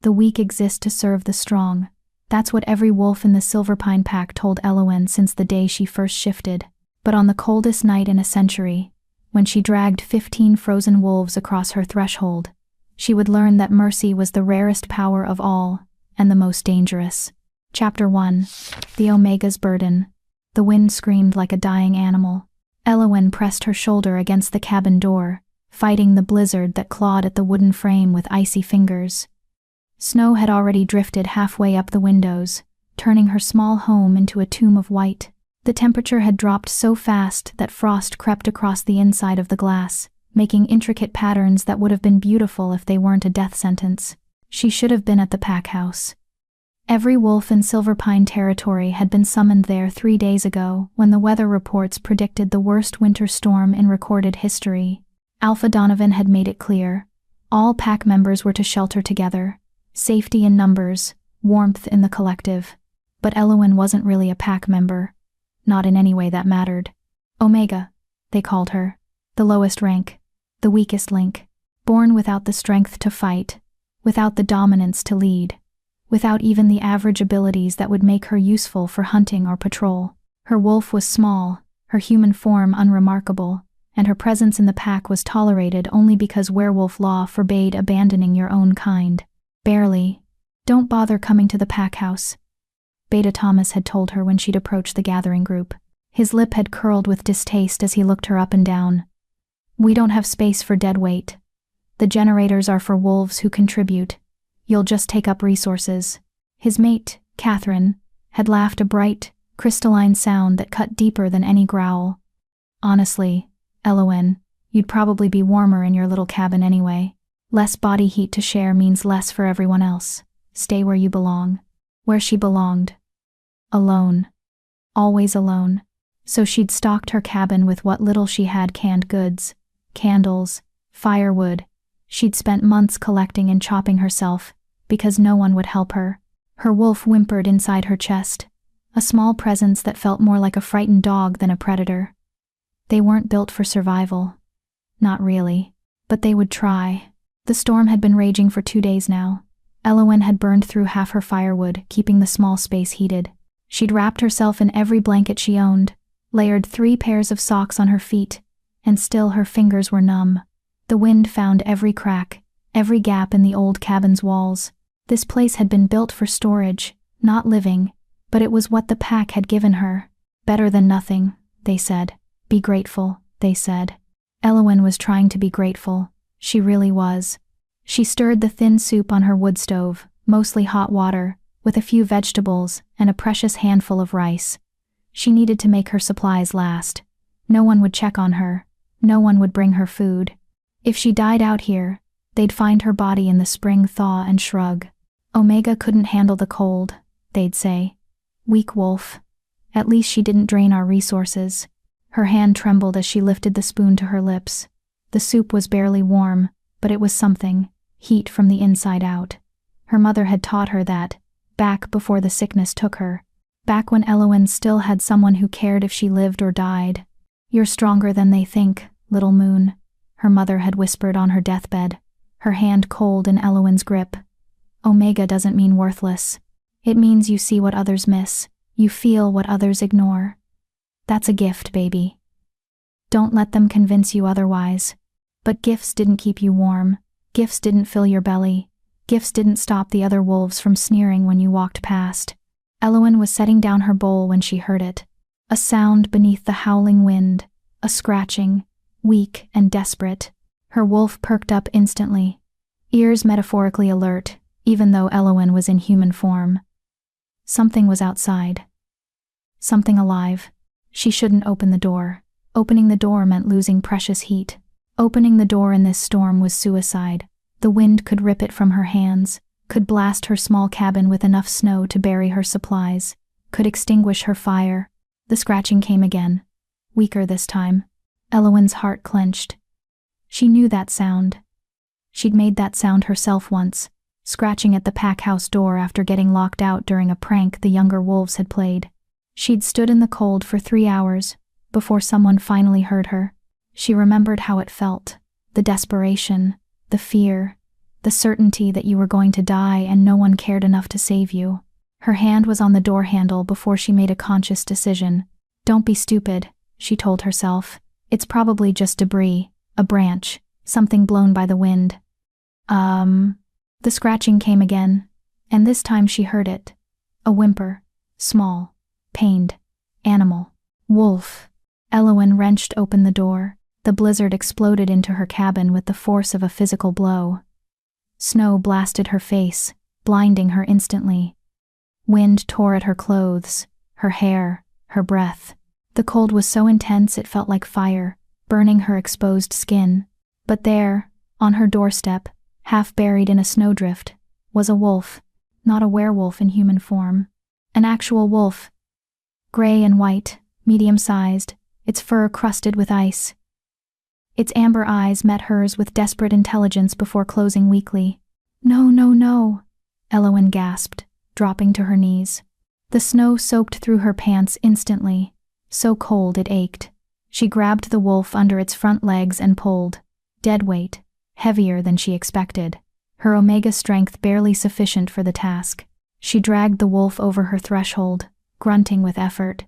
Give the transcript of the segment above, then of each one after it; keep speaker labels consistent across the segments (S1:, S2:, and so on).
S1: The weak exist to serve the strong. That's what every wolf in the Silverpine pack told Elowen since the day she first shifted. But on the coldest night in a century, when she dragged 15 frozen wolves across her threshold, she would learn that mercy was the rarest power of all, and the most dangerous. Chapter 1. The Omega's Burden. The wind screamed like a dying animal. Elowen pressed her shoulder against the cabin door, fighting the blizzard that clawed at the wooden frame with icy fingers. Snow had already drifted halfway up the windows, turning her small home into a tomb of white. The temperature had dropped so fast that frost crept across the inside of the glass, making intricate patterns that would have been beautiful if they weren't a death sentence. She should have been at the pack house. Every wolf in Silverpine territory had been summoned there 3 days ago when the weather reports predicted the worst winter storm in recorded history. Alpha Donovan had made it clear. All pack members were to shelter together. Safety in numbers, warmth in the collective. But Elowen wasn't really a pack member. Not in any way that mattered. Omega, they called her. The lowest rank. The weakest link. Born without the strength to fight. Without the dominance to lead. Without even the average abilities that would make her useful for hunting or patrol. Her wolf was small, her human form unremarkable, and her presence in the pack was tolerated only because werewolf law forbade abandoning your own kind. Barely. Don't bother coming to the pack house, Beta Thomas had told her when she'd approached the gathering group. His lip had curled with distaste as he looked her up and down. We don't have space for dead weight. The generators are for wolves who contribute. You'll just take up resources. His mate, Catherine, had laughed a bright, crystalline sound that cut deeper than any growl. Honestly, Elowen, you'd probably be warmer in your little cabin anyway. Less body heat to share means less for everyone else. Stay where you belong. Where she belonged. Alone. Always alone. So she'd stocked her cabin with what little she had: canned goods, candles, firewood. She'd spent months collecting and chopping herself, because no one would help her. Her wolf whimpered inside her chest, a small presence that felt more like a frightened dog than a predator. They weren't built for survival. Not really. But they would try. The storm had been raging for 2 days now. Elowen had burned through half her firewood, keeping the small space heated. She'd wrapped herself in every blanket she owned, layered 3 pairs of socks on her feet, and still her fingers were numb. The wind found every crack, every gap in the old cabin's walls. This place had been built for storage, not living, but it was what the pack had given her. Better than nothing, they said. Be grateful, they said. Elowen was trying to be grateful. She really was. She stirred the thin soup on her wood stove, mostly hot water, with a few vegetables and a precious handful of rice. She needed to make her supplies last. No one would check on her. No one would bring her food. If she died out here, they'd find her body in the spring thaw and shrug. Omega couldn't handle the cold, they'd say. Weak wolf. At least she didn't drain our resources. Her hand trembled as she lifted the spoon to her lips. The soup was barely warm, but it was something. Heat from the inside out. Her mother had taught her that, back before the sickness took her. Back when Elowen still had someone who cared if she lived or died. You're stronger than they think, little moon, her mother had whispered on her deathbed, her hand cold in Elowen's grip. Omega doesn't mean worthless. It means you see what others miss. You feel what others ignore. That's a gift, baby. Don't let them convince you otherwise. But gifts didn't keep you warm. Gifts didn't fill your belly. Gifts didn't stop the other wolves from sneering when you walked past. Elowen was setting down her bowl when she heard it. A sound beneath the howling wind. A scratching, weak and desperate. Her wolf perked up instantly. Ears metaphorically alert, even though Elowen was in human form. Something was outside. Something alive. She shouldn't open the door. Opening the door meant losing precious heat. Opening the door in this storm was suicide. The wind could rip it from her hands, could blast her small cabin with enough snow to bury her supplies, could extinguish her fire. The scratching came again. Weaker this time. Elowen's heart clenched. She knew that sound. She'd made that sound herself once, scratching at the pack house door after getting locked out during a prank the younger wolves had played. She'd stood in the cold for 3 hours, before someone finally heard her. She remembered how it felt, the desperation, the fear, the certainty that you were going to die and no one cared enough to save you. Her hand was on the door handle before she made a conscious decision. Don't be stupid, she told herself. It's probably just debris, a branch, something blown by the wind. The scratching came again, and this time she heard it. A whimper, small, pained, animal. Wolf. Elowen wrenched open the door. The blizzard exploded into her cabin with the force of a physical blow. Snow blasted her face, blinding her instantly. Wind tore at her clothes, her hair, her breath. The cold was so intense it felt like fire, burning her exposed skin. But there, on her doorstep, half buried in a snowdrift, was a wolf, not a werewolf in human form. An actual wolf. Gray and white, medium-sized, its fur crusted with ice. Its amber eyes met hers with desperate intelligence before closing weakly. No, no, no, Elowen gasped, dropping to her knees. The snow soaked through her pants instantly, so cold it ached. She grabbed the wolf under its front legs and pulled. Dead weight, heavier than she expected, her omega strength barely sufficient for the task. She dragged the wolf over her threshold, grunting with effort.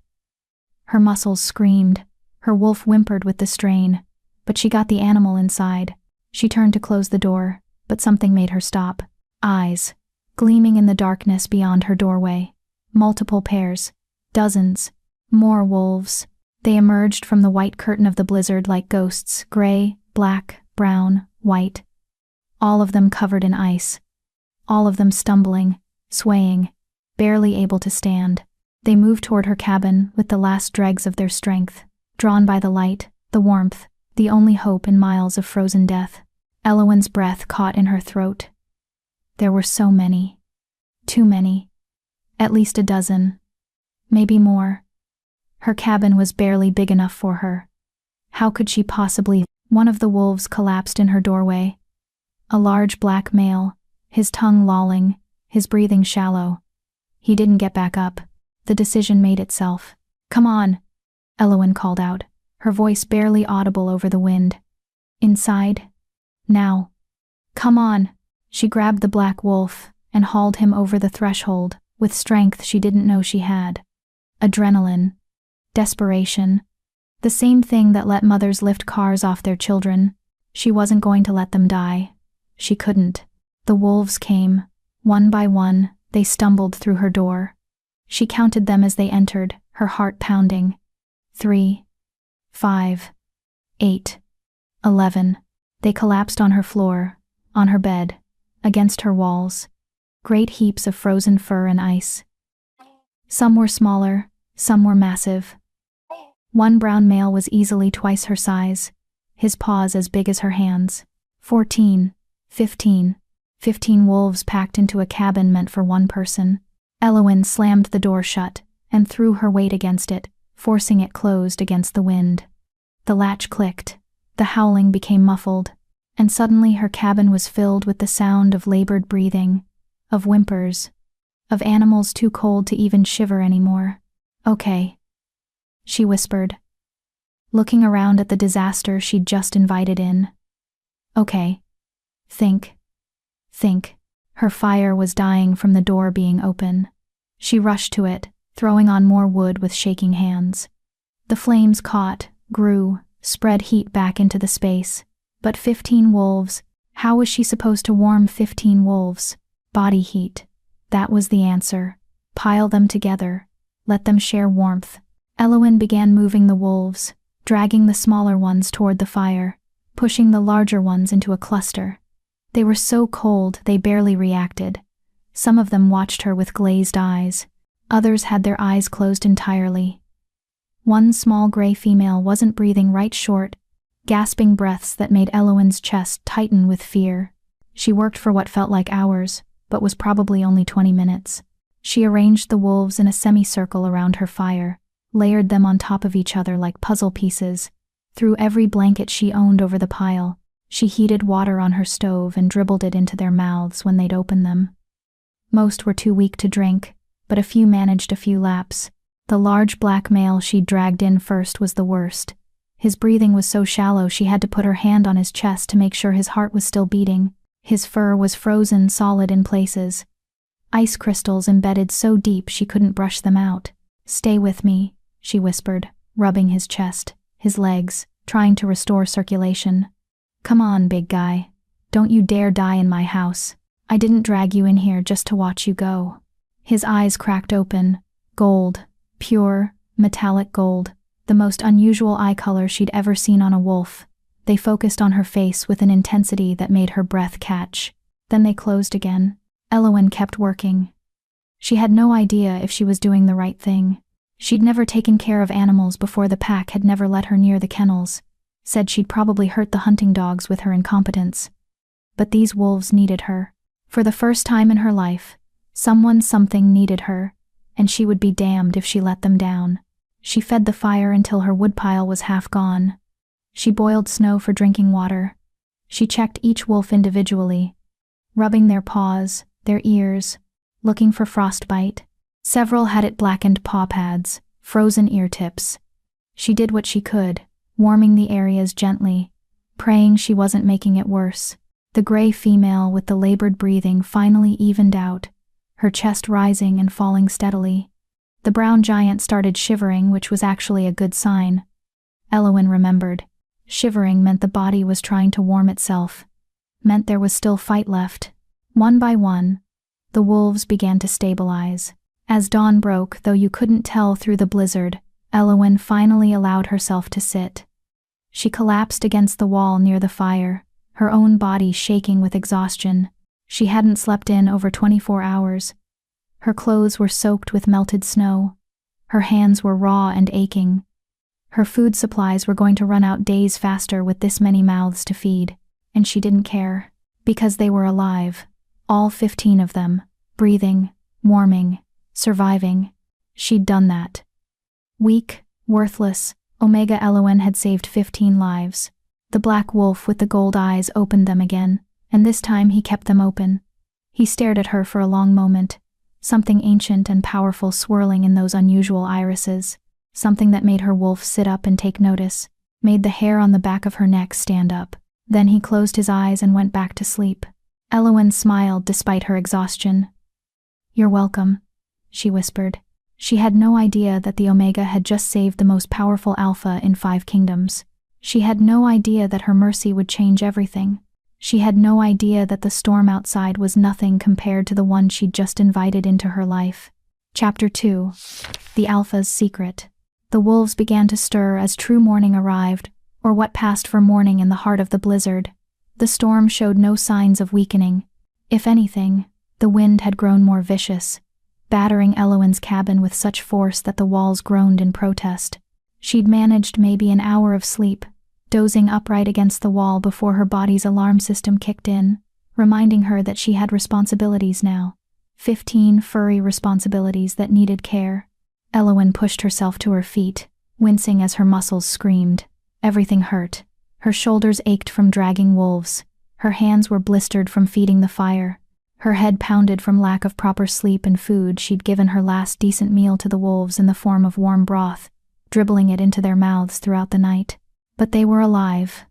S1: Her muscles screamed, her wolf whimpered with the strain, but she got the animal inside. She turned to close the door, but something made her stop. Eyes, gleaming in the darkness beyond her doorway. Multiple pairs, dozens, more wolves. They emerged from the white curtain of the blizzard like ghosts, gray, black, brown, white. All of them covered in ice. All of them stumbling, swaying, barely able to stand. They moved toward her cabin with the last dregs of their strength, drawn by the light, the warmth, the only hope in miles of frozen death. Elowen's breath caught in her throat. There were so many. Too many. At least a dozen. Maybe more. Her cabin was barely big enough for her. How could she possibly? One of the wolves collapsed in her doorway. A large black male, his tongue lolling, his breathing shallow. He didn't get back up. The decision made itself. Come on, Elowen called out, her voice barely audible over the wind. Inside. Now. Come on. She grabbed the black wolf and hauled him over the threshold with strength she didn't know she had. Adrenaline. Desperation. The same thing that let mothers lift cars off their children. She wasn't going to let them die. She couldn't. The wolves came. One by one, they stumbled through her door. She counted them as they entered, her heart pounding. 3, 5, 8, 11. They collapsed on her floor, on her bed, against her walls. Great heaps of frozen fur and ice. Some were smaller, some were massive. One brown male was easily twice her size, his paws as big as her hands. 14, 15 wolves packed into a cabin meant for one person. Elowen slammed the door shut and threw her weight against it, forcing it closed against the wind. The latch clicked, the howling became muffled, and suddenly her cabin was filled with the sound of labored breathing, of whimpers, of animals too cold to even shiver anymore. Okay, she whispered, looking around at the disaster she'd just invited in. Okay. Think. Her fire was dying from the door being open. She rushed to it, throwing on more wood with shaking hands. The flames caught, grew, spread heat back into the space. But 15 wolves, how was she supposed to warm 15 wolves? Body heat. That was the answer. Pile them together. Let them share warmth. Elowen began moving the wolves, dragging the smaller ones toward the fire, pushing the larger ones into a cluster. They were so cold they barely reacted. Some of them watched her with glazed eyes. Others had their eyes closed entirely. One small gray female wasn't breathing right short, gasping breaths that made Elowen's chest tighten with fear. She worked for what felt like hours, but was probably only 20 minutes. She arranged the wolves in a semicircle around her fire, layered them on top of each other like puzzle pieces, threw every blanket she owned over the pile. She heated water on her stove and dribbled it into their mouths when they'd open them. Most were too weak to drink, but a few managed a few laps. The large black male she'd dragged in first was the worst. His breathing was so shallow she had to put her hand on his chest to make sure his heart was still beating. His fur was frozen solid in places, ice crystals embedded so deep she couldn't brush them out. "Stay with me," she whispered, rubbing his chest, his legs, trying to restore circulation. "Come on, big guy. Don't you dare die in my house. I didn't drag you in here just to watch you go." His eyes cracked open, gold, pure, metallic gold, the most unusual eye color she'd ever seen on a wolf. They focused on her face with an intensity that made her breath catch. Then they closed again. Elowen kept working. She had no idea if she was doing the right thing. She'd never taken care of animals before. The pack had never let her near the kennels, said she'd probably hurt the hunting dogs with her incompetence. But these wolves needed her. For the first time in her life, something needed her, and she would be damned if she let them down. She fed the fire until her woodpile was half gone. She boiled snow for drinking water. She checked each wolf individually, rubbing their paws, their ears, looking for frostbite. Several had it blackened paw pads, frozen ear tips. She did what she could, warming the areas gently, praying she wasn't making it worse. The gray female with the labored breathing finally evened out, her chest rising and falling steadily. The brown giant started shivering, which was actually a good sign. Elowen remembered. Shivering meant the body was trying to warm itself, meant there was still fight left. One by one, the wolves began to stabilize. As dawn broke, though you couldn't tell through the blizzard, Elowen finally allowed herself to sit. She collapsed against the wall near the fire, her own body shaking with exhaustion. She hadn't slept in over 24 hours. Her clothes were soaked with melted snow. Her hands were raw and aching. Her food supplies were going to run out days faster with this many mouths to feed, and she didn't care, because they were alive, all 15 of them, breathing, warming, surviving. She'd done that. Weak, worthless, Omega Elowen had saved 15 lives. The black wolf with the gold eyes opened them again, and this time he kept them open. He stared at her for a long moment, something ancient and powerful swirling in those unusual irises, something that made her wolf sit up and take notice, made the hair on the back of her neck stand up. Then he closed his eyes and went back to sleep. Elowen smiled despite her exhaustion. "You're welcome," she whispered. She had no idea that the Omega had just saved the most powerful alpha in 5 kingdoms. She had no idea that her mercy would change everything. She had no idea that the storm outside was nothing compared to the one she'd just invited into her life. Chapter 2. The Alpha's Secret. The wolves began to stir as true morning arrived, or what passed for morning in the heart of the blizzard. The storm showed no signs of weakening. If anything, the wind had grown more vicious, battering Elowen's cabin with such force that the walls groaned in protest. She'd managed maybe an hour of sleep, dozing upright against the wall before her body's alarm system kicked in, reminding her that she had responsibilities now. 15 furry responsibilities that needed care. Elowen pushed herself to her feet, wincing as her muscles screamed. Everything hurt. Her shoulders ached from dragging wolves. Her hands were blistered from feeding the fire. Her head pounded from lack of proper sleep and food. She'd given her last decent meal to the wolves in the form of warm broth, dribbling it into their mouths throughout the night. But they were alive.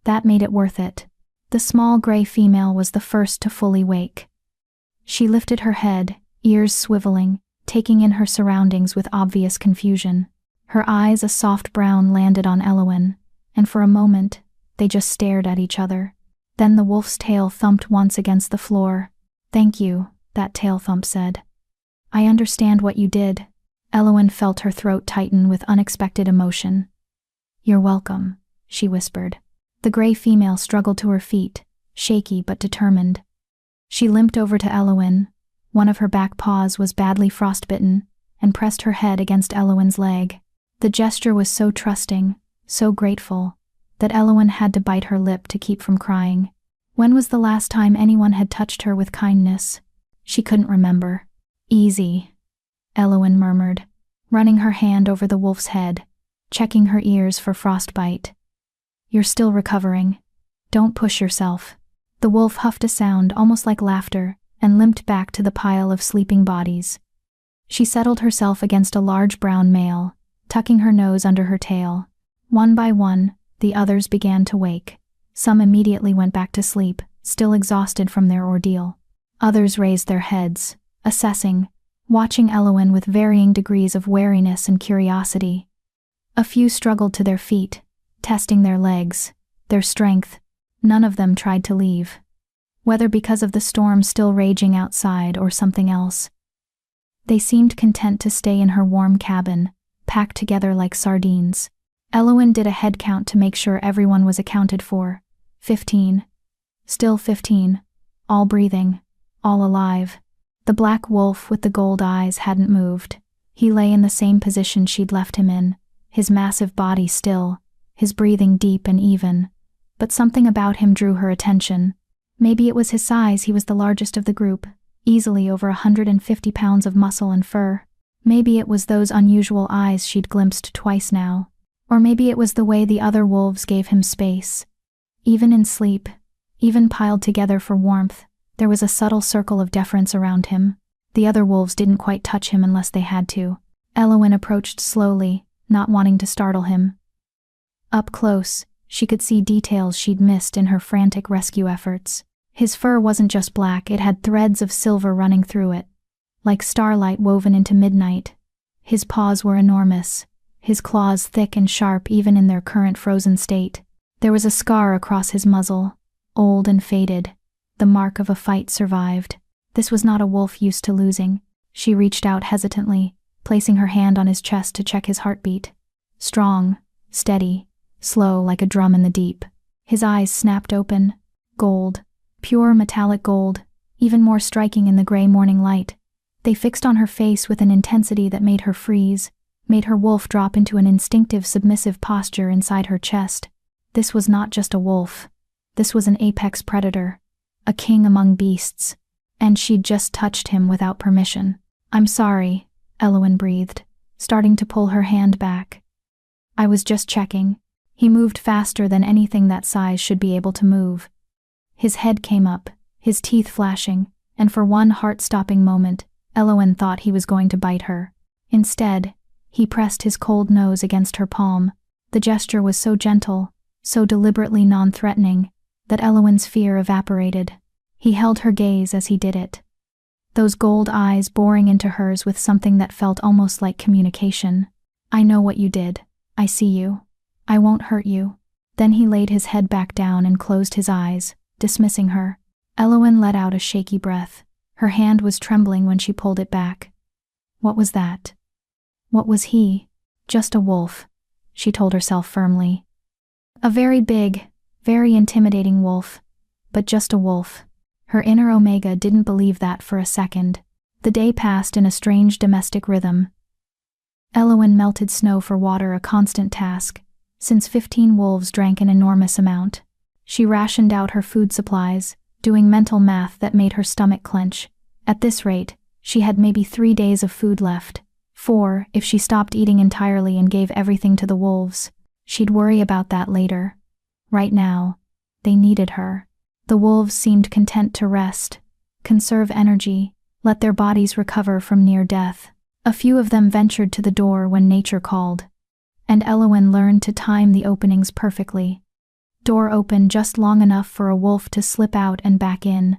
S1: That made it worth it. The small gray female was the first to fully wake. She lifted her head, ears swiveling, taking in her surroundings with obvious confusion. Her eyes, a soft brown, landed on Elowen, and for a moment, they just stared at each other. Then the wolf's tail thumped once against the floor. "Thank you," that tail thump said. "I understand what you did." Elowen felt her throat tighten with unexpected emotion. "You're welcome," she whispered. The gray female struggled to her feet, shaky but determined. She limped over to Elowen. One of her back paws was badly frostbitten, and pressed her head against Elowen's leg. The gesture was so trusting, so grateful, that Elowen had to bite her lip to keep from crying. When was the last time anyone had touched her with kindness? She couldn't remember. "Easy," Elowen murmured, running her hand over the wolf's head, checking her ears for frostbite. "You're still recovering. Don't push yourself." The wolf huffed a sound almost like laughter and limped back to the pile of sleeping bodies. She settled herself against a large brown male, tucking her nose under her tail. One by one, the others began to wake. Some immediately went back to sleep, still exhausted from their ordeal. Others raised their heads, assessing, watching Elowen with varying degrees of wariness and curiosity. A few struggled to their feet, testing their legs, their strength. None of them tried to leave, whether because of the storm still raging outside or something else. They seemed content to stay in her warm cabin, packed together like sardines. Elowen did a head count to make sure everyone was accounted for. 15. Still 15. All breathing, all alive. The black wolf with the gold eyes hadn't moved. He lay in the same position she'd left him in, his massive body still, his breathing deep and even. But something about him drew her attention. Maybe it was his size. He was the largest of the group, easily over 150 pounds of muscle and fur. Maybe it was those unusual eyes she'd glimpsed twice now. Or maybe it was the way the other wolves gave him space. Even in sleep, even piled together for warmth, there was a subtle circle of deference around him. The other wolves didn't quite touch him unless they had to. Elowen approached slowly, not wanting to startle him. Up close, she could see details she'd missed in her frantic rescue efforts. His fur wasn't just black, it had threads of silver running through it, like starlight woven into midnight. His paws were enormous, his claws thick and sharp even in their current frozen state. There was a scar across his muzzle, old and faded, the mark of a fight survived. This was not a wolf used to losing. She reached out hesitantly, placing her hand on his chest to check his heartbeat. Strong, steady, slow like a drum in the deep. His eyes snapped open. Gold, pure metallic gold, even more striking in the gray morning light. They fixed on her face with an intensity that made her freeze, made her wolf drop into an instinctive submissive posture inside her chest. This was not just a wolf. This was an apex predator, a king among beasts. And she'd just touched him without permission. "I'm sorry," Elowen breathed, starting to pull her hand back. "I was just checking." He moved faster than anything that size should be able to move. His head came up, his teeth flashing, and for one heart-stopping moment, Elowen thought he was going to bite her. Instead, he pressed his cold nose against her palm. The gesture was so gentle, so deliberately non-threatening, that Elowen's fear evaporated. He held her gaze as he did it. Those gold eyes boring into hers with something that felt almost like communication. "I know what you did. I see you. I won't hurt you." Then he laid his head back down and closed his eyes, dismissing her. Elowen let out a shaky breath. Her hand was trembling when she pulled it back. What was that? What was he? Just a wolf, she told herself firmly. A very big, very intimidating wolf, but just a wolf. Her inner Omega didn't believe that for a second. The day passed in a strange domestic rhythm. Elowen melted snow for water, a constant task, since 15 wolves drank an enormous amount. She rationed out her food supplies, doing mental math that made her stomach clench. At this rate, she had maybe 3 days of food left. 4, if she stopped eating entirely and gave everything to the wolves. She'd worry about that later. Right now, they needed her. The wolves seemed content to rest, conserve energy, let their bodies recover from near death. A few of them ventured to the door when nature called, and Elowen learned to time the openings perfectly. Door open just long enough for a wolf to slip out and back in,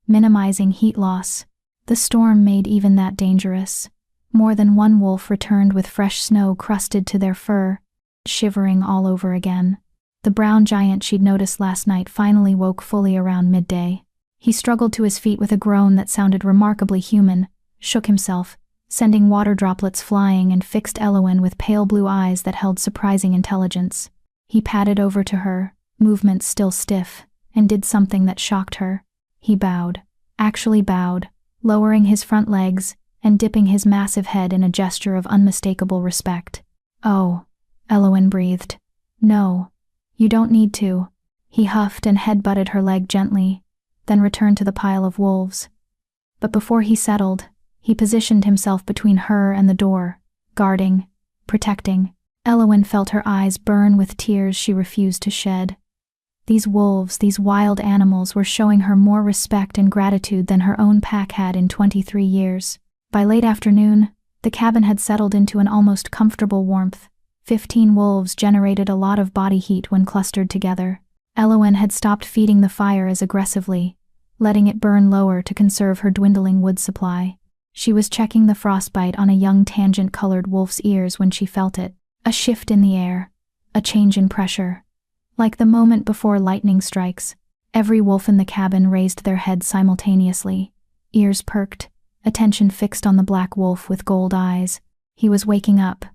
S1: minimizing heat loss. The storm made even that dangerous. More than one wolf returned with fresh snow crusted to their fur, shivering all over again. The brown giant she'd noticed last night finally woke fully around midday. He struggled to his feet with a groan that sounded remarkably human, shook himself, sending water droplets flying, and fixed Elowen with pale blue eyes that held surprising intelligence. He padded over to her, movements still stiff, and did something that shocked her. He bowed, actually bowed, lowering his front legs and dipping his massive head in a gesture of unmistakable respect. "Oh," Elowen breathed. "No. You don't need to." He huffed and head-butted her leg gently, then returned to the pile of wolves. But before he settled, he positioned himself between her and the door, guarding, protecting. Elowen felt her eyes burn with tears she refused to shed. These wolves, these wild animals, were showing her more respect and gratitude than her own pack had in 23 years. By late afternoon, the cabin had settled into an almost comfortable warmth. 15 wolves generated a lot of body heat when clustered together. Elowen had stopped feeding the fire as aggressively, letting it burn lower to conserve her dwindling wood supply. She was checking the frostbite on a young tangent-colored wolf's ears when she felt it. A shift in the air. A change in pressure. Like the moment before lightning strikes, every wolf in the cabin raised their heads simultaneously, ears perked, attention fixed on the black wolf with gold eyes. He was waking up.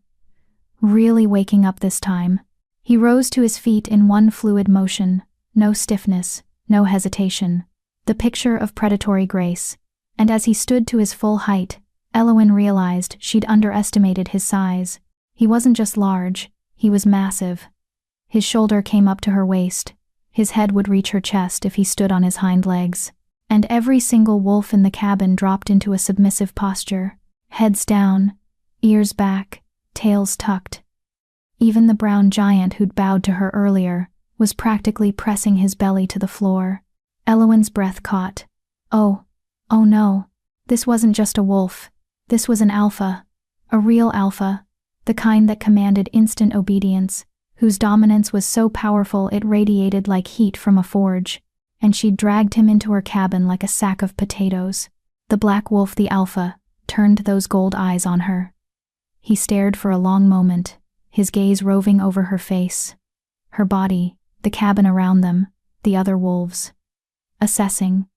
S1: Really waking up this time. He rose to his feet in one fluid motion, no stiffness, no hesitation. The picture of predatory grace. And as he stood to his full height, Elowen realized she'd underestimated his size. He wasn't just large, he was massive. His shoulder came up to her waist. His head would reach her chest if he stood on his hind legs. And every single wolf in the cabin dropped into a submissive posture, heads down, ears back, tails tucked. Even the brown giant who'd bowed to her earlier was practically pressing his belly to the floor. Elowen's breath caught. Oh no. This wasn't just a wolf. This was an alpha. A real alpha. The kind that commanded instant obedience, whose dominance was so powerful it radiated like heat from a forge. And she'd dragged him into her cabin like a sack of potatoes. The black wolf, the alpha, turned those gold eyes on her. He stared for a long moment, his gaze roving over her face, her body, the cabin around them, the other wolves. Assessing,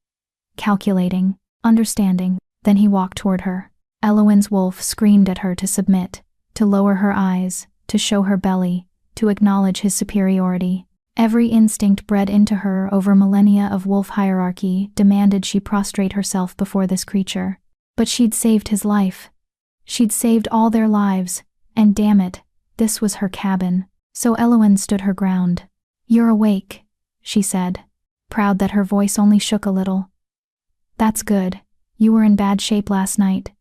S1: calculating, understanding. Then he walked toward her. Elowen's wolf screamed at her to submit, to lower her eyes, to show her belly, to acknowledge his superiority. Every instinct bred into her over millennia of wolf hierarchy demanded she prostrate herself before this creature. But she'd saved his life. She'd saved all their lives, and damn it, this was her cabin. So Elowen stood her ground. "You're awake," she said, proud that her voice only shook a little. "That's good. You were in bad shape last night.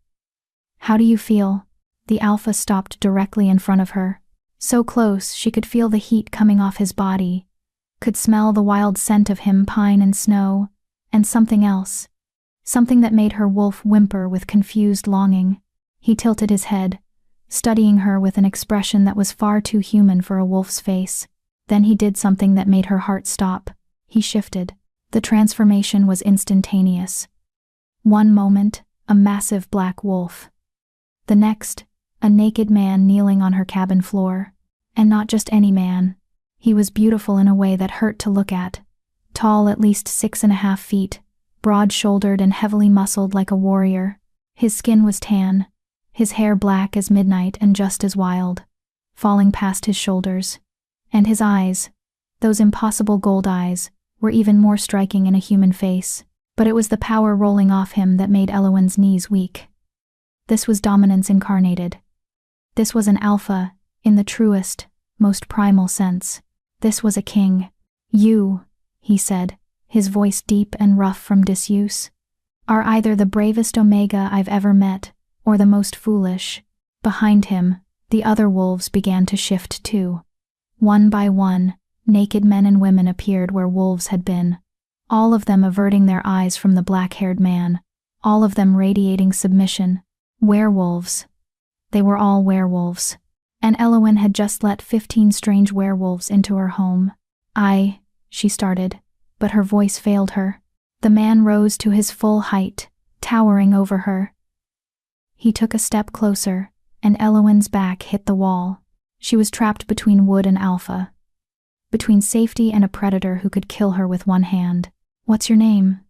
S1: How do you feel?" The alpha stopped directly in front of her. So close she could feel the heat coming off his body, could smell the wild scent of him, pine and snow, and something else. Something that made her wolf whimper with confused longing. He tilted his head, studying her with an expression that was far too human for a wolf's face. Then he did something that made her heart stop. He shifted. The transformation was instantaneous. One moment, a massive black wolf. The next, a naked man kneeling on her cabin floor. And not just any man. He was beautiful in a way that hurt to look at. Tall, at least 6.5 feet, broad-shouldered and heavily muscled like a warrior. His skin was tan, his hair black as midnight and just as wild, falling past his shoulders. And his eyes, those impossible gold eyes, were even more striking in a human face. But it was the power rolling off him that made Elowen's knees weak. This was dominance incarnated. This was an alpha, in the truest, most primal sense. This was a king. "You," he said, his voice deep and rough from disuse, "are either the bravest Omega I've ever met, or the most foolish." Behind him, the other wolves began to shift too. One by one, naked men and women appeared where wolves had been. All of them averting their eyes from the black-haired man. All of them radiating submission. Werewolves. They were all werewolves. And Elowen had just let 15 strange werewolves into her home. She started, but her voice failed her. The man rose to his full height, towering over her. He took a step closer, and Elowen's back hit the wall. She was trapped between wood and alpha. Between safety and a predator who could kill her with one hand. "What's your name?"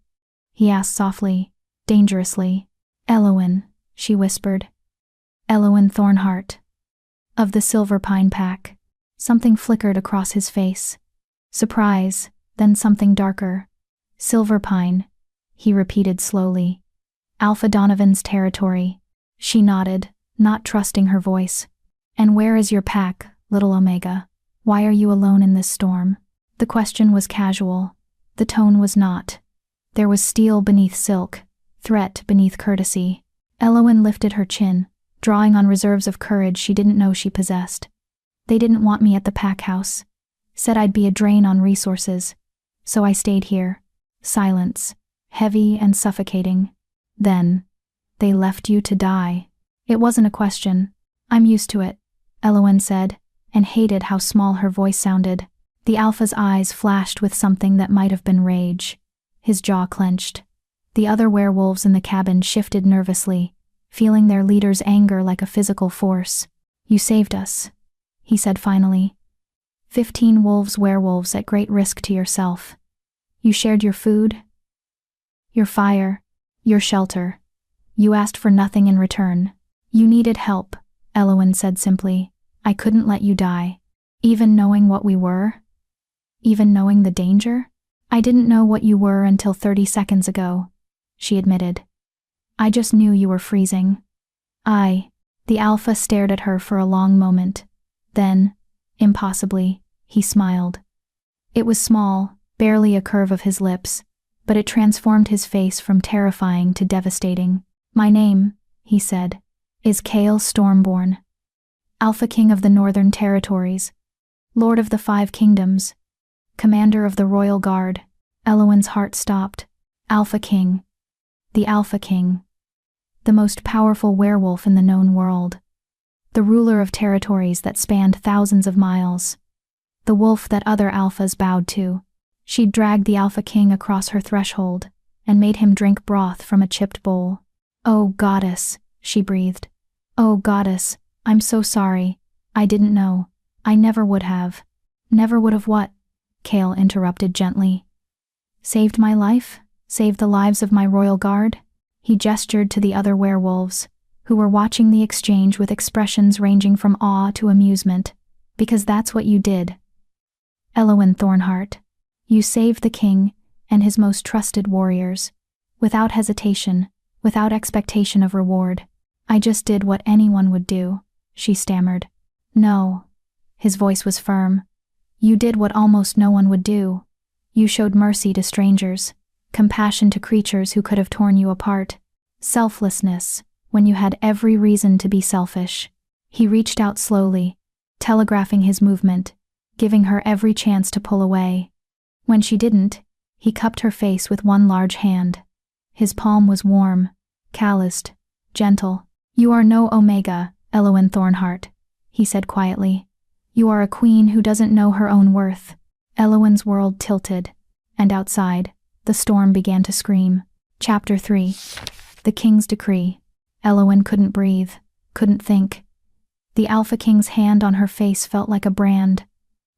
S1: he asked softly, dangerously. "Elowen," she whispered. "Elowen Thornheart. Of the Silver Pine Pack." Something flickered across his face. Surprise, then something darker. "Silver Pine," he repeated slowly. "Alpha Donovan's territory." She nodded, not trusting her voice. "And where is your pack, little Omega? Why are you alone in this storm?" The question was casual. The tone was not. There was steel beneath silk, threat beneath courtesy. Elowen lifted her chin, drawing on reserves of courage she didn't know she possessed. "They didn't want me at the pack house. Said I'd be a drain on resources. So I stayed here." Silence, heavy and suffocating. Then, "They left you to die." It wasn't a question. "I'm used to it," Elowen said, and hated how small her voice sounded. The alpha's eyes flashed with something that might have been rage. His jaw clenched. The other werewolves in the cabin shifted nervously, feeling their leader's anger like a physical force. "You saved us," he said finally. 15 werewolves at great risk to yourself. You shared your food, your fire, your shelter. You asked for nothing in return. You needed help, Elowen said simply. I couldn't let you die. Even knowing what we were? Even knowing the danger? I didn't know what you were until 30 seconds ago, she admitted. I just knew you were freezing. The alpha stared at her for a long moment. Then, impossibly, he smiled. It was small, barely a curve of his lips, but it transformed his face from terrifying to devastating. My name, he said, is Kale Stormborn, Alpha King of the Northern Territories, Lord of the 5 Kingdoms, Commander of the Royal Guard. Elowen's heart stopped. Alpha King. The Alpha King. The most powerful werewolf in the known world. The ruler of territories that spanned thousands of miles. The wolf that other alphas bowed to. She'd dragged the Alpha King across her threshold and made him drink broth from a chipped bowl. Oh, goddess, she breathed. Oh, goddess, I'm so sorry. I didn't know. I never would have. Never would have what? Kale interrupted gently. Saved my life? Saved the lives of my royal guard? He gestured to the other werewolves, who were watching the exchange with expressions ranging from awe to amusement, because that's what you did. Elowen Thornheart, you saved the king and his most trusted warriors, without hesitation, without expectation of reward. I just did what anyone would do, she stammered. No. His voice was firm. You did what almost no one would do. You showed mercy to strangers, compassion to creatures who could have torn you apart. Selflessness, when you had every reason to be selfish. He reached out slowly, telegraphing his movement, giving her every chance to pull away. When she didn't, he cupped her face with one large hand. His palm was warm, calloused, gentle. You are no Omega, Elowen Thornheart, he said quietly. You are a queen who doesn't know her own worth. Elowen's world tilted, and outside, the storm began to scream. Chapter 3. The King's Decree. Elowen couldn't breathe, couldn't think. The Alpha King's hand on her face felt like a brand,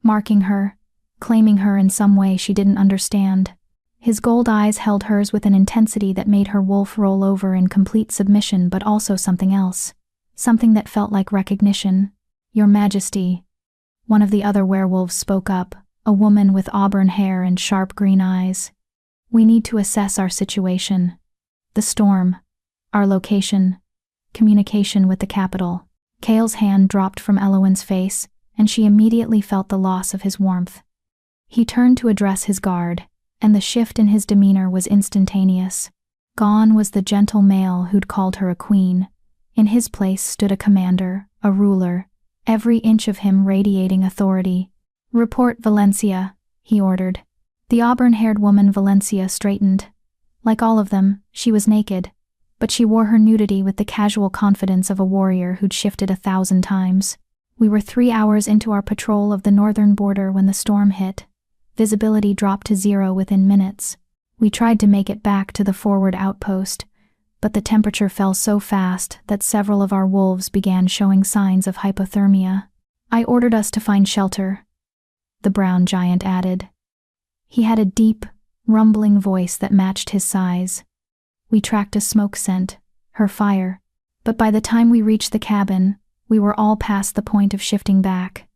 S1: marking her, claiming her in some way she didn't understand. His gold eyes held hers with an intensity that made her wolf roll over in complete submission, but also something else. Something that felt like recognition. Your Majesty. One of the other werewolves spoke up, a woman with auburn hair and sharp green eyes. We need to assess our situation. The storm. Our location. Communication with the capital. Kale's hand dropped from Elowen's face, and she immediately felt the loss of his warmth. He turned to address his guard, and the shift in his demeanor was instantaneous. Gone was the gentle male who'd called her a queen. In his place stood a commander, a ruler, every inch of him radiating authority. Report Valencia, he ordered. The auburn-haired woman Valencia straightened. Like all of them, she was naked, but she wore her nudity with the casual confidence of a warrior who'd shifted 1,000 times. We were 3 hours into our patrol of the northern border when the storm hit. Visibility dropped to 0 within minutes. We tried to make it back to the forward outpost, but the temperature fell so fast that several of our wolves began showing signs of hypothermia. I ordered us to find shelter, the brown giant added. He had a deep, rumbling voice that matched his size. We tracked a smoke scent, her fire, but by the time we reached the cabin, we were all past the point of shifting back.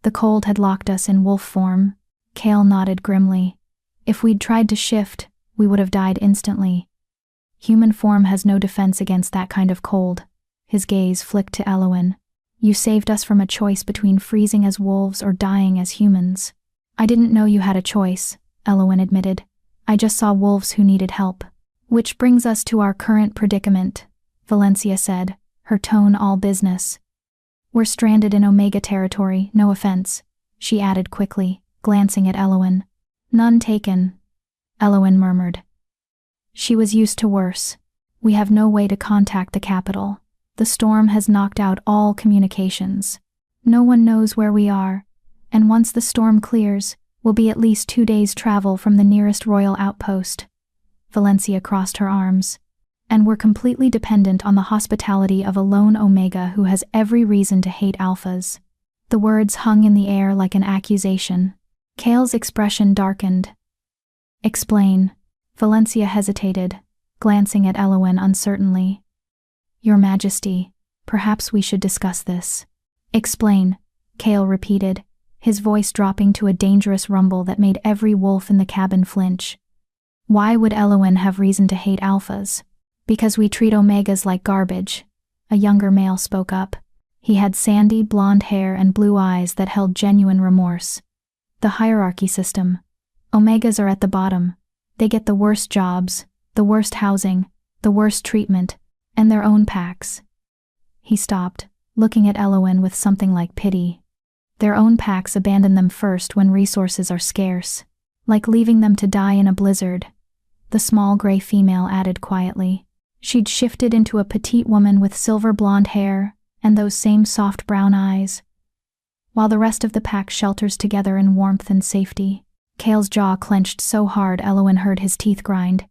S1: The cold had locked us in wolf form. Kale nodded grimly. If we'd tried to shift, we would have died instantly. Human form has no defense against that kind of cold. His gaze flicked to Elowen. You saved us from a choice between freezing as wolves or dying as humans. I didn't know you had a choice, Elowen admitted. I just saw wolves who needed help. Which brings us to our current predicament, Valencia said, her tone all business. We're stranded in Omega territory, no offense, she added quickly, glancing at Elowen. None taken, Elowen murmured. She was used to worse. We have no way to contact the capital. The storm has knocked out all communications. No one knows where we are. And once the storm clears, we'll be at least 2 days' travel from the nearest royal outpost. Valencia crossed her arms. And we're completely dependent on the hospitality of a lone Omega who has every reason to hate alphas. The words hung in the air like an accusation. Kale's expression darkened. Explain. Valencia hesitated, glancing at Elowen uncertainly. Your Majesty, perhaps we should discuss this. Explain, Kale repeated, his voice dropping to a dangerous rumble that made every wolf in the cabin flinch. Why would Elowen have reason to hate alphas? Because we treat Omegas like garbage, a younger male spoke up. He had sandy, blonde hair and blue eyes that held genuine remorse. The hierarchy system. Omegas are at the bottom. They get the worst jobs, the worst housing, the worst treatment, and their own packs. He stopped, looking at Elowen with something like pity. Their own packs abandon them first when resources are scarce, like leaving them to die in a blizzard. The small gray female added quietly. She'd shifted into a petite woman with silver blonde hair and those same soft brown eyes. While the rest of the pack shelters together in warmth and safety. Kale's jaw clenched so hard Elowen heard his teeth grind.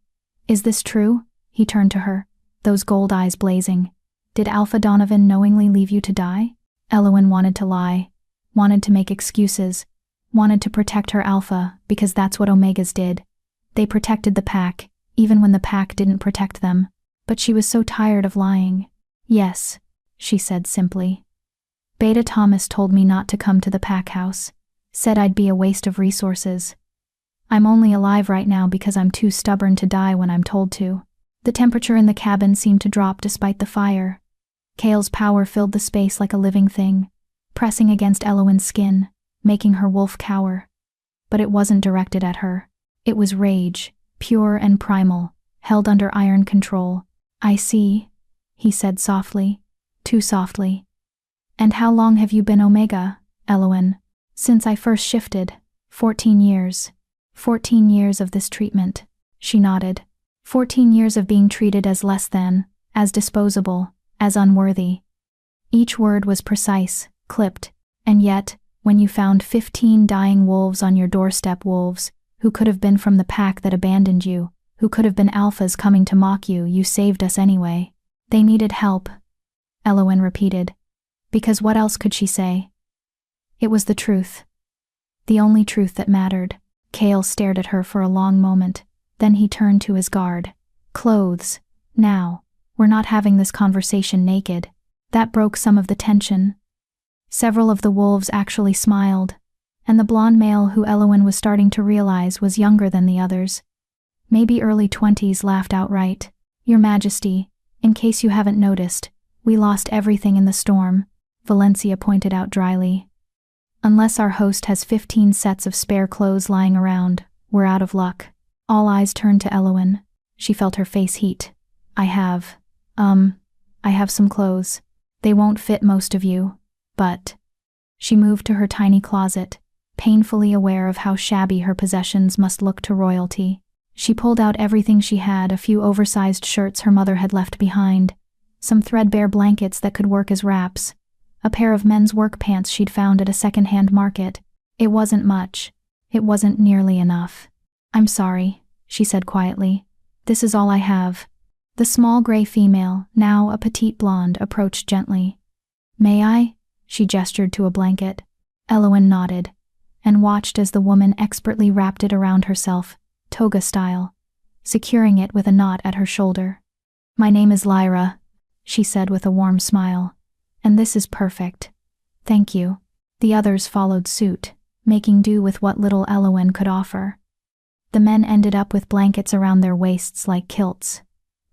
S1: Is this true? He turned to her, those gold eyes blazing. Did Alpha Donovan knowingly leave you to die? Elowen wanted to lie, wanted to make excuses, wanted to protect her Alpha because that's what Omegas did. They protected the pack, even when the pack didn't protect them. But she was so tired of lying. Yes, she said simply. Beta Thomas told me not to come to the pack house, said I'd be a waste of resources. I'm only alive right now because I'm too stubborn to die when I'm told to. The temperature in the cabin seemed to drop despite the fire. Kale's power filled the space like a living thing, pressing against Elowen's skin, making her wolf cower. But it wasn't directed at her. It was rage, pure and primal, held under iron control. I see, he said softly, too softly. And how long have you been Omega, Elowen? Since I first shifted. 14 years. 14 years of this treatment. She nodded. 14 years of being treated as less than, as disposable, as unworthy. Each word was precise, clipped, and yet, when you found 15 dying wolves on your doorstep, wolves, who could have been from the pack that abandoned you, who could have been alphas coming to mock you, you saved us anyway. They needed help, Elowen repeated. Because what else could she say? It was the truth. The only truth that mattered. Kale stared at her for a long moment, then he turned to his guard. Clothes. Now. We're not having this conversation naked. That broke some of the tension. Several of the wolves actually smiled, and the blonde male who Elowen was starting to realize was younger than the others. Maybe early 20s, laughed outright. Your Majesty, in case you haven't noticed, we lost everything in the storm, Valencia pointed out dryly. Unless our host has 15 sets of spare clothes lying around, we're out of luck. All eyes turned to Elowen. She felt her face heat. I have some clothes. They won't fit most of you, but... She moved to her tiny closet, painfully aware of how shabby her possessions must look to royalty. She pulled out everything she had, a few oversized shirts her mother had left behind, some threadbare blankets that could work as wraps, a pair of men's work pants she'd found at a second-hand market. It wasn't much. It wasn't nearly enough. I'm sorry, she said quietly. This is all I have. The small gray female, now a petite blonde, approached gently. May I? She gestured to a blanket. Elowen nodded, and watched as the woman expertly wrapped it around herself, toga style, securing it with a knot at her shoulder. My name is Lyra, she said with a warm smile, and this is perfect. Thank you. The others followed suit, making do with what little Elowen could offer. The men ended up with blankets around their waists like kilts.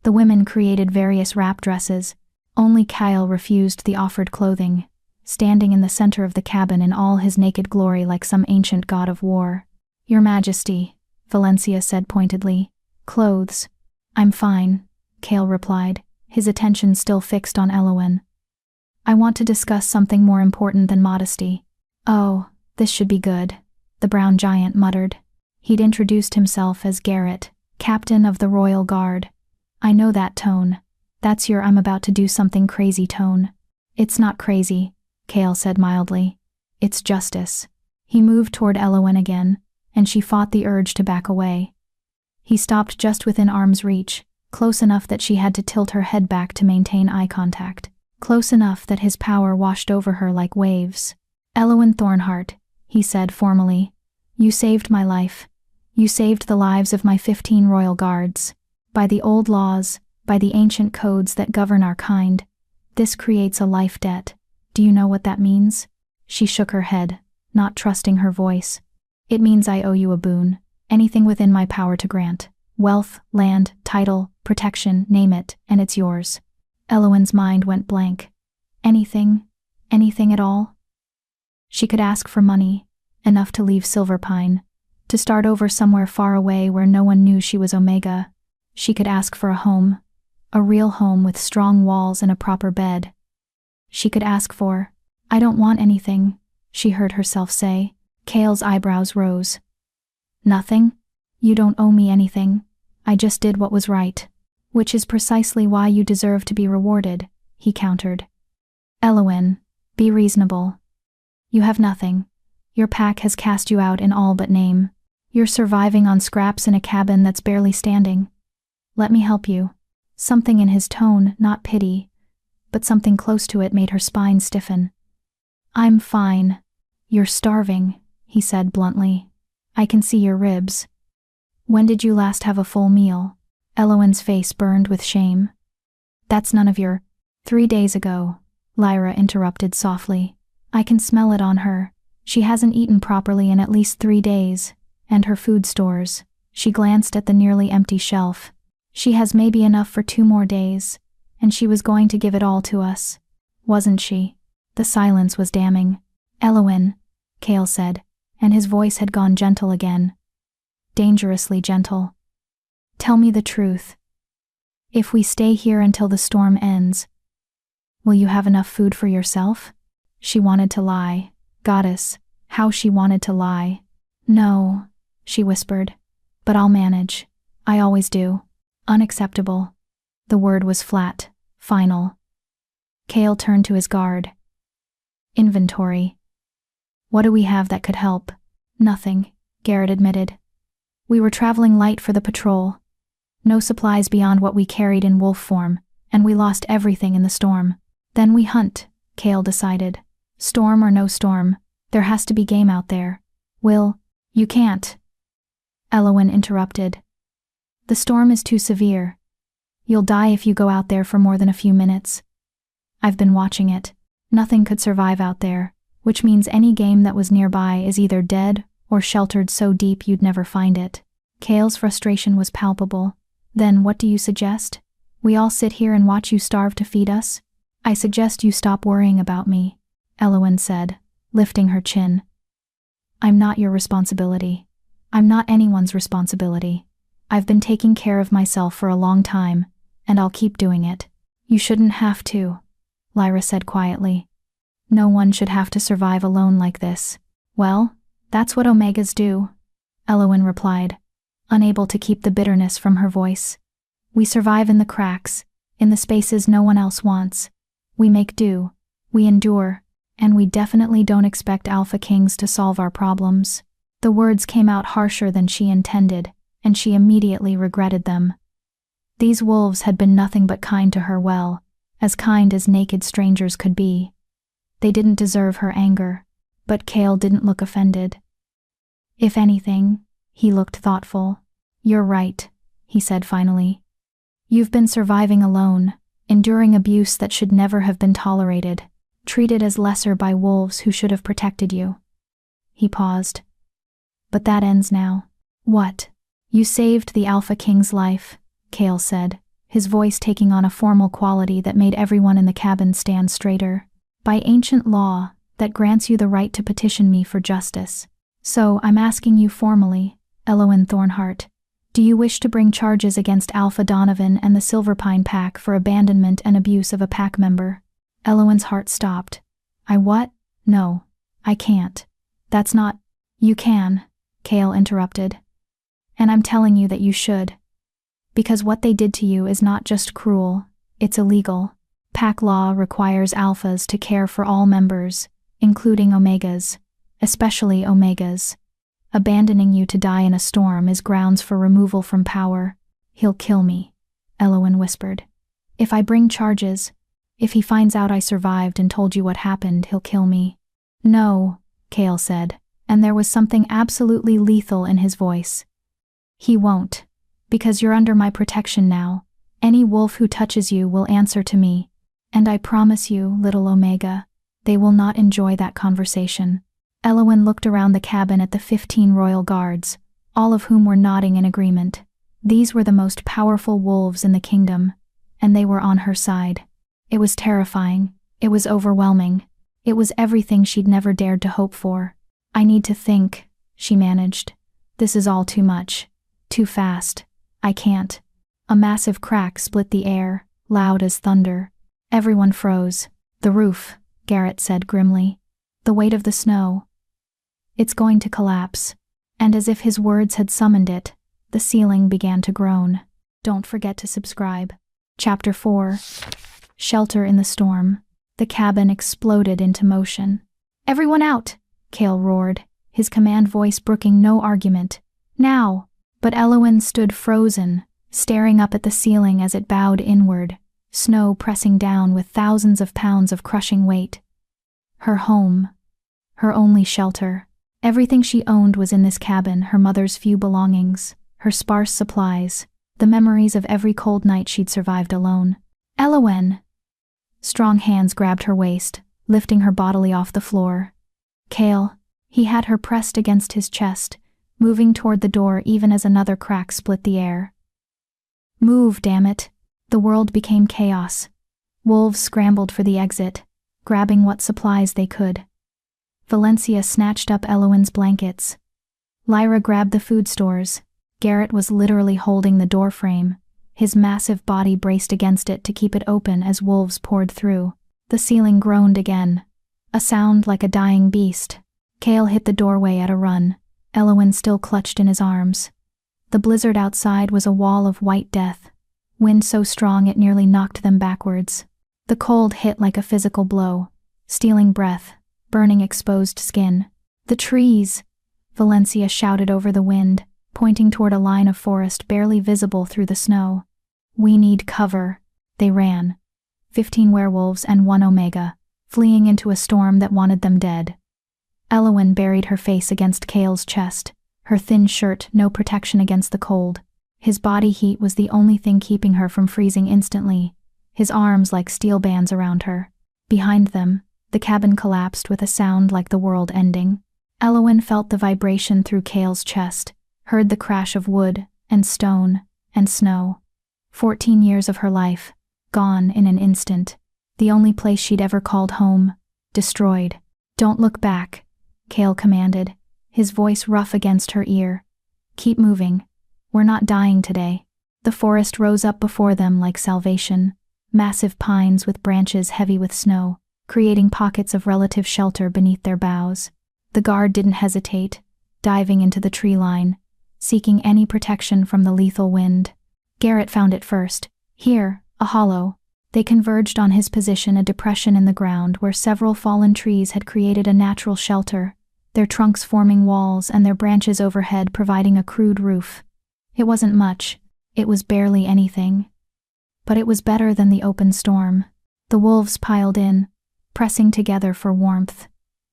S1: The women created various wrap dresses. Only Kyle refused the offered clothing, standing in the center of the cabin in all his naked glory like some ancient god of war. Your Majesty, Valencia said pointedly. Clothes. I'm fine, Kale replied, his attention still fixed on Elowen. I want to discuss something more important than modesty. Oh, this should be good, the brown giant muttered. He'd introduced himself as Garrett, captain of the Royal Guard. I know that tone. That's your I'm about to do something crazy tone. It's not crazy, Kale said mildly. It's justice. He moved toward Elowen again, and she fought the urge to back away. He stopped just within arm's reach, close enough that she had to tilt her head back to maintain eye contact, close enough that his power washed over her like waves. "Elowen Thornheart," he said formally, "you saved my life. You saved the lives of my 15 royal guards. By the old laws, by the ancient codes that govern our kind, this creates a life debt. Do you know what that means?" She shook her head, not trusting her voice. "It means I owe you a boon, anything within my power to grant. Wealth, land, title, protection, name it, and it's yours." Elowen's mind went blank. Anything at all? She could ask for money, enough to leave Silverpine, to start over somewhere far away where no one knew she was Omega. She could ask for a home, a real home with strong walls and a proper bed. She could ask for, "I don't want anything," she heard herself say. Kale's eyebrows rose. "Nothing? You don't owe me anything. I just did what was right." "Which is precisely why you deserve to be rewarded," he countered. "Elowen, be reasonable. You have nothing. Your pack has cast you out in all but name. You're surviving on scraps in a cabin that's barely standing. Let me help you." Something in his tone, not pity, but something close to it, made her spine stiffen. "I'm fine. You're starving," he said bluntly. "I can see your ribs. When did you last have a full meal?" Elowen's face burned with shame. "That's none of your—" "3 days ago," Lyra interrupted softly. "I can smell it on her. She hasn't eaten properly in at least 3 days, and her food stores." She glanced at the nearly empty shelf. "She has maybe enough for 2 more days, and she was going to give it all to us. Wasn't she?" The silence was damning. "Elowen," Kale said, and his voice had gone gentle again. Dangerously gentle. "Tell me the truth. If we stay here until the storm ends, will you have enough food for yourself?" She wanted to lie. Goddess, how she wanted to lie. "No," she whispered, "but I'll manage. I always do." "Unacceptable." The word was flat, final. Kale turned to his guard. "Inventory. What do we have that could help?" "Nothing," Garrett admitted. "We were traveling light for the patrol. No supplies beyond what we carried in wolf form, and we lost everything in the storm. Then we hunt," Kale decided. "Storm or no storm, there has to be game out there. You can't." Elowen interrupted. "The storm is too severe. You'll die if you go out there for more than a few minutes. I've been watching it. Nothing could survive out there, which means any game that was nearby is either dead or sheltered so deep you'd never find it." Kale's frustration was palpable. "Then what do you suggest? We all sit here and watch you starve to feed us?" "I suggest you stop worrying about me," Elowen said, lifting her chin. "I'm not your responsibility. I'm not anyone's responsibility. I've been taking care of myself for a long time, and I'll keep doing it." "You shouldn't have to," Lyra said quietly. "No one should have to survive alone like this." "Well, that's what Omegas do," Elowen replied, unable to keep the bitterness from her voice. "We survive in the cracks, in the spaces no one else wants. We make do, we endure, and we definitely don't expect Alpha Kings to solve our problems." The words came out harsher than she intended, and she immediately regretted them. These wolves had been nothing but kind to her, well, as kind as naked strangers could be. They didn't deserve her anger, but Kale didn't look offended. "If anything," he looked thoughtful. "You're right," he said finally. "You've been surviving alone, enduring abuse that should never have been tolerated, treated as lesser by wolves who should have protected you." He paused. "But that ends now." "What?" "You saved the Alpha King's life," Kale said, his voice taking on a formal quality that made everyone in the cabin stand straighter. "By ancient law, that grants you the right to petition me for justice. So I'm asking you formally, Elowen Thornheart, do you wish to bring charges against Alpha Donovan and the Silverpine Pack for abandonment and abuse of a pack member?" Elowen's heart stopped. "I what? No, I can't. That's not—" "You can," Kale interrupted. "And I'm telling you that you should. Because what they did to you is not just cruel, it's illegal. Pack law requires alphas to care for all members, including Omegas. especially Omegas. Abandoning you to die in a storm is grounds for removal from power. He'll kill me, Elowen whispered. If I bring charges, if he finds out I survived and told you what happened, he'll kill me. No, Kale said, and there was something absolutely lethal in his voice. He won't, because you're under my protection now. Any wolf who touches you will answer to me. And I promise you, little Omega, they will not enjoy that conversation. Elowen looked around the cabin at the 15 royal guards, all of whom were nodding in agreement. These were the most powerful wolves in the kingdom, and they were on her side. It was terrifying. It was overwhelming. It was everything she'd never dared to hope for. I need to think, she managed. This is all too much. Too fast. I can't. A massive crack split the air, loud as thunder. Everyone froze. The roof, Garrett said grimly. The weight of the snow. It's going to collapse. And as if his words had summoned it, the ceiling began to groan. Don't forget to subscribe. Chapter 4. Shelter in the storm. The cabin exploded into motion. Everyone out! Kale roared, his command voice brooking no argument. Now! But Elowen stood frozen, staring up at the ceiling as it bowed inward, snow pressing down with thousands of pounds of crushing weight. Her home. Her only shelter. Everything she owned was in this cabin, her mother's few belongings, her sparse supplies, the memories of every cold night she'd survived alone. Elowen! Strong hands grabbed her waist, lifting her bodily off the floor. Kale. He had her pressed against his chest, moving toward the door even as another crack split the air. Move, damn it. The world became chaos. Wolves scrambled for the exit, grabbing what supplies they could. Valencia snatched up Elowen's blankets. Lyra grabbed the food stores. Garrett was literally holding the doorframe, his massive body braced against it to keep it open as wolves poured through. The ceiling groaned again, a sound like a dying beast. Kale hit the doorway at a run, Elowen still clutched in his arms. The blizzard outside was a wall of white death, wind so strong it nearly knocked them backwards. The cold hit like a physical blow, stealing breath, burning exposed skin. The trees! Valencia shouted over the wind, pointing toward a line of forest barely visible through the snow. We need cover. They ran. 15 werewolves and 1 Omega, fleeing into a storm that wanted them dead. Elowen buried her face against Kale's chest, her thin shirt no protection against the cold. His body heat was the only thing keeping her from freezing instantly, his arms like steel bands around her. Behind them, the cabin collapsed with a sound like the world ending. Elowen felt the vibration through Kale's chest, heard the crash of wood, and stone, and snow. 14 years of her life, gone in an instant. The only place she'd ever called home, destroyed. Don't look back, Kale commanded, his voice rough against her ear. Keep moving. We're not dying today. The forest rose up before them like salvation, massive pines with branches heavy with snow, creating pockets of relative shelter beneath their boughs. The guard didn't hesitate, diving into the tree line, seeking any protection from the lethal wind. Garrett found it first. Here, a hollow. They converged on his position, a depression in the ground where several fallen trees had created a natural shelter, their trunks forming walls and their branches overhead providing a crude roof. It wasn't much. It was barely anything. But it was better than the open storm. The wolves piled in, pressing together for warmth.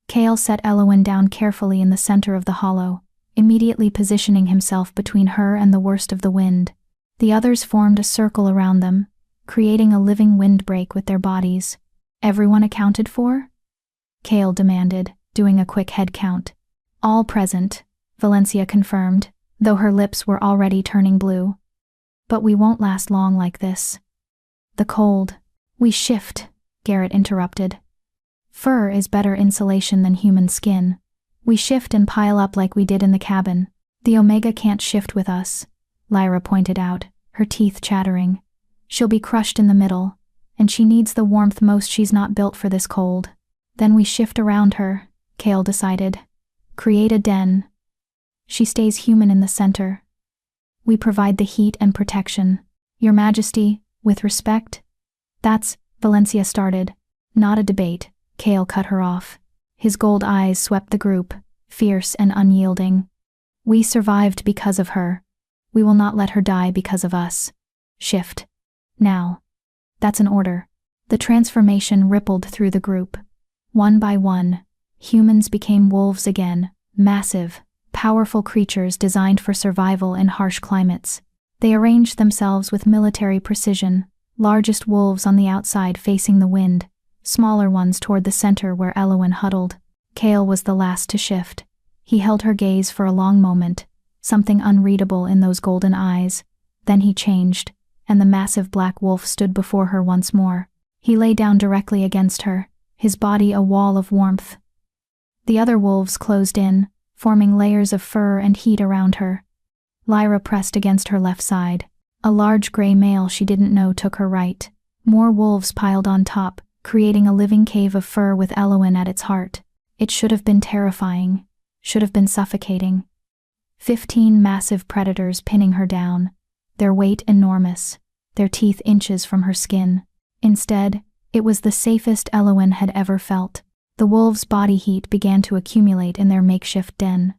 S1: Kale set Elowen down carefully in the center of the hollow, immediately positioning himself between her and the worst of the wind. The others formed a circle around them, creating a living windbreak with their bodies. Everyone accounted for? Kale demanded, doing a quick head count. All present, Valencia confirmed, though her lips were already turning blue. But we won't last long like this. The cold. We shift, Garrett interrupted. Fur is better insulation than human skin. We shift and pile up like we did in the cabin. The Omega can't shift with us, Lyra pointed out, her teeth chattering. She'll be crushed in the middle, and she needs the warmth most. She's not built for this cold. Then we shift around her, Kale decided. Create a den. She stays human in the center. We provide the heat and protection. Your Majesty, with respect? That's, Valencia started. Not a debate, Kale cut her off. His gold eyes swept the group, fierce and unyielding. "We survived because of her. We will not let her die because of us. Shift. Now." "That's an order." The transformation rippled through the group. One by one, humans became wolves again, massive, powerful creatures designed for survival in harsh climates. They arranged themselves with military precision, largest wolves on the outside facing the wind, smaller ones toward the center where Elowen huddled. Kale was the last to shift. He held her gaze for a long moment, something unreadable in those golden eyes. Then he changed, and the massive black wolf stood before her once more. He lay down directly against her, his body a wall of warmth. The other wolves closed in, forming layers of fur and heat around her. Lyra pressed against her left side. A large gray male she didn't know took her right. More wolves piled on top, creating a living cave of fur with Elowen at its heart. It should have been terrifying, should have been suffocating. 15 massive predators pinning her down, their weight enormous, their teeth inches from her skin. Instead, it was the safest Elowen had ever felt. The wolves' body heat began to accumulate in their makeshift den.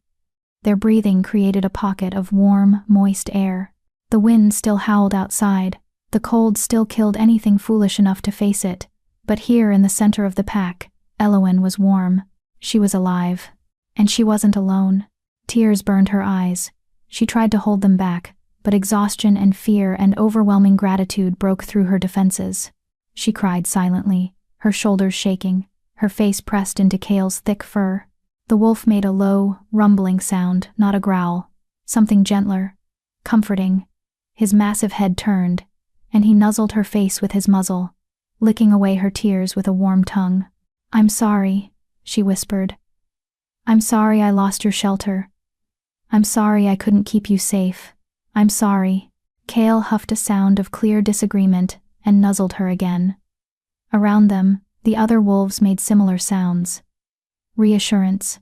S1: Their breathing created a pocket of warm, moist air. The wind still howled outside, the cold still killed anything foolish enough to face it, but here in the center of the pack, Elowen was warm. She was alive. And she wasn't alone. Tears burned her eyes. She tried to hold them back, but exhaustion and fear and overwhelming gratitude broke through her defenses. She cried silently, her shoulders shaking, her face pressed into Kale's thick fur. The wolf made a low, rumbling sound, not a growl. Something gentler, comforting. His massive head turned, and he nuzzled her face with his muzzle, licking away her tears with a warm tongue. "I'm sorry," she whispered. "I'm sorry I lost your shelter. I'm sorry I couldn't keep you safe. I'm sorry." Kale huffed a sound of clear disagreement and nuzzled her again. Around them, the other wolves made similar sounds. Reassurance.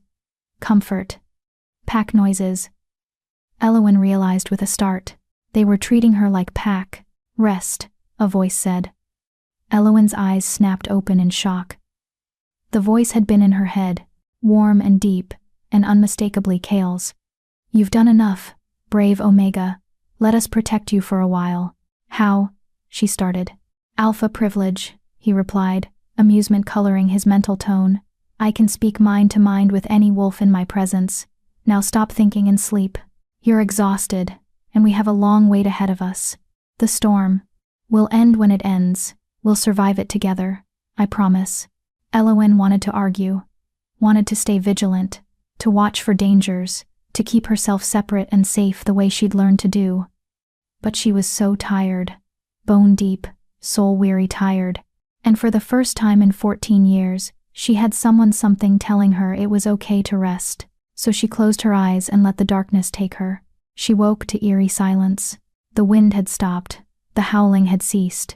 S1: Comfort. Pack noises. Elowen realized with a start. They were treating her like pack. "Rest," a voice said. Elowen's eyes snapped open in shock. The voice had been in her head, warm and deep, and unmistakably Kale's. "You've done enough, brave Omega. Let us protect you for a while." "How?" she started. "Alpha privilege," he replied, amusement coloring his mental tone. "I can speak mind to mind with any wolf in my presence. Now stop thinking and sleep. You're exhausted, and we have a long wait ahead of us. The storm will end when it ends. We'll survive it together, I promise." Elowen wanted to argue, wanted to stay vigilant, to watch for dangers, to keep herself separate and safe the way she'd learned to do. But she was so tired, bone-deep, soul-weary tired, and for the first time in 14 years, she had something telling her it was okay to rest. So she closed her eyes and let the darkness take her. She woke to eerie silence. The wind had stopped, the howling had ceased.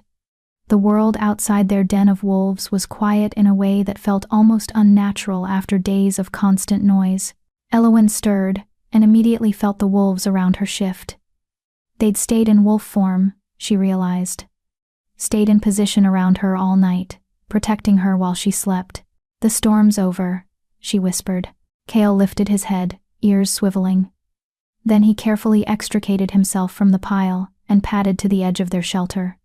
S1: The world outside their den of wolves was quiet in a way that felt almost unnatural after days of constant noise. Elowen stirred, and immediately felt the wolves around her shift. They'd stayed in wolf form, she realized. Stayed in position around her all night, protecting her while she slept. "The storm's over," she whispered. Kale lifted his head, ears swiveling. Then he carefully extricated himself from the pile and padded to the edge of their shelter.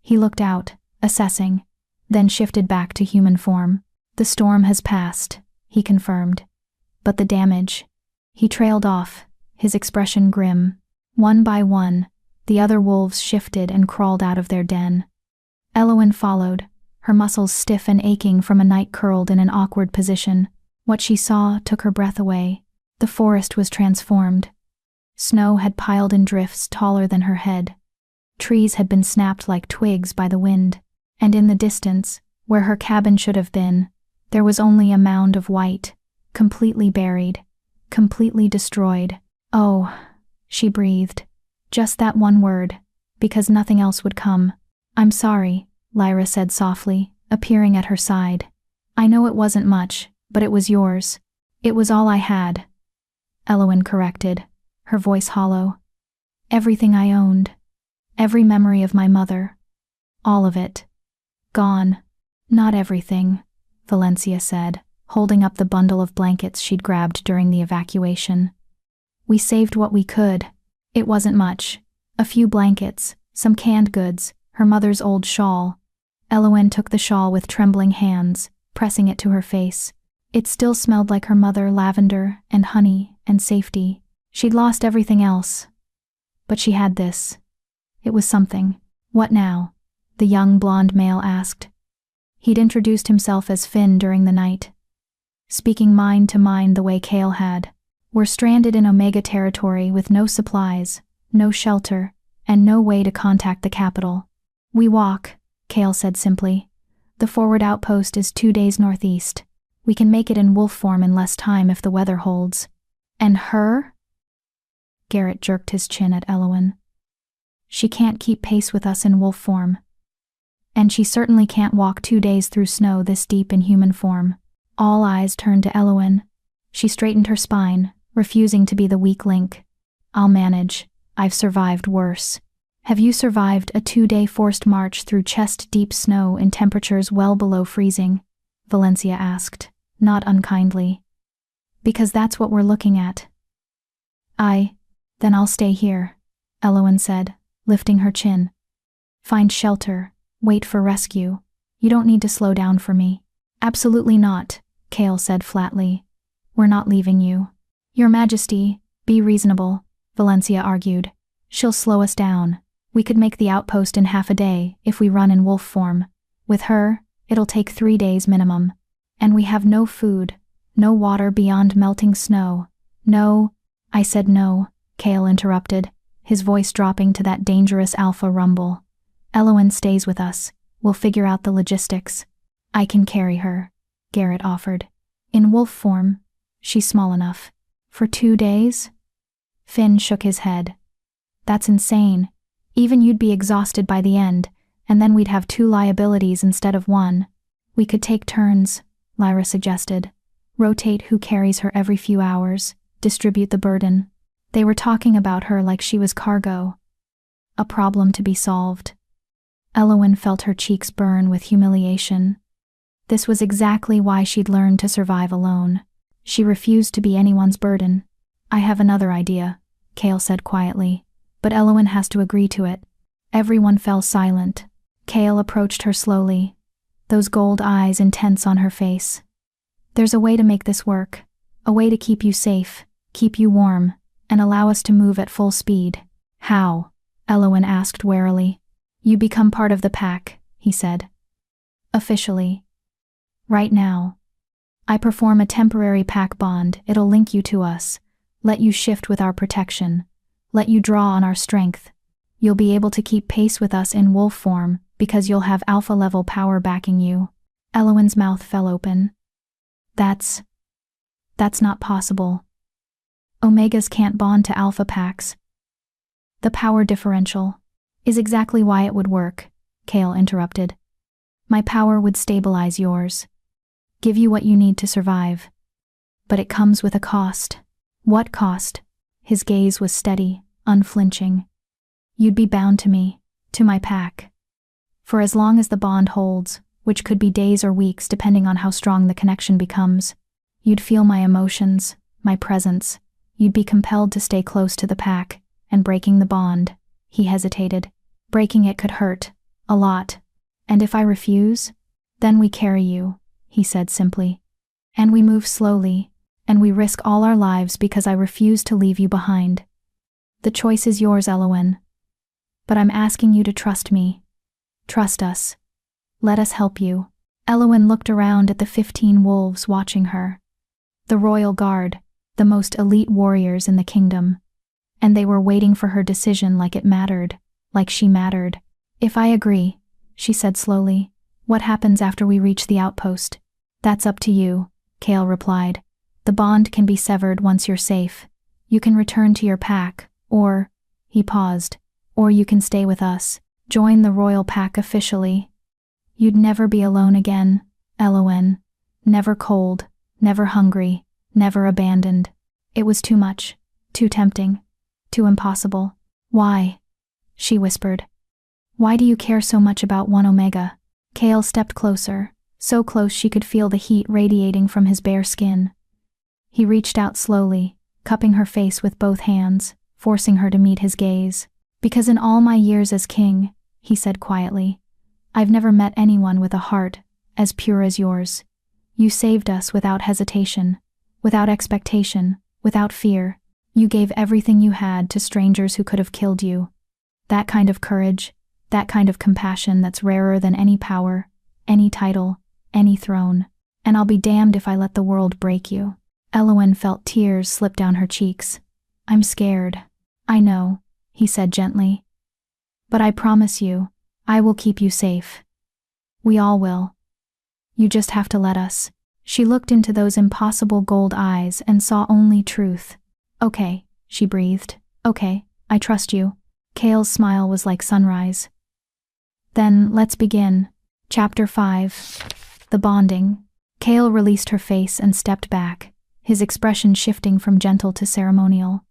S1: He looked out, assessing, then shifted back to human form. "The storm has passed," he confirmed. "But the damage..." He trailed off, his expression grim. One by one, the other wolves shifted and crawled out of their den. Elowen followed, her muscles stiff and aching from a night curled in an awkward position. What she saw took her breath away. The forest was transformed. Snow had piled in drifts taller than her head. Trees had been snapped like twigs by the wind, and in the distance, where her cabin should have been, there was only a mound of white, completely buried, completely destroyed. "Oh," she breathed. Just that one word, because nothing else would come. "I'm sorry," Lyra said softly, appearing at her side. "I know it wasn't much, but it was yours. It was all I had." Elowen corrected, her voice hollow. "Everything I owned. Every memory of my mother. All of it. Gone." "Not everything," Valencia said, holding up the bundle of blankets she'd grabbed during the evacuation. We saved what we could. It wasn't much. A few blankets, some canned goods, her mother's old shawl. Elowen took the shawl with trembling hands, pressing it to her face. It still smelled like her mother, lavender and honey and safety. She'd lost everything else. But she had this. It was something. What now? The young blonde male asked. He'd introduced himself as Finn during the night. Speaking mind to mind the way Kale had. We're stranded in Omega territory with no supplies, no shelter, and no way to contact the capital. We walk, Kale said simply. The forward outpost is 2 days northeast. We can make it in wolf form in less time if the weather holds. And her? Garrett jerked his chin at Elowen. She can't keep pace with us in wolf form. And she certainly can't walk 2 days through snow this deep in human form. All eyes turned to Elowen. She straightened her spine, refusing to be the weak link. I'll manage. I've survived worse. Have you survived a 2-day forced march through chest-deep snow in temperatures well below freezing? Valencia asked, not unkindly. Because that's what we're looking at. Then I'll stay here, Elowen said, lifting her chin. Find shelter, wait for rescue. You don't need to slow down for me. Absolutely not, Kale said flatly. We're not leaving you. Your Majesty, be reasonable, Valencia argued. She'll slow us down. We could make the outpost in half a day if we run in wolf form. With her, it'll take 3 days minimum. And we have no food, no water beyond melting snow. No, I said no, Kale interrupted, his voice dropping to that dangerous alpha rumble. Elowen stays with us. We'll figure out the logistics. I can carry her, Garrett offered. In wolf form, she's small enough. For 2 days? Finn shook his head. That's insane. Even you'd be exhausted by the end, and then we'd have 2 liabilities instead of 1. We could take turns, Lyra suggested. Rotate who carries her every few hours, distribute the burden. They were talking about her like she was cargo. A problem to be solved. Elowen felt her cheeks burn with humiliation. This was exactly why she'd learned to survive alone. She refused to be anyone's burden. I have another idea, Kale said quietly, but Elowen has to agree to it. Everyone fell silent. Kale approached her slowly, those gold eyes intense on her face. There's a way to make this work, a way to keep you safe, keep you warm, and allow us to move at full speed. How? Elowen asked warily. You become part of the pack, he said. Officially. Right now. I perform a temporary pack bond. It'll link you to us, let you shift with our protection, let you draw on our strength. You'll be able to keep pace with us in wolf form because you'll have alpha-level power backing you. Elowen's mouth fell open. That's not possible. Omegas can't bond to alpha packs. The power differential is exactly why it would work, Kale interrupted. My power would stabilize yours, give you what you need to survive. But it comes with a cost. What cost? His gaze was steady, unflinching. You'd be bound to me, to my pack. For as long as the bond holds, which could be days or weeks depending on how strong the connection becomes, you'd feel my emotions, my presence. You'd be compelled to stay close to the pack, and breaking the bond, he hesitated. Breaking it could hurt, a lot. And if I refuse, then we carry you, he said simply. And we move slowly, and we risk all our lives because I refuse to leave you behind. The choice is yours, Elowen. But I'm asking you to trust me. Trust us. Let us help you. Elowen looked around at the 15 wolves watching her. The royal guard, the most elite warriors in the kingdom. And they were waiting for her decision like it mattered, like she mattered. If I agree, she said slowly, what happens after we reach the outpost? That's up to you, Kale replied. The bond can be severed once you're safe. You can return to your pack, or, he paused, or you can stay with us, join the royal pack officially. You'd never be alone again, Elowen. Never cold, never hungry, never abandoned. It was too much, too tempting, too impossible. Why? She whispered. Why do you care so much about 1 Omega? Kale stepped closer, so close she could feel the heat radiating from his bare skin. He reached out slowly, cupping her face with both hands, forcing her to meet his gaze. "Because in all my years as king," he said quietly, "I've never met anyone with a heart as pure as yours. You saved us without hesitation, without expectation, without fear. You gave everything you had to strangers who could have killed you. That kind of courage, that kind of compassion that's rarer than any power, any title, any throne. And I'll be damned if I let the world break you." Elowen felt tears slip down her cheeks. "I'm scared." "I know," he said gently. "But I promise you, I will keep you safe. We all will. You just have to let us." She looked into those impossible gold eyes and saw only truth. "Okay," she breathed. "Okay, I trust you." Kale's smile was like sunrise. "Then let's begin." Chapter 5. The Bonding. Kale released her face and stepped back, his expression shifting from gentle to ceremonial.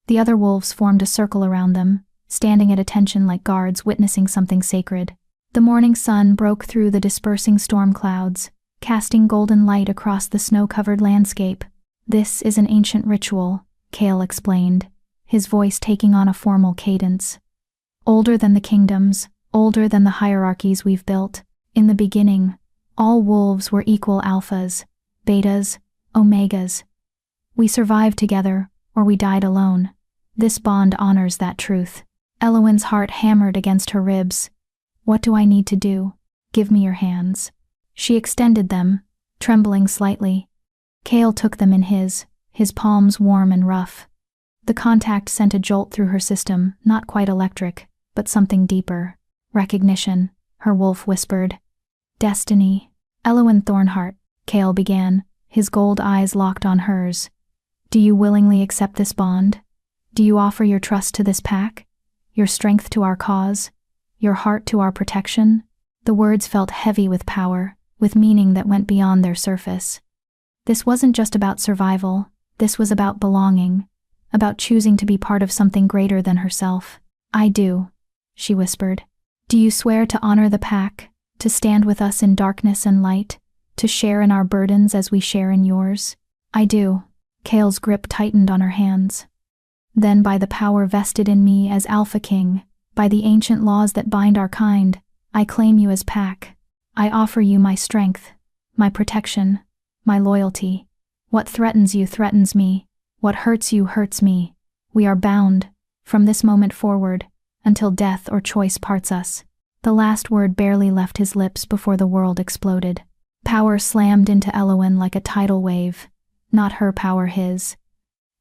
S1: The other wolves formed a circle around them, standing at attention like guards witnessing something sacred. The morning sun broke through the dispersing storm clouds, casting golden light across the snow-covered landscape. "This is an ancient ritual," Kale explained, his voice taking on a formal cadence. "Older than the kingdoms, older than the hierarchies we've built. In the beginning, all wolves were equal alphas, betas, omegas. We survived together, or we died alone. This bond honors that truth." Elowen's heart hammered against her ribs. "What do I need to do? Give me your hands." She extended them, trembling slightly. Kale took them in his palms warm and rough. The contact sent a jolt through her system, not quite electric, but something deeper. "Recognition," her wolf whispered. "Destiny." "Elowen Thornheart," Kale began, his gold eyes locked on hers. "Do you willingly accept this bond? Do you offer your trust to this pack? Your strength to our cause? Your heart to our protection?" The words felt heavy with power, with meaning that went beyond their surface. This wasn't just about survival, this was about belonging, about choosing to be part of something greater than herself. "I do," she whispered. "Do you swear to honor the pack, to stand with us in darkness and light, to share in our burdens as we share in yours?" "I do." Kale's grip tightened on her hands. "Then by the power vested in me as Alpha King, by the ancient laws that bind our kind, I claim you as pack. I offer you my strength, my protection, my loyalty. What threatens you threatens me. What hurts you hurts me. We are bound, from this moment forward, until death or choice parts us." The last word barely left his lips before the world exploded. Power slammed into Elowen like a tidal wave. Not her power, his.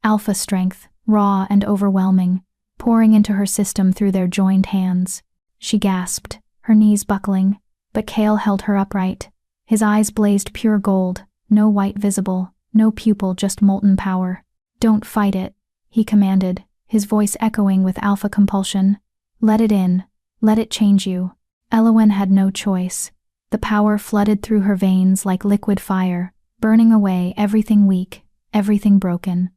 S1: Alpha strength, raw and overwhelming, pouring into her system through their joined hands. She gasped, her knees buckling, but Kale held her upright. His eyes blazed pure gold, no white visible, no pupil, just molten power. "Don't fight it," he commanded, his voice echoing with alpha compulsion. "Let it in. Let it change you." Elowen had no choice. The power flooded through her veins like liquid fire, burning away everything weak, everything broken.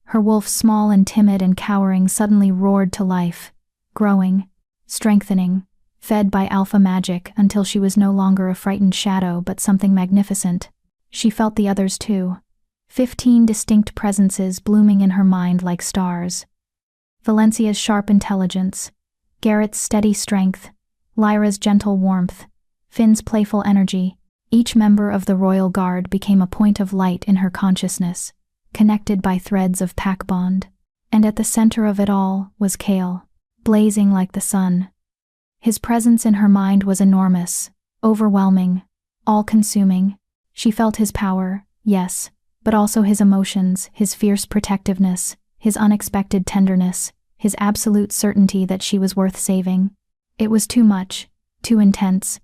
S1: Her wolf, small and timid and cowering, suddenly roared to life, growing, strengthening, fed by alpha magic until she was no longer a frightened shadow but something magnificent. She felt the others too. 15 distinct presences blooming in her mind like stars. Valencia's sharp intelligence, Garrett's steady strength, Lyra's gentle warmth, Finn's playful energy. Each member of the royal guard became a point of light in her consciousness, connected by threads of pack bond. And at the center of it all was Kale, blazing like the sun. His presence in her mind was enormous, overwhelming, all-consuming. She felt his power, yes, but also his emotions, his fierce protectiveness, his unexpected tenderness, his absolute certainty that she was worth saving. It was too much, too intense.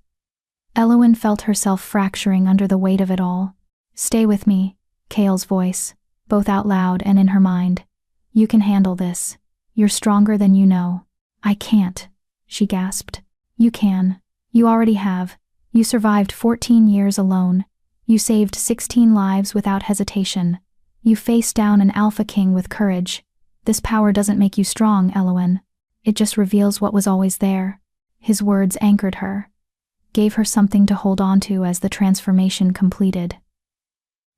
S1: Elowen felt herself fracturing under the weight of it all. "Stay with me," Kale's voice, both out loud and in her mind. "You can handle this. You're stronger than you know." "I can't," she gasped. "You can. You already have. You survived 14 years alone. You saved 16 lives without hesitation. You faced down an Alpha King with courage. This power doesn't make you strong, Elowen. It just reveals what was always there." His words anchored her. gave her something to hold onto as the transformation completed.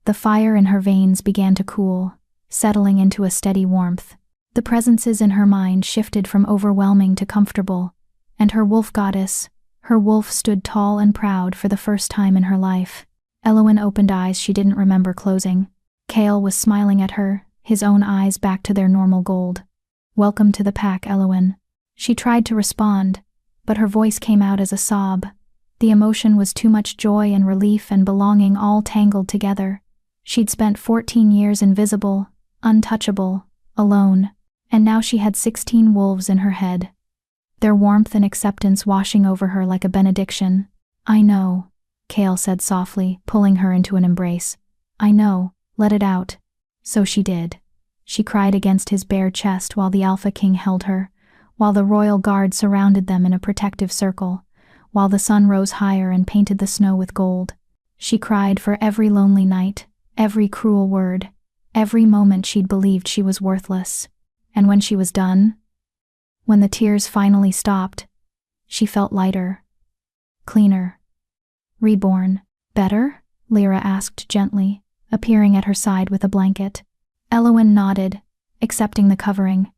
S1: The fire in her veins began to cool, settling into a steady warmth. The presences in her mind shifted from overwhelming to comfortable, and her wolf goddess, her wolf, stood tall and proud for the first time in her life. Elowen opened eyes she didn't remember closing. Kale was smiling at her, his own eyes back to their normal gold. "Welcome to the pack, Elowen." She tried to respond, but her voice came out as a sob. The emotion was too much joy and relief and belonging all tangled together. She'd spent 14 years invisible, untouchable, alone, and now she had 16 wolves in her head, their warmth and acceptance washing over her like a benediction. "I know," Kale said softly, pulling her into an embrace. "I know, let it out." So she did. She cried against his bare chest while the Alpha King held her, while the royal guard surrounded them in a protective circle, while the sun rose higher and painted the snow with gold. She cried for every lonely night, every cruel word, every moment she'd believed she was worthless. And when she was done, when the tears finally stopped, she felt lighter, cleaner, reborn. "Better?" Lyra asked gently, appearing at her side with a blanket. Elowen nodded, accepting the covering.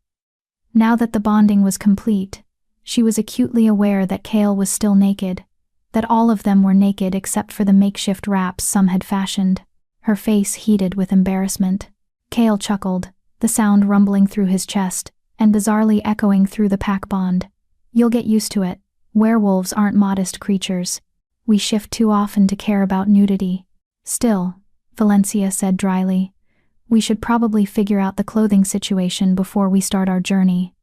S1: Now that the bonding was complete, she was acutely aware that Kale was still naked, that all of them were naked except for the makeshift wraps some had fashioned. Her face heated with embarrassment. Kale chuckled, the sound rumbling through his chest, and bizarrely echoing through the pack bond. "You'll get used to it. Werewolves aren't modest creatures. We shift too often to care about nudity." "Still," Valencia said dryly, "we should probably figure out the clothing situation before we start our journey.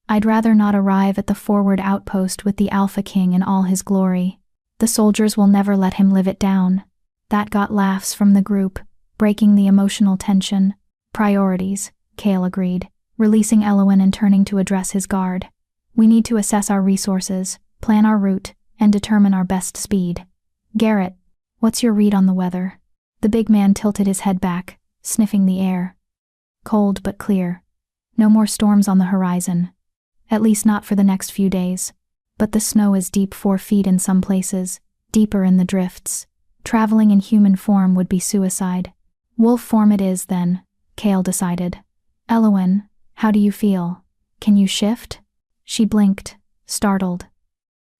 S1: I'd rather not arrive at the forward outpost with the Alpha King in all his glory. The soldiers will never let him live it down." That got laughs from the group, breaking the emotional tension. "Priorities," Kale agreed, releasing Elowen and turning to address his guard. "We need to assess our resources, plan our route, and determine our best speed. Garrett, what's your read on the weather?" The big man tilted his head back, sniffing the air. "Cold but clear. No more storms on the horizon. At least not for the next few days. But the snow is deep 4 feet in some places, deeper in the drifts. Traveling in human form would be suicide." "Wolf form it is then," Kale decided. "Elowen, how do you feel? Can you shift?" She blinked, startled.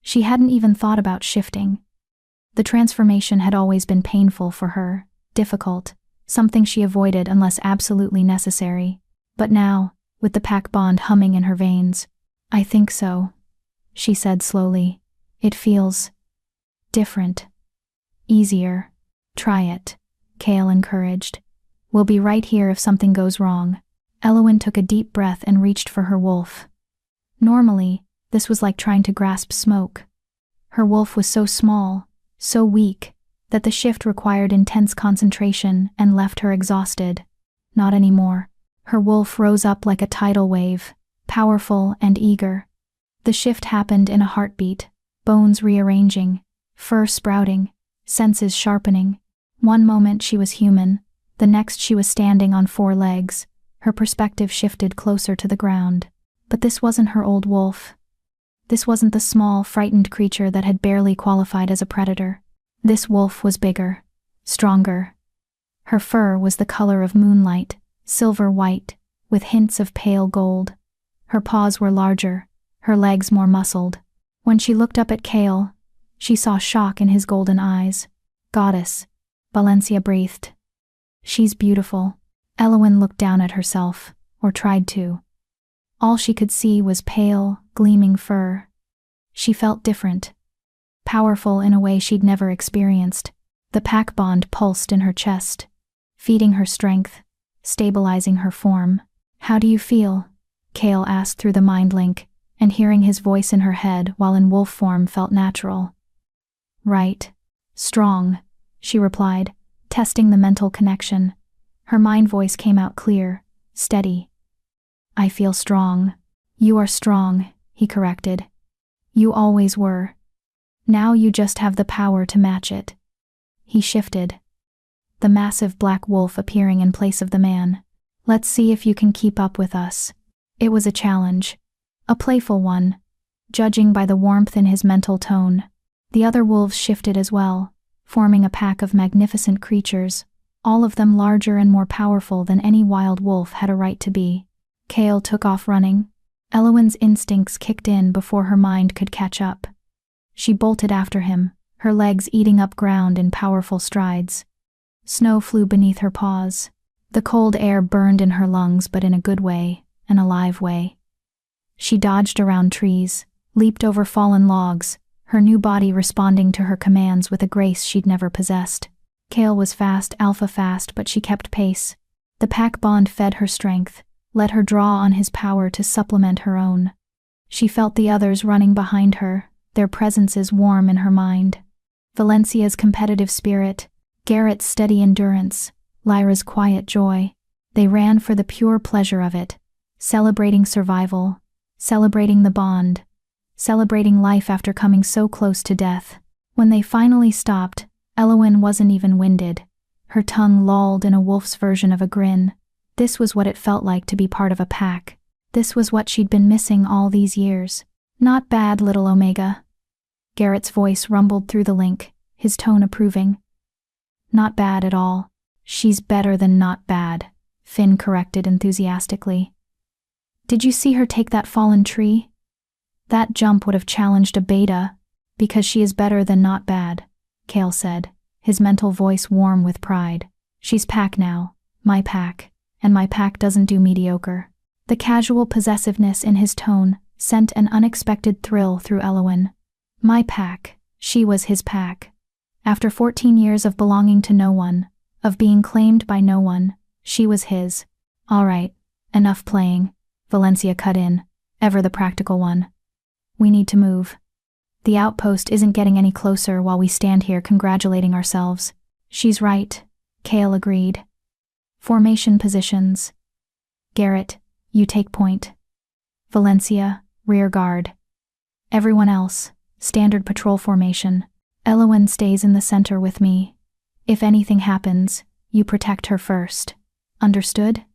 S1: She hadn't even thought about shifting. The transformation had always been painful for her, difficult, something she avoided unless absolutely necessary. But now, with the pack bond humming in her veins, "I think so," she said slowly. "It feels different. Easier." "Try it," Kale encouraged. "We'll be right here if something goes wrong." Elowen took a deep breath and reached for her wolf. Normally, this was like trying to grasp smoke. Her wolf was so small, so weak, that the shift required intense concentration and left her exhausted. Not anymore. Her wolf rose up like a tidal wave, powerful and eager. The shift happened in a heartbeat, bones rearranging, fur sprouting, senses sharpening. One moment she was human, the next she was standing on 4 legs, her perspective shifted closer to the ground. But this wasn't her old wolf. This wasn't the small, frightened creature that had barely qualified as a predator. This wolf was bigger, stronger. Her fur was the color of moonlight, silver white, with hints of pale gold. Her paws were larger, her legs more muscled. When she looked up at Kale, she saw shock in his golden eyes. "Goddess," Valencia breathed. "She's beautiful." Elowen looked down at herself, or tried to. All she could see was pale, gleaming fur. She felt different, powerful in a way she'd never experienced. The pack bond pulsed in her chest, feeding her strength, stabilizing her form. "How do you feel?" Kale asked through the mind link, and hearing his voice in her head while in wolf form felt natural. "Right. Strong," she replied, testing the mental connection. Her mind voice came out clear, steady. "I feel strong." "You are strong," he corrected. "You always were. Now you just have the power to match it." He shifted, the massive black wolf appearing in place of the man. "Let's see if you can keep up with us." It was a challenge, a playful one, judging by the warmth in his mental tone. The other wolves shifted as well, forming a pack of magnificent creatures, all of them larger and more powerful than any wild wolf had a right to be. Kale took off running. Elowen's instincts kicked in before her mind could catch up. She bolted after him, her legs eating up ground in powerful strides. Snow flew beneath her paws. The cold air burned in her lungs, but in a good way, an alive way. She dodged around trees, leaped over fallen logs, her new body responding to her commands with a grace she'd never possessed. Kale was fast, alpha fast, but she kept pace. The pack bond fed her strength, let her draw on his power to supplement her own. She felt the others running behind her, their presences warm in her mind. Valencia's competitive spirit, Garrett's steady endurance, Lyra's quiet joy. They ran for the pure pleasure of it, celebrating survival, celebrating the bond, celebrating life after coming so close to death. When they finally stopped, Elowen wasn't even winded. Her tongue lolled in a wolf's version of a grin. This was what it felt like to be part of a pack. This was what she'd been missing all these years. Not bad, little Omega. Garrett's voice rumbled through the link, his tone approving. Not bad at all. She's better than not bad, Finn corrected enthusiastically. Did you see her take that fallen tree? That jump would have challenged a beta, because she is better than not bad, Kale said, his mental voice warm with pride. She's pack now, my pack, and my pack doesn't do mediocre. The casual possessiveness in his tone sent an unexpected thrill through Elowen. My pack, she was his pack. After 14 years of belonging to no one, of being claimed by no one, she was his. All right, enough playing, Valencia cut in, ever the practical one. We need to move. The outpost isn't getting any closer while we stand here congratulating ourselves. She's right, Kale agreed. Formation positions. Garrett, you take point. Valencia, rear guard. Everyone else, standard patrol formation. Elowen stays in the center with me. If anything happens, you protect her first. Understood?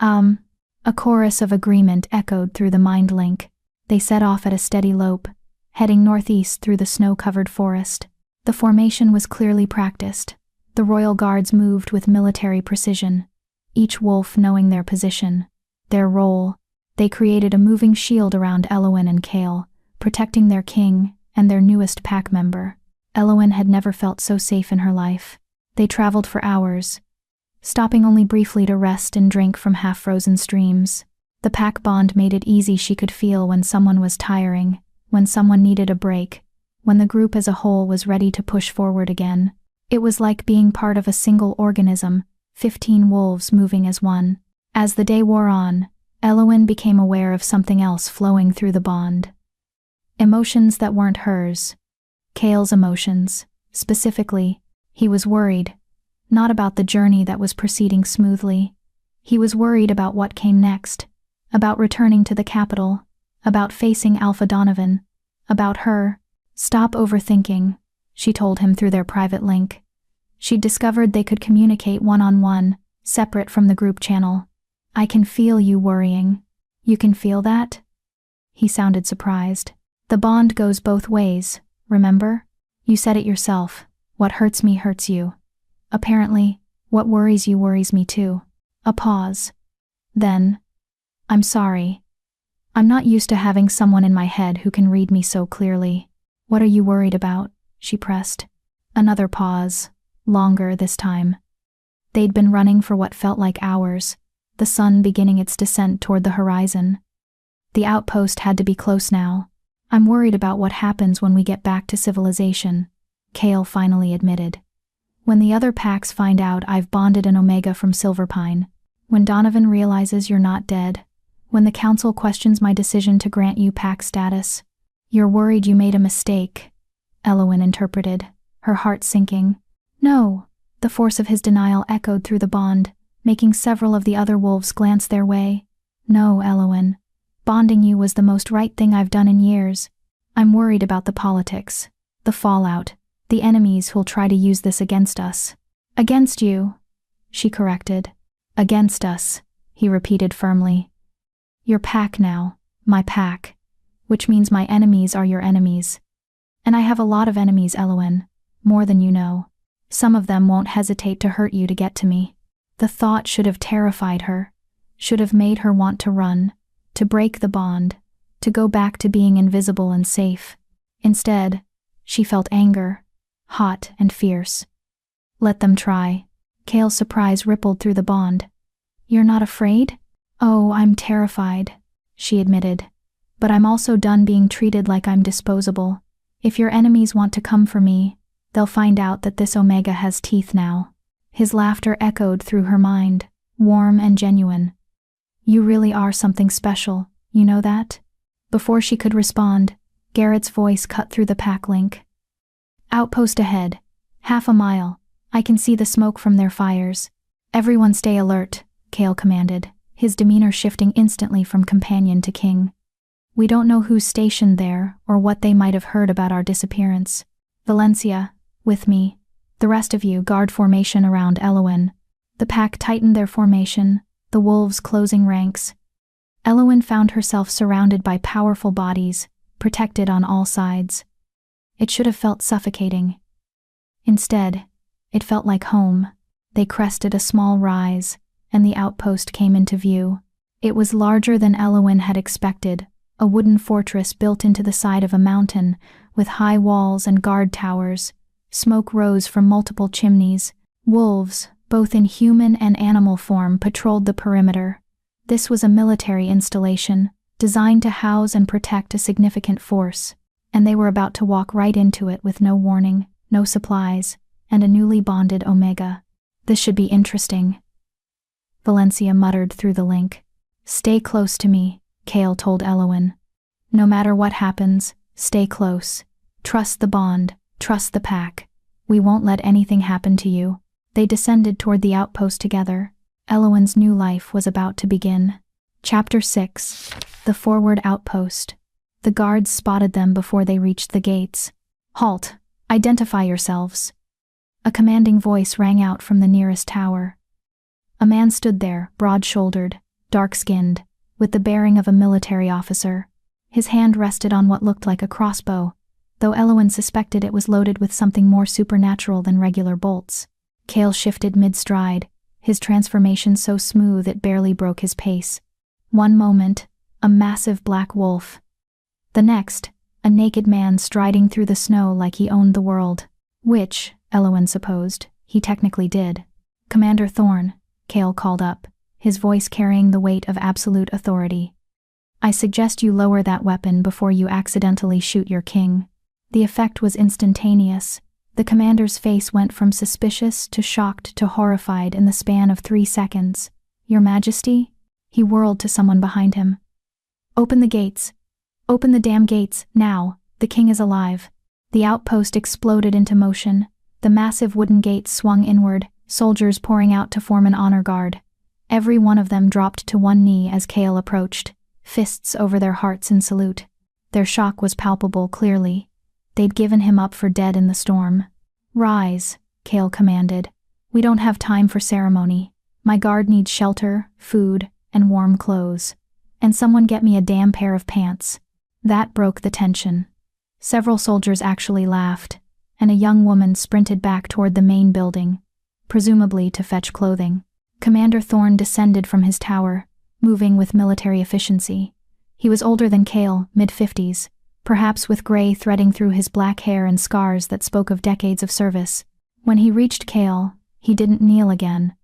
S1: A chorus of agreement echoed through the mind link. They set off at a steady lope, heading northeast through the snow-covered forest. The formation was clearly practiced. The royal guards moved with military precision, each wolf knowing their position, their role. They created a moving shield around Elowen and Kale, protecting their king and their newest pack member. Elowen had never felt so safe in her life. They traveled for hours, stopping only briefly to rest and drink from half-frozen streams. The pack bond made it easy. She could feel when someone was tiring, when someone needed a break, when the group as a whole was ready to push forward again. It was like being part of a single organism, 15 wolves moving as one. As the day wore on, Elowen became aware of something else flowing through the bond. Emotions that weren't hers. Kale's emotions. Specifically, he was worried. Not about the journey that was proceeding smoothly. He was worried about what came next. About returning to the capital. About facing Alpha Donovan. About her. Stop overthinking, she told him through their private link. She'd discovered they could communicate one-on-one, separate from the group channel. I can feel you worrying. You can feel that? He sounded surprised. The bond goes both ways, remember? You said it yourself. What hurts me hurts you. Apparently, what worries you worries me too. A pause. Then, I'm sorry. I'm not used to having someone in my head who can read me so clearly. What are you worried about? She pressed. Another pause. Longer this time. They'd been running for what felt like hours, the sun beginning its descent toward the horizon. The outpost had to be close now. I'm worried about what happens when we get back to civilization, Kale finally admitted. When the other packs find out I've bonded an Omega from Silverpine, when Donovan realizes you're not dead, when the council questions my decision to grant you pack status. You're worried you made a mistake, Elowen interpreted, her heart sinking. No, the force of his denial echoed through the bond, making several of the other wolves glance their way. No, Elowen. Bonding you was the most right thing I've done in years. I'm worried about the politics, the fallout, the enemies who'll try to use this against us. Against you, she corrected. Against us, he repeated firmly. Your pack now, my pack, which means my enemies are your enemies. And I have a lot of enemies, Elowen. More than you know. Some of them won't hesitate to hurt you to get to me. The thought should have terrified her, should have made her want to run, to break the bond, to go back to being invisible and safe. Instead, she felt anger, hot and fierce. Let them try. Kale's surprise rippled through the bond. You're not afraid? Oh, I'm terrified, she admitted. But I'm also done being treated like I'm disposable. If your enemies want to come for me, they'll find out that this Omega has teeth now. His laughter echoed through her mind, warm and genuine. You really are something special, you know that? Before she could respond, Garrett's voice cut through the pack link. Outpost ahead. Half a mile. I can see the smoke from their fires. Everyone stay alert, Kale commanded, his demeanor shifting instantly from companion to king. We don't know who's stationed there or what they might have heard about our disappearance. Valencia, with me. The rest of you guard formation around Elowen. The pack tightened their formation, the wolves closing ranks. Elowen found herself surrounded by powerful bodies, protected on all sides. It should have felt suffocating. Instead, it felt like home. They crested a small rise, and the outpost came into view. It was larger than Elowen had expected, a wooden fortress built into the side of a mountain, with high walls and guard towers. Smoke rose from multiple chimneys. Wolves, both in human and animal form, patrolled the perimeter. This was a military installation, designed to house and protect a significant force, and they were about to walk right into it with no warning, no supplies, and a newly bonded Omega. This should be interesting. Valencia muttered through the link. Stay close to me, Kale told Elowen. No matter what happens, stay close. Trust the bond, trust the pack. We won't let anything happen to you. They descended toward the outpost together. Elowen's new life was about to begin. Chapter 6. The Forward Outpost. The guards spotted them before they reached the gates. Halt! Identify yourselves. A commanding voice rang out from the nearest tower. A man stood there, broad-shouldered, dark-skinned, with the bearing of a military officer. His hand rested on what looked like a crossbow, though Elowen suspected it was loaded with something more supernatural than regular bolts. Kale shifted mid-stride, his transformation so smooth it barely broke his pace. One moment, a massive black wolf. The next, a naked man striding through the snow like he owned the world. Which, Elowen supposed, he technically did. Commander Thorn, Kale called up, his voice carrying the weight of absolute authority. I suggest you lower that weapon before you accidentally shoot your king. The effect was instantaneous. The commander's face went from suspicious to shocked to horrified in the span of 3 seconds. Your Majesty? He whirled to someone behind him. Open the gates. Open the damn gates, now. The king is alive. The outpost exploded into motion. The massive wooden gates swung inward, soldiers pouring out to form an honor guard. Every one of them dropped to one knee as Kale approached, fists over their hearts in salute. Their shock was palpable, clearly. They'd given him up for dead in the storm. Rise, Kale commanded. We don't have time for ceremony. My guard needs shelter, food, and warm clothes. And someone get me a damn pair of pants. That broke the tension. Several soldiers actually laughed, and a young woman sprinted back toward the main building, presumably to fetch clothing. Commander Thorn descended from his tower, moving with military efficiency. He was older than Kale, mid-50s, perhaps with gray threading through his black hair and scars that spoke of decades of service. When he reached Kale, he didn't kneel again.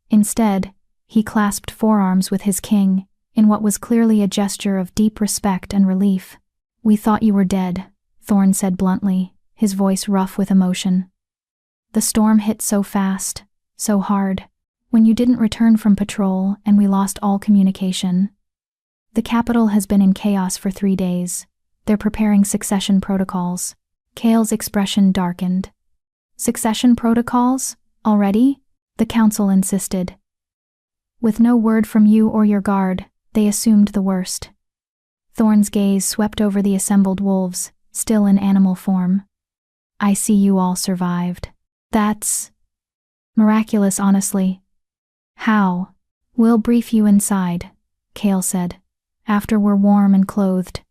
S1: Instead, he clasped forearms with his king, in what was clearly a gesture of deep respect and relief. We thought you were dead, Thorn said bluntly, his voice rough with emotion. The storm hit so fast, so hard. When you didn't return from patrol and we lost all communication. The capital has been in chaos for 3 days. They're preparing succession protocols. Kale's expression darkened. Succession protocols? Already? The council insisted. With no word from you or your guard, they assumed the worst. Thorn's gaze swept over the assembled wolves, still in animal form. I see you all survived. That's miraculous, honestly. How? We'll brief you inside, Kale said, after we're warm and clothed.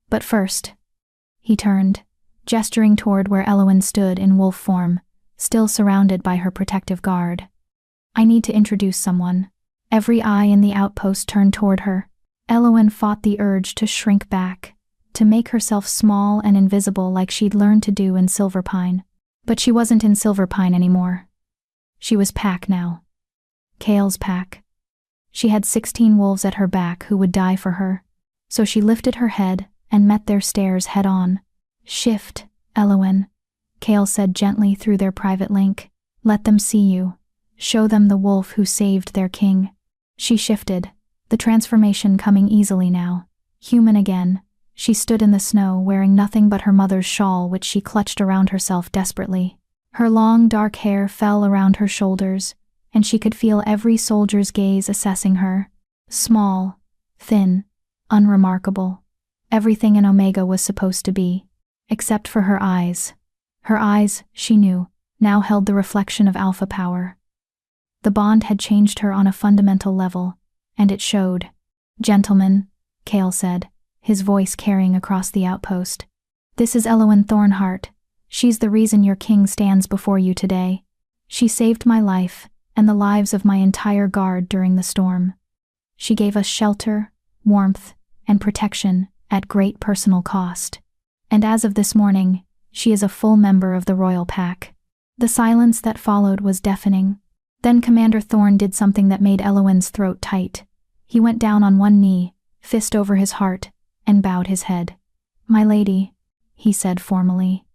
S1: But first. He turned, gesturing toward where Elowen stood in wolf form, still surrounded by her protective guard. I need to introduce someone. Every eye in the outpost turned toward her. Elowen fought the urge to shrink back, to make herself small and invisible like she'd learned to do in Silverpine. But she wasn't in Silverpine anymore. She was Pack now. Kale's pack. She had 16 wolves at her back who would die for her. So she lifted her head and met their stares head-on. "Shift, Elowen," Kale said gently through their private link. "Let them see you. Show them the wolf who saved their king." She shifted, the transformation coming easily now. Human again, she stood in the snow wearing nothing but her mother's shawl which she clutched around herself desperately. Her long dark hair fell around her shoulders, and she could feel every soldier's gaze assessing her. Small, thin, unremarkable. Everything in Omega was supposed to be, except for her eyes. Her eyes, she knew, now held the reflection of alpha power. The bond had changed her on a fundamental level, and it showed. "Gentlemen," Kale said, his voice carrying across the outpost. "This is Elowen Thornheart. She's the reason your king stands before you today. She saved my life, and the lives of my entire guard during the storm. She gave us shelter, warmth, and protection at great personal cost. And as of this morning, she is a full member of the royal pack." The silence that followed was deafening. Then Commander Thorn did something that made Elowen's throat tight. He went down on one knee, fist over his heart, and bowed his head. "My lady," he said formally,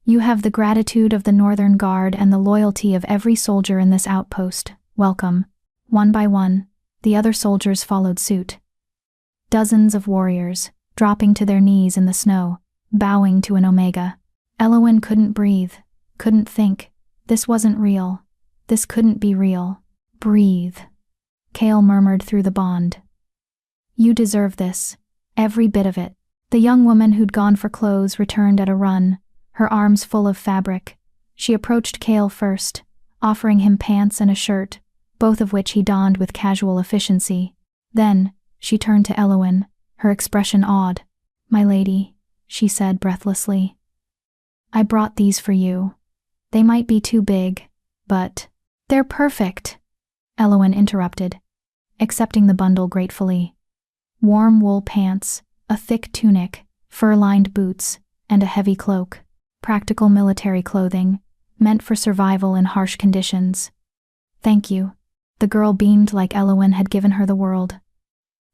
S1: "you have the gratitude of the Northern Guard and the loyalty of every soldier in this outpost. Welcome." One by one, the other soldiers followed suit. Dozens of warriors, dropping to their knees in the snow, bowing to an Omega. Elowen couldn't breathe, couldn't think. This wasn't real. This couldn't be real. "Breathe," Kale murmured through the bond. "You deserve this. Every bit of it." The young woman who'd gone for clothes returned at a run, her arms full of fabric. She approached Kale first, offering him pants and a shirt, both of which he donned with casual efficiency. Then, she turned to Elowen, her expression awed. "My lady," she said breathlessly, "I brought these for you. They might be too big, but—" "They're perfect," Elowen interrupted, accepting the bundle gratefully. Warm wool pants, a thick tunic, fur-lined boots, and a heavy cloak. Practical military clothing, meant for survival in harsh conditions. "Thank you." The girl beamed like Elowen had given her the world.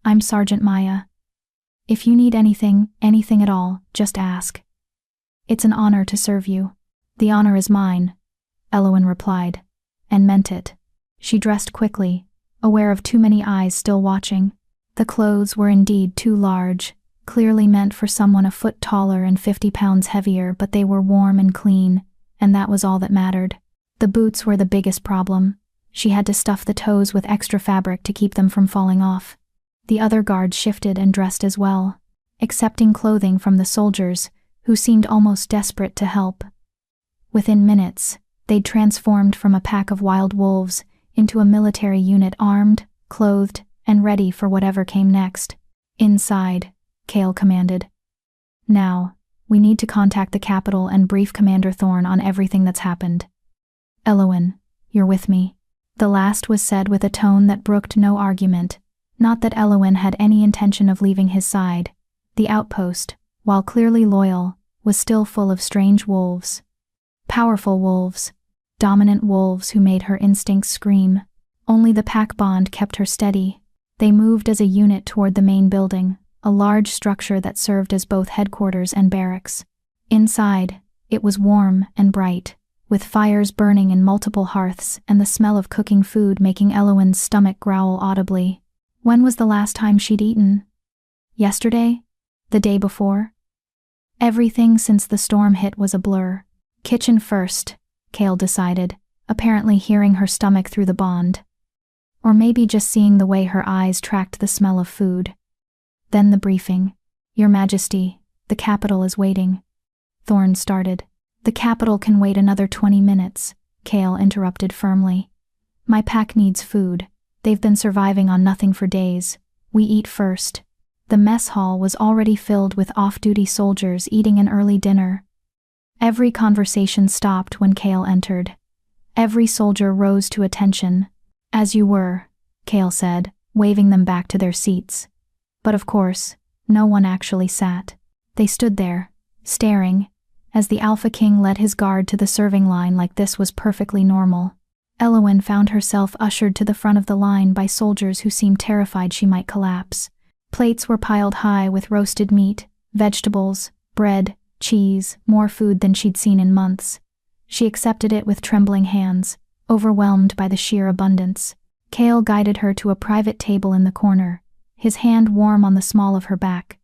S1: "I'm Sergeant Maya. If you need anything at all, just ask. It's an honor to serve you." "The honor is mine," Elowen replied, and meant it. She dressed quickly, aware of too many eyes still watching. The clothes were indeed too large, clearly meant for someone a foot taller and 50 pounds heavier, but they were warm and clean, and that was all that mattered. The boots were the biggest problem. She had to stuff the toes with extra fabric to keep them from falling off. The other guards shifted and dressed as well, accepting clothing from the soldiers, who seemed almost desperate to help. Within minutes, they'd transformed from a pack of wild wolves into a military unit armed, clothed, and ready for whatever came next. "Inside," Kale commanded. "Now, we need to contact the capital and brief Commander Thorn on everything that's happened. Elowen, you're with me." The last was said with a tone that brooked no argument. Not that Elowen had any intention of leaving his side. The outpost, while clearly loyal, was still full of strange wolves. Powerful wolves. Dominant wolves who made her instincts scream. Only the pack bond kept her steady. They moved as a unit toward the main building, a large structure that served as both headquarters and barracks. Inside, it was warm and bright, with fires burning in multiple hearths and the smell of cooking food making Elowen's stomach growl audibly. When was the last time she'd eaten? Yesterday? The day before? Everything since the storm hit was a blur. Kitchen first, Kale decided, apparently hearing her stomach through the bond. Or maybe just seeing the way her eyes tracked the smell of food. Then the briefing. "Your Majesty, the capital is waiting." Thorn started. "The capital can wait another 20 minutes, Kale interrupted firmly. "My pack needs food. They've been surviving on nothing for days. We eat first." The mess hall was already filled with off-duty soldiers eating an early dinner. Every conversation stopped when Kale entered. Every soldier rose to attention. "As you were," Kale said, waving them back to their seats. But of course, no one actually sat. They stood there, staring, as the Alpha King led his guard to the serving line like this was perfectly normal. Eowyn found herself ushered to the front of the line by soldiers who seemed terrified she might collapse. Plates were piled high with roasted meat, vegetables, bread, cheese, more food than she'd seen in months. She accepted it with trembling hands, overwhelmed by the sheer abundance. Kale guided her to a private table in the corner, his hand warm on the small of her back.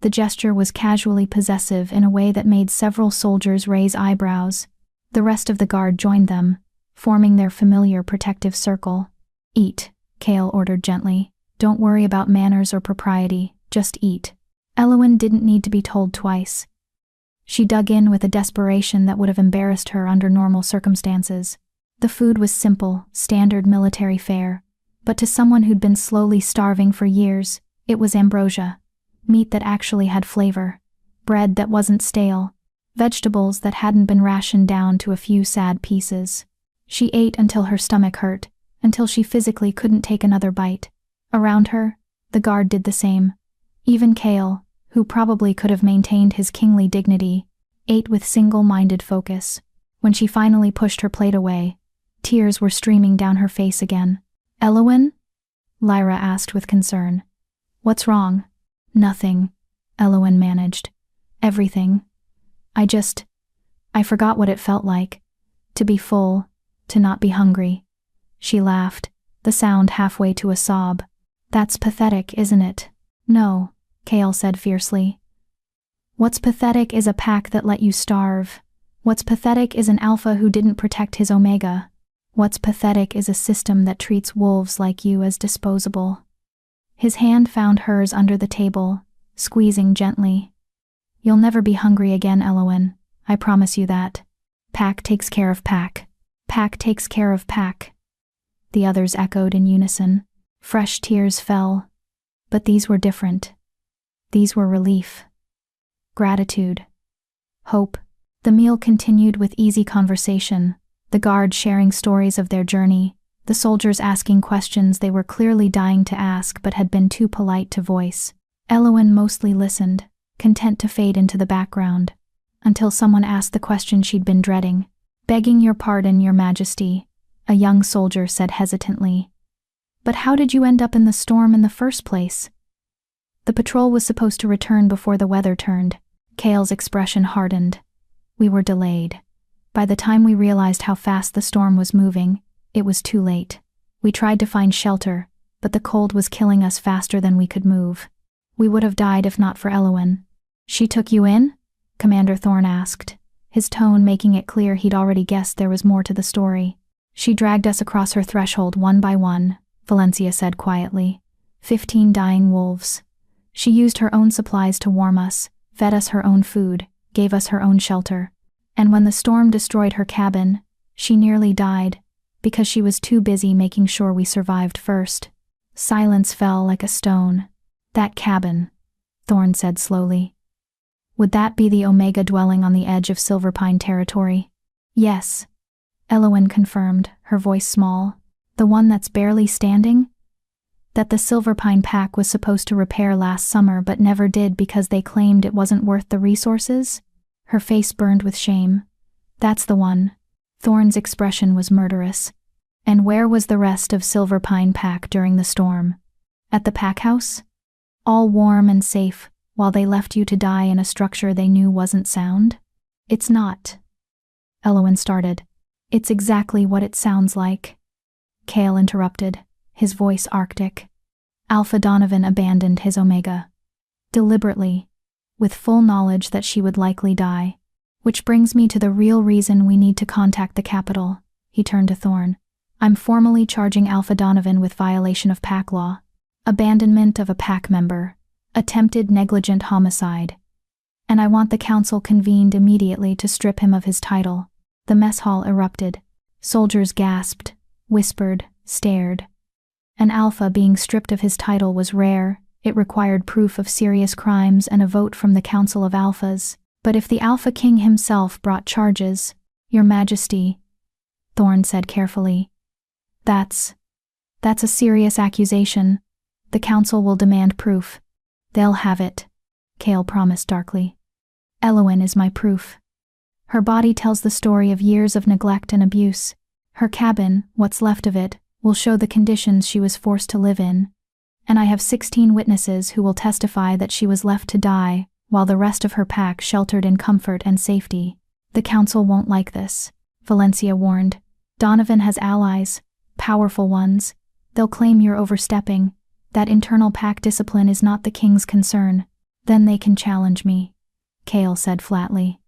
S1: The gesture was casually possessive in a way that made several soldiers raise eyebrows. The rest of the guard joined them, forming their familiar protective circle. "Eat," Kale ordered gently. "Don't worry about manners or propriety, just eat." Eowyn didn't need to be told twice. She dug in with a desperation that would have embarrassed her under normal circumstances. The food was simple, standard military fare, but to someone who'd been slowly starving for years, it was ambrosia. Meat that actually had flavor, bread that wasn't stale, vegetables that hadn't been rationed down to a few sad pieces. She ate until her stomach hurt, until she physically couldn't take another bite. Around her, the guard did the same. Even Kale, who probably could have maintained his kingly dignity, ate with single-minded focus. When she finally pushed her plate away, tears were streaming down her face again. "Eowyn?" Lyra asked with concern. "What's wrong?" "Nothing," Eowyn managed. "Everything. I forgot what it felt like. To be full, to not be hungry." She laughed, the sound halfway to a sob. "That's pathetic, isn't it?" "No," Kale said fiercely. "What's pathetic is a pack that let you starve. What's pathetic is an alpha who didn't protect his omega. What's pathetic is a system that treats wolves like you as disposable." His hand found hers under the table, squeezing gently. "You'll never be hungry again, Eowyn. I promise you that. Pack takes care of pack. Pack takes care of pack." The others echoed in unison. Fresh tears fell. But these were different. These were relief. Gratitude. Hope. The meal continued with easy conversation, the guards sharing stories of their journey, the soldiers asking questions they were clearly dying to ask but had been too polite to voice. Eowyn mostly listened, content to fade into the background, until someone asked the question she'd been dreading. "Begging your pardon, Your Majesty," a young soldier said hesitantly. "But how did you end up in the storm in the first place?" "The patrol was supposed to return before the weather turned." Kale's expression hardened. "We were delayed. By the time we realized how fast the storm was moving, it was too late. We tried to find shelter, but the cold was killing us faster than we could move. We would have died if not for Eowyn." "She took you in?" Commander Thorne asked, his tone making it clear he'd already guessed there was more to the story. "She dragged us across her threshold one by one," Valencia said quietly. 15 dying wolves. She used her own supplies to warm us, fed us her own food, gave us her own shelter. And when the storm destroyed her cabin, she nearly died, because she was too busy making sure we survived first." Silence fell like a stone. "That cabin," Thorne said slowly. "Would that be the Omega dwelling on the edge of Silverpine territory?" "Yes," Eowyn confirmed, her voice small. "The one that's barely standing?" "That the Silverpine pack was supposed to repair last summer but never did because they claimed it wasn't worth the resources?" Her face burned with shame. "That's the one." Thorne's expression was murderous. "And where was the rest of Silverpine pack during the storm? At the pack house? All warm and safe, while they left you to die in a structure they knew wasn't sound?" "It's not," Eowyn started. "It's exactly what it sounds like." Kale interrupted, his voice arctic. "Alpha Donovan abandoned his Omega. Deliberately, with full knowledge that she would likely die. Which brings me to the real reason we need to contact the capital." He turned to Thorne. "I'm formally charging Alpha Donovan with violation of pack law, abandonment of a pack member, attempted negligent homicide. And I want the council convened immediately to strip him of his title." The mess hall erupted. Soldiers gasped, whispered, stared. An alpha being stripped of his title was rare. It required proof of serious crimes and a vote from the Council of Alphas. But if the Alpha King himself brought charges, Your Majesty, Thorn said carefully, that's a serious accusation. The council will demand proof. They'll have it, Kale promised darkly. Elowen is my proof. Her body tells the story of years of neglect and abuse. Her cabin, what's left of it, will show the conditions she was forced to live in. And I have 16 witnesses who will testify that she was left to die, while the rest of her pack sheltered in comfort and safety. The council won't like this, Valencia warned. Donovan has allies, powerful ones. They'll claim you're overstepping. That internal pack discipline is not the king's concern. Then they can challenge me, Kale said flatly.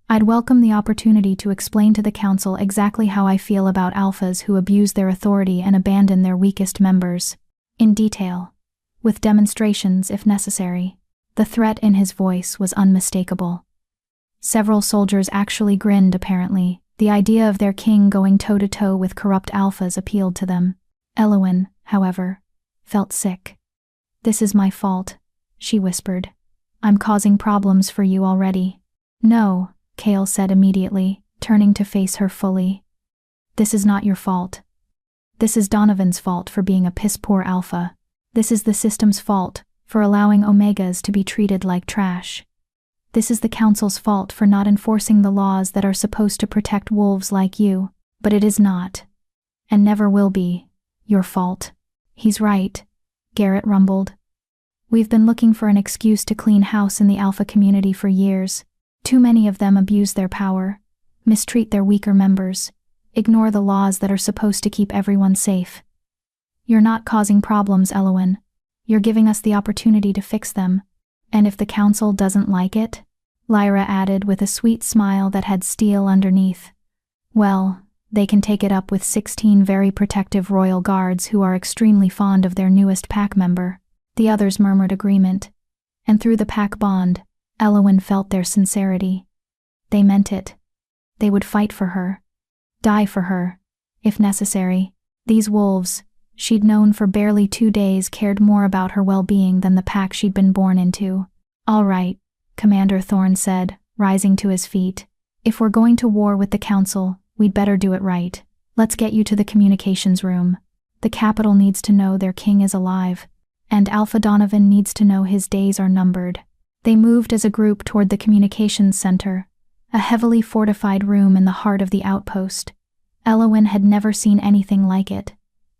S1: I'd welcome the opportunity to explain to the council exactly how I feel about alphas who abuse their authority and abandon their weakest members. In detail. With demonstrations if necessary. The threat in his voice was unmistakable. Several soldiers actually grinned apparently. The idea of their king going toe-to-toe with corrupt alphas appealed to them. Elowen, however, felt sick. This is my fault, she whispered. I'm causing problems for you already. No, Kale said immediately, turning to face her fully. This is not your fault. This is Donovan's fault for being a piss-poor alpha. This is the system's fault for allowing omegas to be treated like trash. This is the council's fault for not enforcing the laws that are supposed to protect wolves like you, but it is not, and never will be, your fault. He's right, Garrett rumbled. We've been looking for an excuse to clean house in the alpha community for years. Too many of them abuse their power, mistreat their weaker members, ignore the laws that are supposed to keep everyone safe. You're not causing problems, Elowen. You're giving us the opportunity to fix them. And if the council doesn't like it, Lyra added with a sweet smile that had steel underneath, well, they can take it up with 16 very protective royal guards who are extremely fond of their newest pack member. The others murmured agreement. And through the pack bond, Elowen felt their sincerity. They meant it. They would fight for her. Die for her, if necessary. These wolves, she'd known for barely 2 days, cared more about her well-being than the pack she'd been born into. All right, Commander Thorn said, rising to his feet. If we're going to war with the council, we'd better do it right. Let's get you to the communications room. The capital needs to know their king is alive, and Alpha Donovan needs to know his days are numbered. They moved as a group toward the communications center, a heavily fortified room in the heart of the outpost. Elowen had never seen anything like it.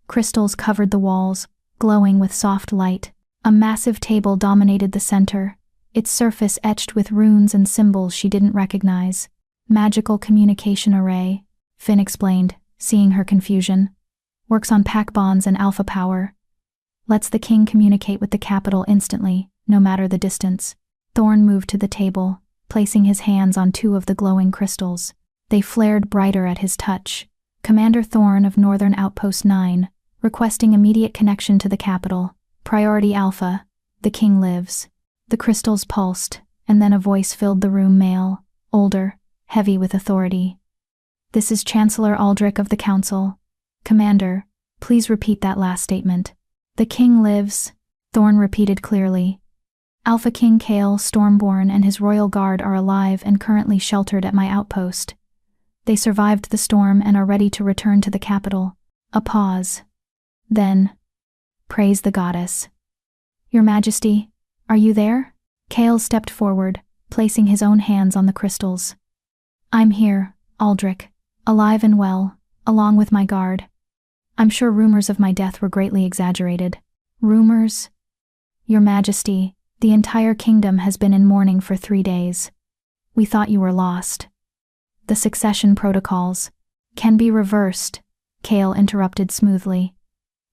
S1: Crystals covered the walls, glowing with soft light. A massive table dominated the center, its surface etched with runes and symbols she didn't recognize. Magical communication array, Finn explained, seeing her confusion. Works on pack bonds and alpha power. Lets the king communicate with the capital instantly, no matter the distance. Thorn moved to the table, placing his hands on 2 of the glowing crystals. They flared brighter at his touch. Commander Thorn of Northern Outpost 9, requesting immediate connection to the capital. Priority Alpha, the king lives. The crystals pulsed, and then a voice filled the room, male, older, heavy with authority. This is Chancellor Aldrich of the Council. Commander, please repeat that last statement. The king lives, Thorn repeated clearly. Alpha King Kale Stormborn and his royal guard are alive and currently sheltered at my outpost. They survived the storm and are ready to return to the capital. A pause. Then, praise the goddess. Your Majesty, are you there? Kale stepped forward, placing his own hands on the crystals. I'm here, Aldrich, alive and well, along with my guard. I'm sure rumors of my death were greatly exaggerated. Rumors? Your Majesty, the entire kingdom has been in mourning for 3 days. We thought you were lost. The succession protocols can be reversed, Kale interrupted smoothly.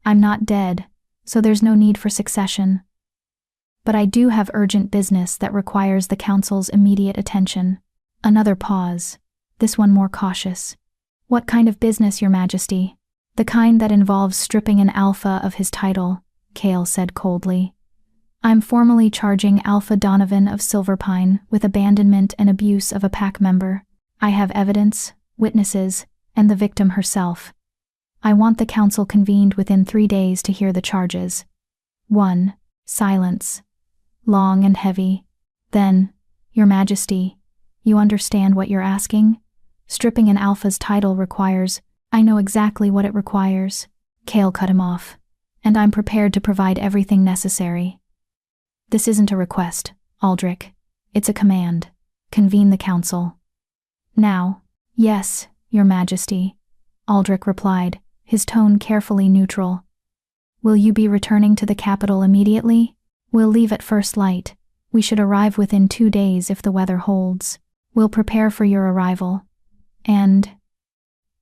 S1: I'm not dead, so there's no need for succession. But I do have urgent business that requires the council's immediate attention. Another pause, this one more cautious. What kind of business, Your Majesty? The kind that involves stripping an alpha of his title, Kale said coldly. I'm formally charging Alpha Donovan of Silverpine with abandonment and abuse of a pack member. I have evidence, witnesses, and the victim herself. I want the council convened within 3 days to hear the charges. 1. Silence. Long and heavy. Then, Your Majesty, You understand what you're asking? Stripping an alpha's title requires— I know exactly what it requires. Cale cut him off. And I'm prepared to provide everything necessary. This isn't a request, Aldrich. It's a command. Convene the council. Now. Yes, Your Majesty, Aldrich replied, his tone carefully neutral. Will you be returning to the capital immediately? We'll leave at first light. We should arrive within 2 days if the weather holds. We'll prepare for your arrival. And—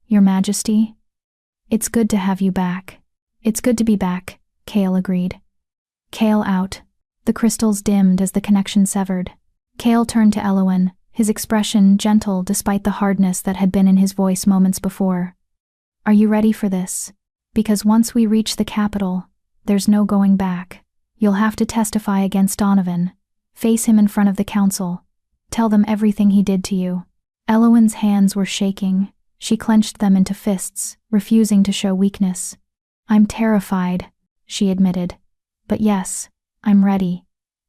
S1: Your Majesty? It's good to have you back. It's good to be back, Cale agreed. Cale out. The crystals dimmed as the connection severed. Cale turned to Elowen, his expression gentle despite the hardness that had been in his voice moments before. Are you ready for this? Because once we reach the capital, there's no going back. You'll have to testify against Donovan. Face him in front of the council. Tell them everything he did to you. Elowen's hands were shaking. She clenched them into fists, refusing to show weakness. I'm terrified, she admitted. But yes, I'm ready.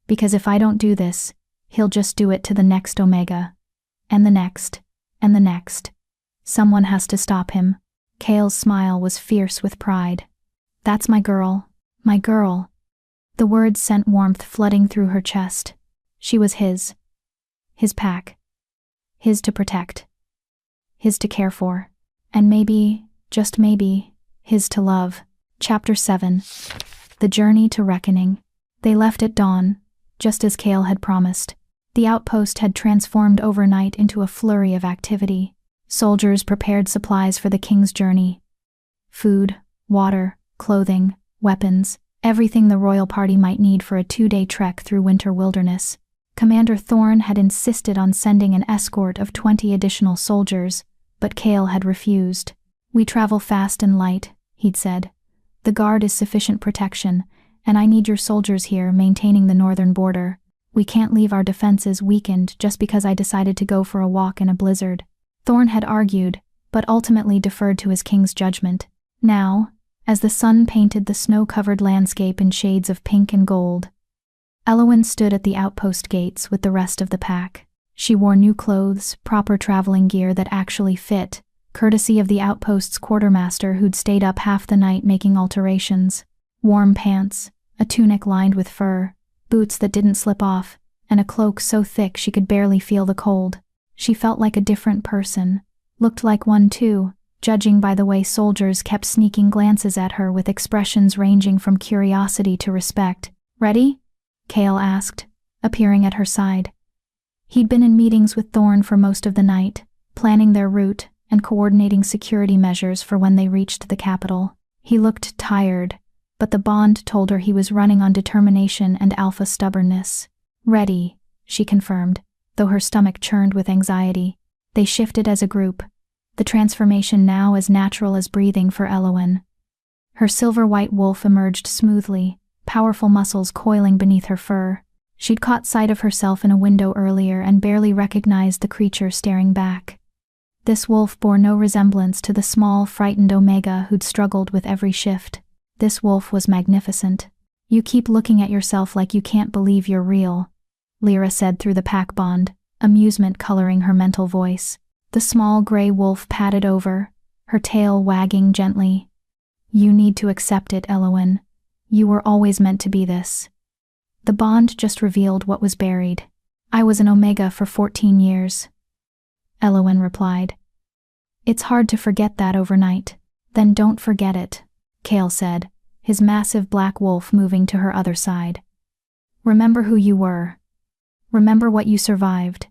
S1: Because if I don't do this, he'll just do it to the next Omega. And the next. And the next. Someone has to stop him. Cale's smile was fierce with pride. That's my girl. My girl. The words sent warmth flooding through her chest. She was his. His pack. His to protect. His to care for. And maybe, just maybe, his to love. Chapter 7. The Journey to Reckoning. They left at dawn, just as Cale had promised. The outpost had transformed overnight into a flurry of activity. Soldiers prepared supplies for the king's journey. Food, water, clothing, weapons, everything the royal party might need for a 2-day trek through winter wilderness. Commander Thorne had insisted on sending an escort of 20 additional soldiers, but Cale had refused. We travel fast and light, he'd said. The guard is sufficient protection, and I need your soldiers here maintaining the northern border. We can't leave our defenses weakened just because I decided to go for a walk in a blizzard. Thorne had argued, but ultimately deferred to his king's judgment. Now, as the sun painted the snow-covered landscape in shades of pink and gold, Elowen stood at the outpost gates with the rest of the pack. She wore new clothes, proper traveling gear that actually fit, courtesy of the outpost's quartermaster who'd stayed up half the night making alterations. Warm pants, a tunic lined with fur, boots that didn't slip off, and a cloak so thick she could barely feel the cold. She felt like a different person, looked like one too, judging by the way soldiers kept sneaking glances at her with expressions ranging from curiosity to respect. Ready? Cale asked, appearing at her side. He'd been in meetings with Thorne for most of the night, planning their route and coordinating security measures for when they reached the capital. He looked tired, but the bond told her he was running on determination and alpha stubbornness. Ready, she confirmed, though her stomach churned with anxiety. They shifted as a group, the transformation now as natural as breathing for Elowen. Her silver-white wolf emerged smoothly, powerful muscles coiling beneath her fur. She'd caught sight of herself in a window earlier and barely recognized the creature staring back. This wolf bore no resemblance to the small, frightened Omega who'd struggled with every shift. This wolf was magnificent. You keep looking at yourself like you can't believe you're real, Lyra said through the pack bond, amusement coloring her mental voice. The small gray wolf padded over, her tail wagging gently. You need to accept it, Elowen. You were always meant to be this. The bond just revealed what was buried. I was an Omega for 14 years. Elowen replied. It's hard to forget that overnight. Then don't forget it, Cale said, his massive black wolf moving to her other side. Remember who you were. Remember what you survived.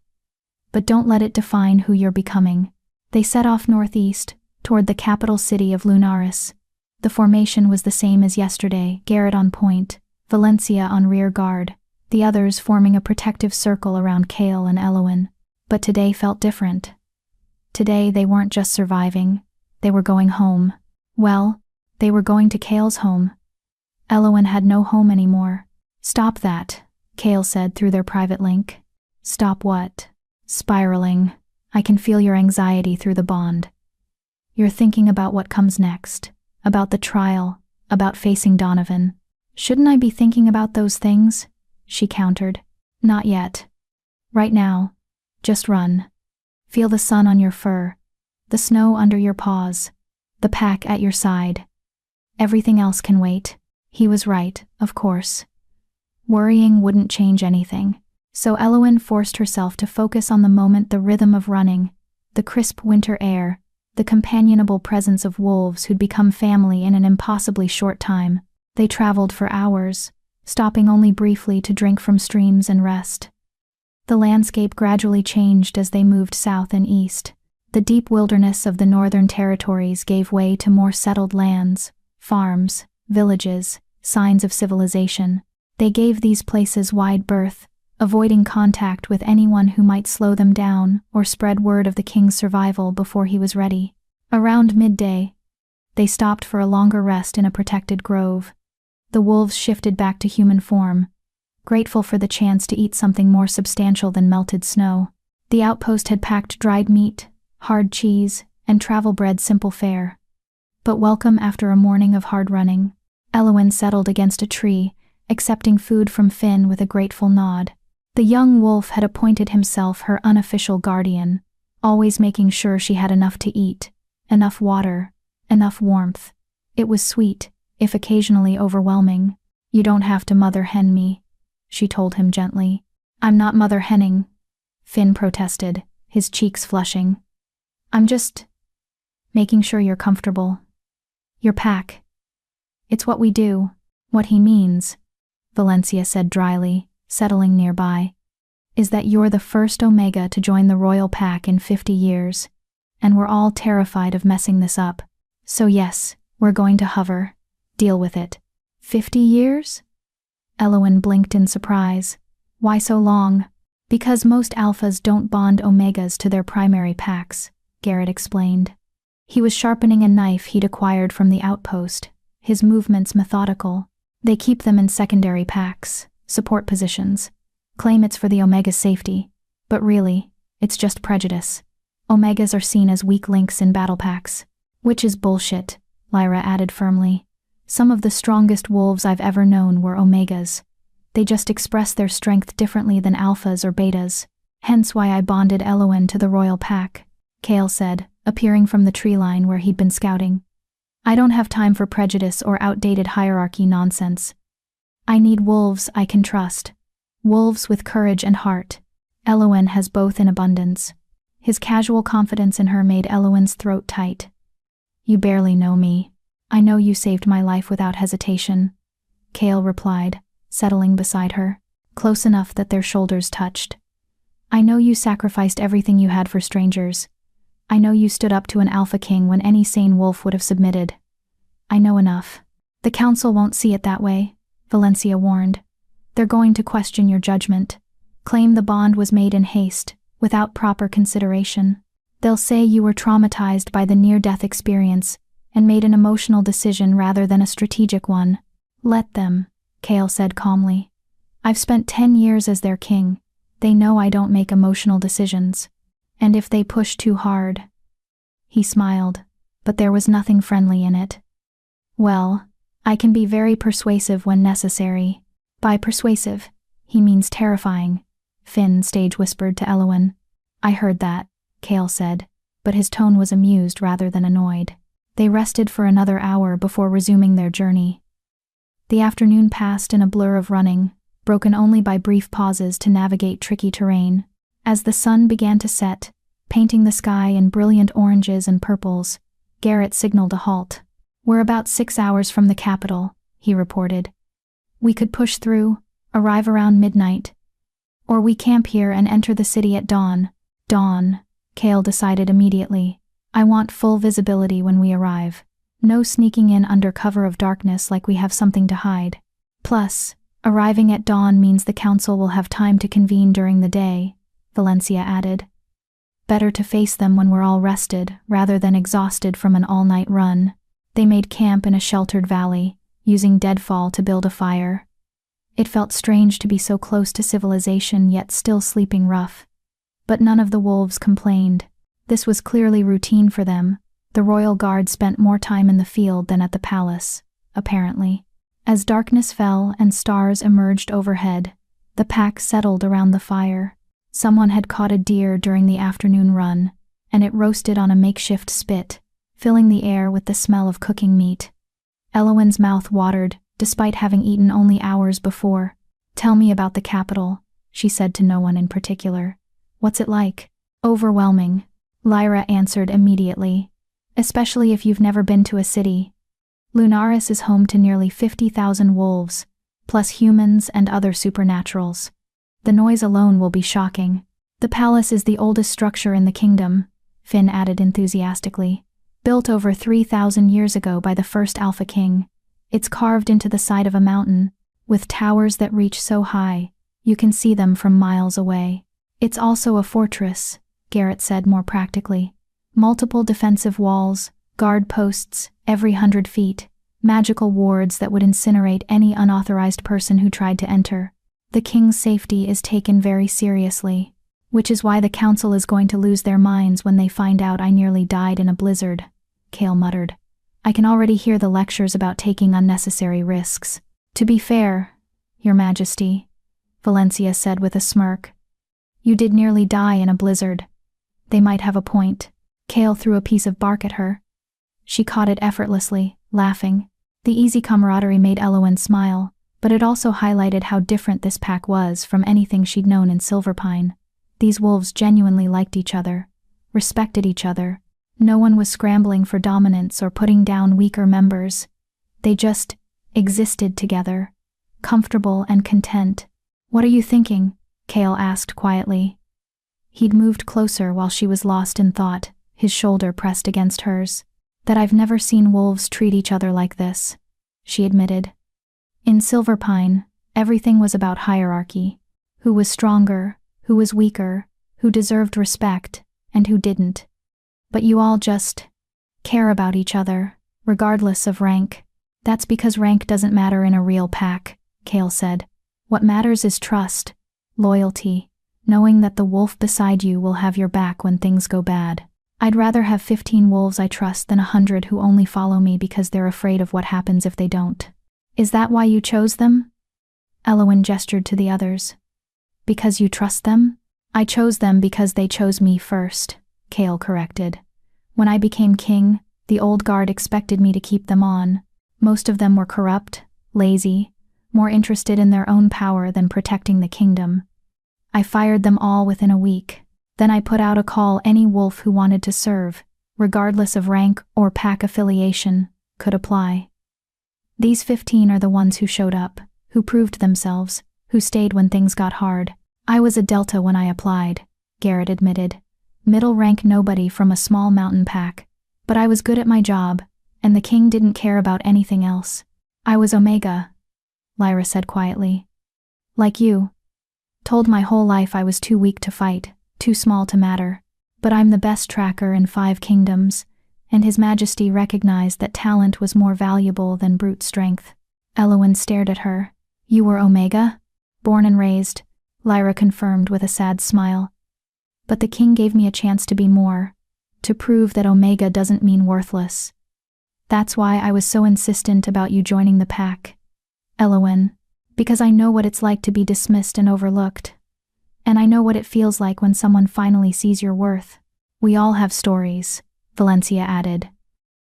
S1: But don't let it define who you're becoming. They set off northeast, toward the capital city of Lunaris. The formation was the same as yesterday, Garrett on point, Valencia on rear guard, the others forming a protective circle around Cale and Elowen. But today felt different. Today they weren't just surviving, they were going home. Well, they were going to Cale's home. Elowen had no home anymore. Stop that, Cale said through their private link. Stop what? Spiraling. I can feel your anxiety through the bond. You're thinking about what comes next, about the trial, about facing Donovan. Shouldn't I be thinking about those things? She countered. Not yet. Right now, Just run. Feel the sun on your fur, the snow under your paws, the pack at your side. Everything else can wait." He was right, of course. Worrying wouldn't change anything. So Eowyn forced herself to focus on the moment, the rhythm of running, the crisp winter air, the companionable presence of wolves who'd become family in an impossibly short time. They traveled for hours, stopping only briefly to drink from streams and rest. The landscape gradually changed as they moved south and east. The deep wilderness of the northern territories gave way to more settled lands, farms, villages, signs of civilization. They gave these places wide berth, avoiding contact with anyone who might slow them down or spread word of the king's survival before he was ready. Around midday, they stopped for a longer rest in a protected grove. The wolves shifted back to human form, grateful for the chance to eat something more substantial than melted snow. The outpost had packed dried meat, hard cheese, and travel-bred simple fare. But welcome after a morning of hard running. Eowyn settled against a tree, accepting food from Finn with a grateful nod. The young wolf had appointed himself her unofficial guardian, always making sure she had enough to eat, enough water, enough warmth. It was sweet, if occasionally overwhelming. "You don't have to mother hen me," she told him gently. "I'm not mother henning," Finn protested, his cheeks flushing. "I'm just making sure you're comfortable. Your pack. It's what we do." "What he means," Valencia said dryly, settling nearby, "is that you're the first Omega to join the royal pack in 50 years, and we're all terrified of messing this up. So yes, we're going to hover. Deal with it." 50 years? Eowyn blinked in surprise. "Why so long?" "Because most alphas don't bond Omegas to their primary packs," Garrett explained. He was sharpening a knife he'd acquired from the outpost, his movements methodical. "They keep them in secondary packs, support positions, claim it's for the Omega's safety, but really, it's just prejudice. Omegas are seen as weak links in battle packs." "Which is bullshit," Lyra added firmly. "Some of the strongest wolves I've ever known were Omegas. They just express their strength differently than alphas or betas. Hence why I bonded Eowyn to the royal pack," Kale said, appearing from the tree line where he'd been scouting. "I don't have time for prejudice or outdated hierarchy nonsense. I need wolves I can trust. Wolves with courage and heart. Eowyn has both in abundance." His casual confidence in her made Eowyn's throat tight. "You barely know me. I know you saved my life without hesitation," Kale replied, settling beside her, close enough that their shoulders touched. "I know you sacrificed everything you had for strangers. I know you stood up to an alpha king when any sane wolf would have submitted. I know enough." "The council won't see it that way," Valencia warned. "They're going to question your judgment, claim the bond was made in haste, without proper consideration. They'll say you were traumatized by the near-death experience and made an emotional decision rather than a strategic one." "Let them," Kale said calmly. "I've spent 10 years as their king. They know I don't make emotional decisions. And if they push too hard..." He smiled, but there was nothing friendly in it. "Well, I can be very persuasive when necessary." "By persuasive, he means terrifying," Finn stage whispered to Eowyn. "I heard that," Kale said, but his tone was amused rather than annoyed. They rested for another hour before resuming their journey. The afternoon passed in a blur of running, broken only by brief pauses to navigate tricky terrain. As the sun began to set, painting the sky in brilliant oranges and purples, Garrett signaled a halt. "We're about 6 hours from the capital," he reported. "We could push through, arrive around midnight. Or we camp here and enter the city at dawn." "Dawn," Kale decided immediately. "I want full visibility when we arrive. No sneaking in under cover of darkness like we have something to hide. Plus, arriving at dawn means the council will have time to convene during the day," Valencia added. "Better to face them when we're all rested, rather than exhausted from an all-night run." They made camp in a sheltered valley, using deadfall to build a fire. It felt strange to be so close to civilization yet still sleeping rough. But none of the wolves complained. This was clearly routine for them. The royal guard spent more time in the field than at the palace, apparently. As darkness fell and stars emerged overhead, the pack settled around the fire. Someone had caught a deer during the afternoon run, and it roasted on a makeshift spit, filling the air with the smell of cooking meat. Elowen's mouth watered, despite having eaten only hours before. "Tell me about the capital," she said to no one in particular. "What's it like?" "Overwhelming," Lyra answered immediately. "Especially if you've never been to a city. Lunaris is home to nearly 50,000 wolves, plus humans and other supernaturals. The noise alone will be shocking. The palace is the oldest structure in the kingdom," Finn added enthusiastically. "Built over 3,000 years ago by the first Alpha King. It's carved into the side of a mountain, with towers that reach so high, you can see them from miles away. It's also a fortress," Garrett said more practically. "Multiple defensive walls, guard posts, every 100 feet, magical wards that would incinerate any unauthorized person who tried to enter. The king's safety is taken very seriously, which is why the council is going to lose their minds when they find out I nearly died in a blizzard," Kale muttered. "I can already hear the lectures about taking unnecessary risks." "To be fair, Your Majesty," Valencia said with a smirk, "you did nearly die in a blizzard. They might have a point." Kale threw a piece of bark at her. She caught it effortlessly, laughing. The easy camaraderie made Elowen smile, but it also highlighted how different this pack was from anything she'd known in Silverpine. These wolves genuinely liked each other, respected each other. No one was scrambling for dominance or putting down weaker members. They just existed together, comfortable and content. "What are you thinking?" Kale asked quietly. He'd moved closer while she was lost in thought, his shoulder pressed against hers. "That I've never seen wolves treat each other like this," she admitted. "In Silverpine, everything was about hierarchy. Who was stronger, who was weaker, who deserved respect, and who didn't. But you all just care about each other, regardless of rank. That's because rank doesn't matter in a real pack," Kale said. "What matters is trust, loyalty, knowing that the wolf beside you will have your back when things go bad. I'd rather have 15 wolves I trust than 100 who only follow me because they're afraid of what happens if they don't." "Is that why you chose them?" Elowen gestured to the others. "Because you trust them?" "I chose them because they chose me first," Kale corrected. "When I became king, the old guard expected me to keep them on. Most of them were corrupt, lazy, more interested in their own power than protecting the kingdom. I fired them all within a week. Then I put out a call any wolf who wanted to serve, regardless of rank or pack affiliation, could apply. These 15 are the ones who showed up, who proved themselves, who stayed when things got hard. I was a Delta when I applied," Garrett admitted. "Middle-rank nobody from a small mountain pack. But I was good at my job, and the king didn't care about anything else. I was Omega," Lyra said quietly. "Like you. Told my whole life I was too weak to fight, too small to matter. But I'm the best tracker in 5 kingdoms, and His Majesty recognized that talent was more valuable than brute strength." Elowen stared at her. "You were Omega?" "Born and raised," Lyra confirmed with a sad smile. "But the king gave me a chance to be more, to prove that Omega doesn't mean worthless. That's why I was so insistent about you joining the pack, Elowen, because I know what it's like to be dismissed and overlooked. And I know what it feels like when someone finally sees your worth. We all have stories," Valencia added.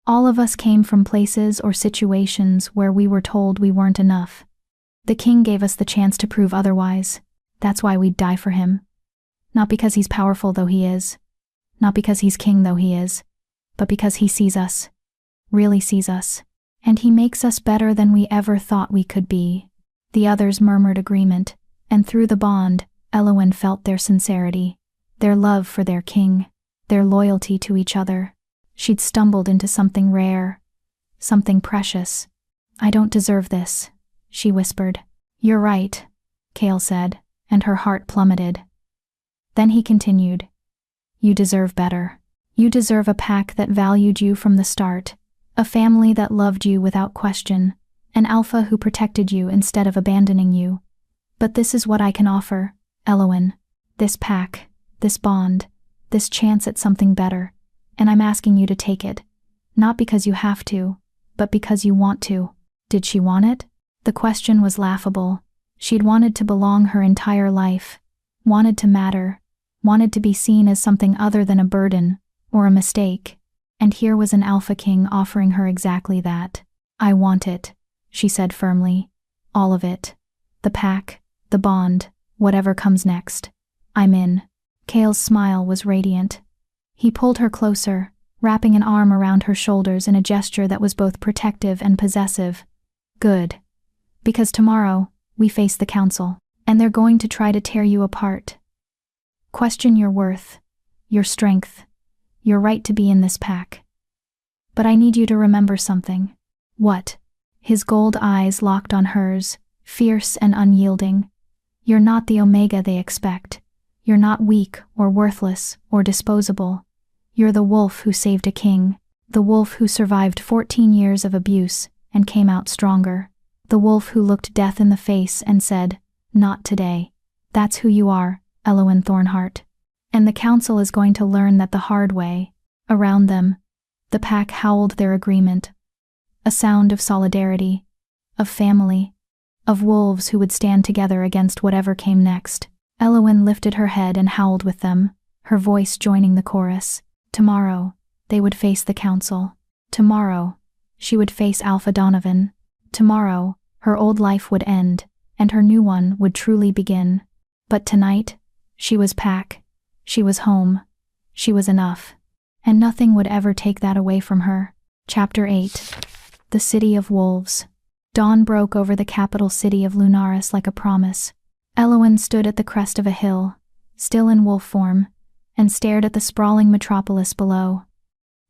S1: "All of us came from places or situations where we were told we weren't enough. The king gave us the chance to prove otherwise. That's why we'd die for him. Not because he's powerful though he is. Not because he's king though he is. But because he sees us. Really sees us. And he makes us better than we ever thought we could be." The others murmured agreement, and through the bond, Elowen felt their sincerity, their love for their king, their loyalty to each other. She'd stumbled into something rare, something precious. "I don't deserve this," she whispered. "You're right," Kale said, and her heart plummeted. Then he continued, "You deserve better. You deserve a pack that valued you from the start, a family that loved you without question, an alpha who protected you instead of abandoning you. But this is what I can offer, Elowen. This pack, this bond, this chance at something better, and I'm asking you to take it. Not because you have to, but because you want to." Did she want it? The question was laughable. She'd wanted to belong her entire life. wanted to matter, wanted to be seen as something other than a burden or a mistake. And here was an alpha king offering her exactly that. "I want it," she said firmly. "All of it. The pack, the bond, whatever comes next. I'm in." Kale's smile was radiant. He pulled her closer, wrapping an arm around her shoulders in a gesture that was both protective and possessive. "Good. Because tomorrow, we face the council, and they're going to try to tear you apart. Question your worth, your strength, your right to be in this pack. But I need you to remember something." "What?" His gold eyes locked on hers, fierce and unyielding. "You're not the Omega they expect. You're not weak or worthless or disposable. You're the wolf who saved a king, the wolf who survived 14 years of abuse and came out stronger, the wolf who looked death in the face and said, 'Not today.' That's who you are, Elowen Thornhart. And the council is going to learn that the hard way." Around them, the pack howled their agreement. A sound of solidarity, of family, of wolves who would stand together against whatever came next. Elowen lifted her head and howled with them, her voice joining the chorus. Tomorrow, they would face the council. Tomorrow, she would face Alpha Donovan. Tomorrow, her old life would end, and her new one would truly begin. But tonight, she was pack. She was home. She was enough. And nothing would ever take that away from her. Chapter 8. The City of Wolves. Dawn broke over the capital city of Lunaris like a promise. Elowen stood at the crest of a hill, still in wolf form, and stared at the sprawling metropolis below.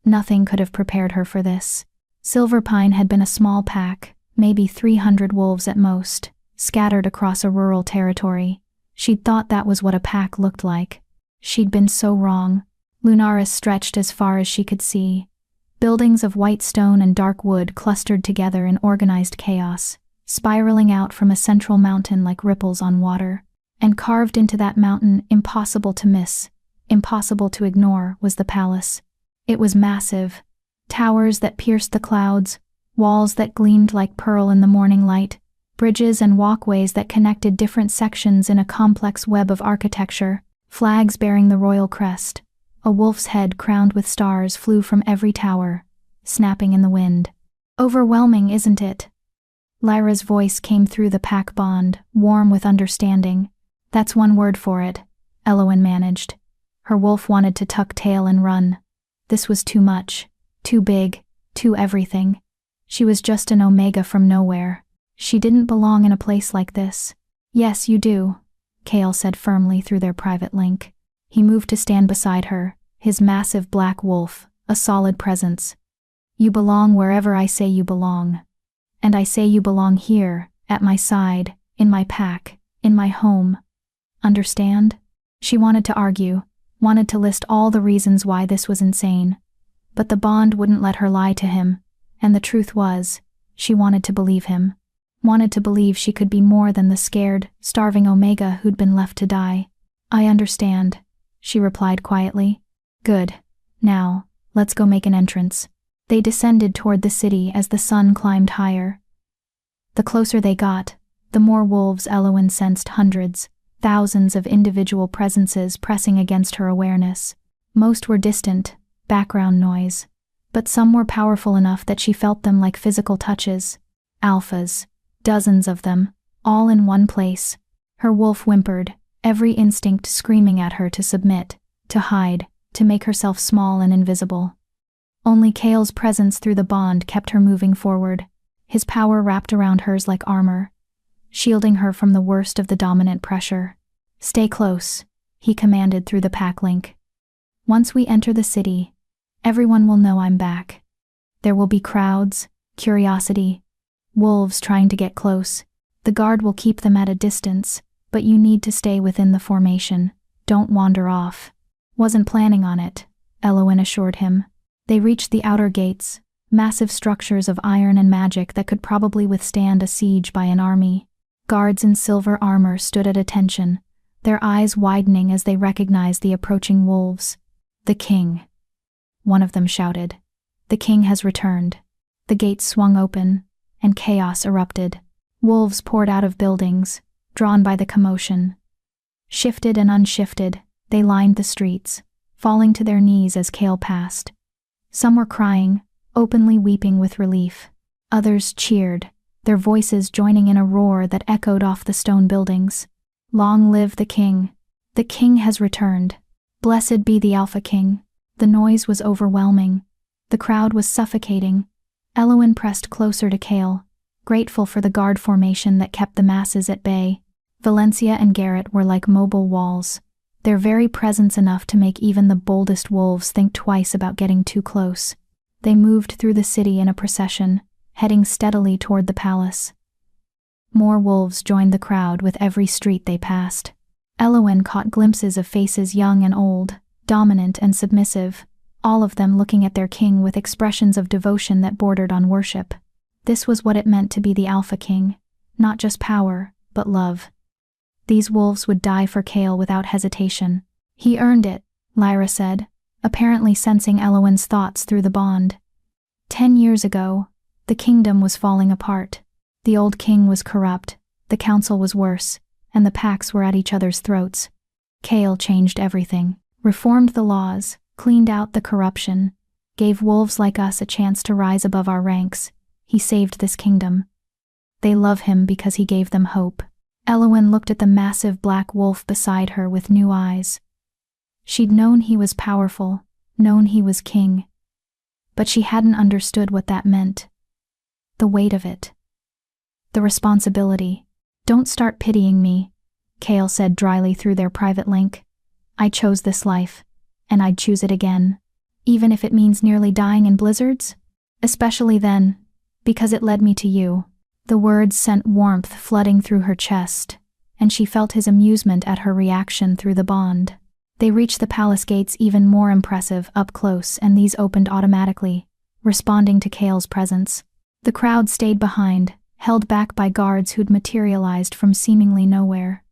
S1: Nothing could have prepared her for this. Silverpine had been a small pack, maybe 300 wolves at most, scattered across a rural territory. She'd thought that was what a pack looked like. She'd been so wrong. Lunaris stretched as far as she could see. Buildings of white stone and dark wood clustered together in organized chaos, spiraling out from a central mountain like ripples on water. And carved into that mountain, impossible to miss, impossible to ignore, was the palace. It was massive. Towers that pierced the clouds, walls that gleamed like pearl in the morning light, bridges and walkways that connected different sections in a complex web of architecture, flags bearing the royal crest. A wolf's head crowned with stars flew from every tower, snapping in the wind. "Overwhelming, isn't it?" Lyra's voice came through the pack bond, warm with understanding. "That's one word for it," Elowen managed. Her wolf wanted to tuck tail and run. This was too much, too big, too everything. She was just an Omega from nowhere. She didn't belong in a place like this. "Yes, you do," Kale said firmly through their private link. He moved to stand beside her, his massive black wolf, a solid presence. "You belong wherever I say you belong. And I say you belong here, at my side, in my pack, in my home. Understand?" She wanted to argue, wanted to list all the reasons why this was insane. But the bond wouldn't let her lie to him, and the truth was, she wanted to believe him. Wanted to believe she could be more than the scared, starving Omega who'd been left to die. "I understand," she replied quietly. "Good. Now, let's go make an entrance." They descended toward the city as the sun climbed higher. The closer they got, the more wolves Elowen sensed, hundreds, thousands of individual presences pressing against her awareness. Most were distant, background noise, but some were powerful enough that she felt them like physical touches. Alphas, dozens of them, all in one place. Her wolf whimpered, every instinct screaming at her to submit, to hide, to make herself small and invisible. Only Kale's presence through the bond kept her moving forward, his power wrapped around hers like armor, shielding her from the worst of the dominant pressure. "Stay close," he commanded through the pack link. "Once we enter the city, everyone will know I'm back. There will be crowds, curiosity, wolves trying to get close. The guard will keep them at a distance, but you need to stay within the formation. Don't wander off." "Wasn't planning on it," Elowen assured him. They reached the outer gates, massive structures of iron and magic that could probably withstand a siege by an army. Guards in silver armor stood at attention, their eyes widening as they recognized the approaching wolves. "The king," one of them shouted. "The king has returned." The gates swung open, and chaos erupted. Wolves poured out of buildings, drawn by the commotion. Shifted and unshifted, they lined the streets, falling to their knees as Kale passed. Some were crying, openly weeping with relief. Others cheered, their voices joining in a roar that echoed off the stone buildings. Long live the king! The king has returned! Blessed be the Alpha King! The noise was overwhelming. The crowd was suffocating. Elowen pressed closer to Kale, grateful for the guard formation that kept the masses at bay. Valencia and Garrett were like mobile walls, their very presence enough to make even the boldest wolves think twice about getting too close. They moved through the city in a procession, heading steadily toward the palace. More wolves joined the crowd with every street they passed. Elowen caught glimpses of faces young and old, dominant and submissive, all of them looking at their king with expressions of devotion that bordered on worship. This was what it meant to be the Alpha King, not just power, but love. These wolves would die for Kale without hesitation. He earned it, Lyra said, apparently sensing Elowen's thoughts through the bond. 10 years ago, the kingdom was falling apart. The old king was corrupt, the council was worse, and the packs were at each other's throats. Kale changed everything, reformed the laws, cleaned out the corruption, gave wolves like us a chance to rise above our ranks. He saved this kingdom. They love him because he gave them hope. Elowen looked at the massive black wolf beside her with new eyes. She'd known he was powerful, known he was king, but she hadn't understood what that meant. The weight of it. The responsibility. Don't start pitying me, Kale said dryly through their private link. I chose this life, and I'd choose it again, even if it means nearly dying in blizzards. Especially then, because it led me to you. The words sent warmth flooding through her chest, and she felt his amusement at her reaction through the bond. They reached the palace gates even more impressive up close, and these opened automatically, responding to Kale's presence. The crowd stayed behind, held back by guards who'd materialized from seemingly nowhere.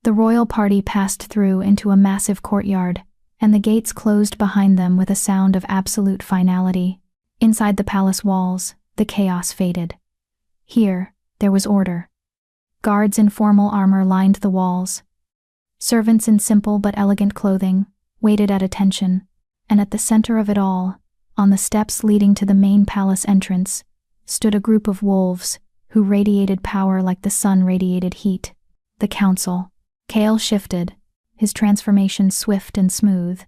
S1: The royal party passed through into a massive courtyard, and the gates closed behind them with a sound of absolute finality. Inside the palace walls, the chaos faded. Here, there was order. Guards in formal armor lined the walls. Servants in simple but elegant clothing waited at attention, and at the center of it all, on the steps leading to the main palace entrance, stood a group of wolves who radiated power like the sun radiated heat. The council. Kale shifted, his transformation swift and smooth.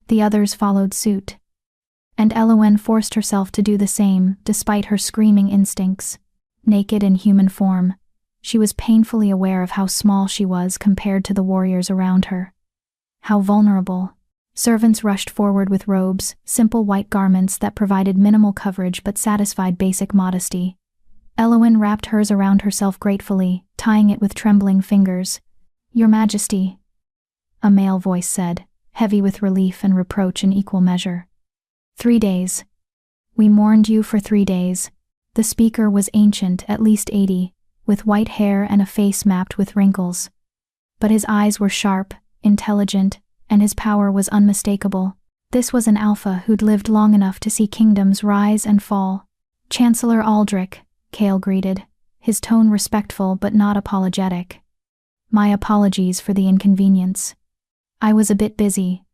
S1: The others followed suit, and Elowen forced herself to do the same despite her screaming instincts. Naked in human form, she was painfully aware of how small she was compared to the warriors around her. How vulnerable. Servants rushed forward with robes, simple white garments that provided minimal coverage but satisfied basic modesty. Elowen wrapped hers around herself gratefully, tying it with trembling fingers. "Your Majesty," a male voice said, heavy with relief and reproach in equal measure. 3 days. We mourned you for 3 days. The speaker was ancient, at least 80, with white hair and a face mapped with wrinkles. But his eyes were sharp, intelligent, and his power was unmistakable. This was an alpha who'd lived long enough to see kingdoms rise and fall. "Chancellor Aldrich," Kale greeted, his tone respectful but not apologetic. "My apologies for the inconvenience. I was a bit busy."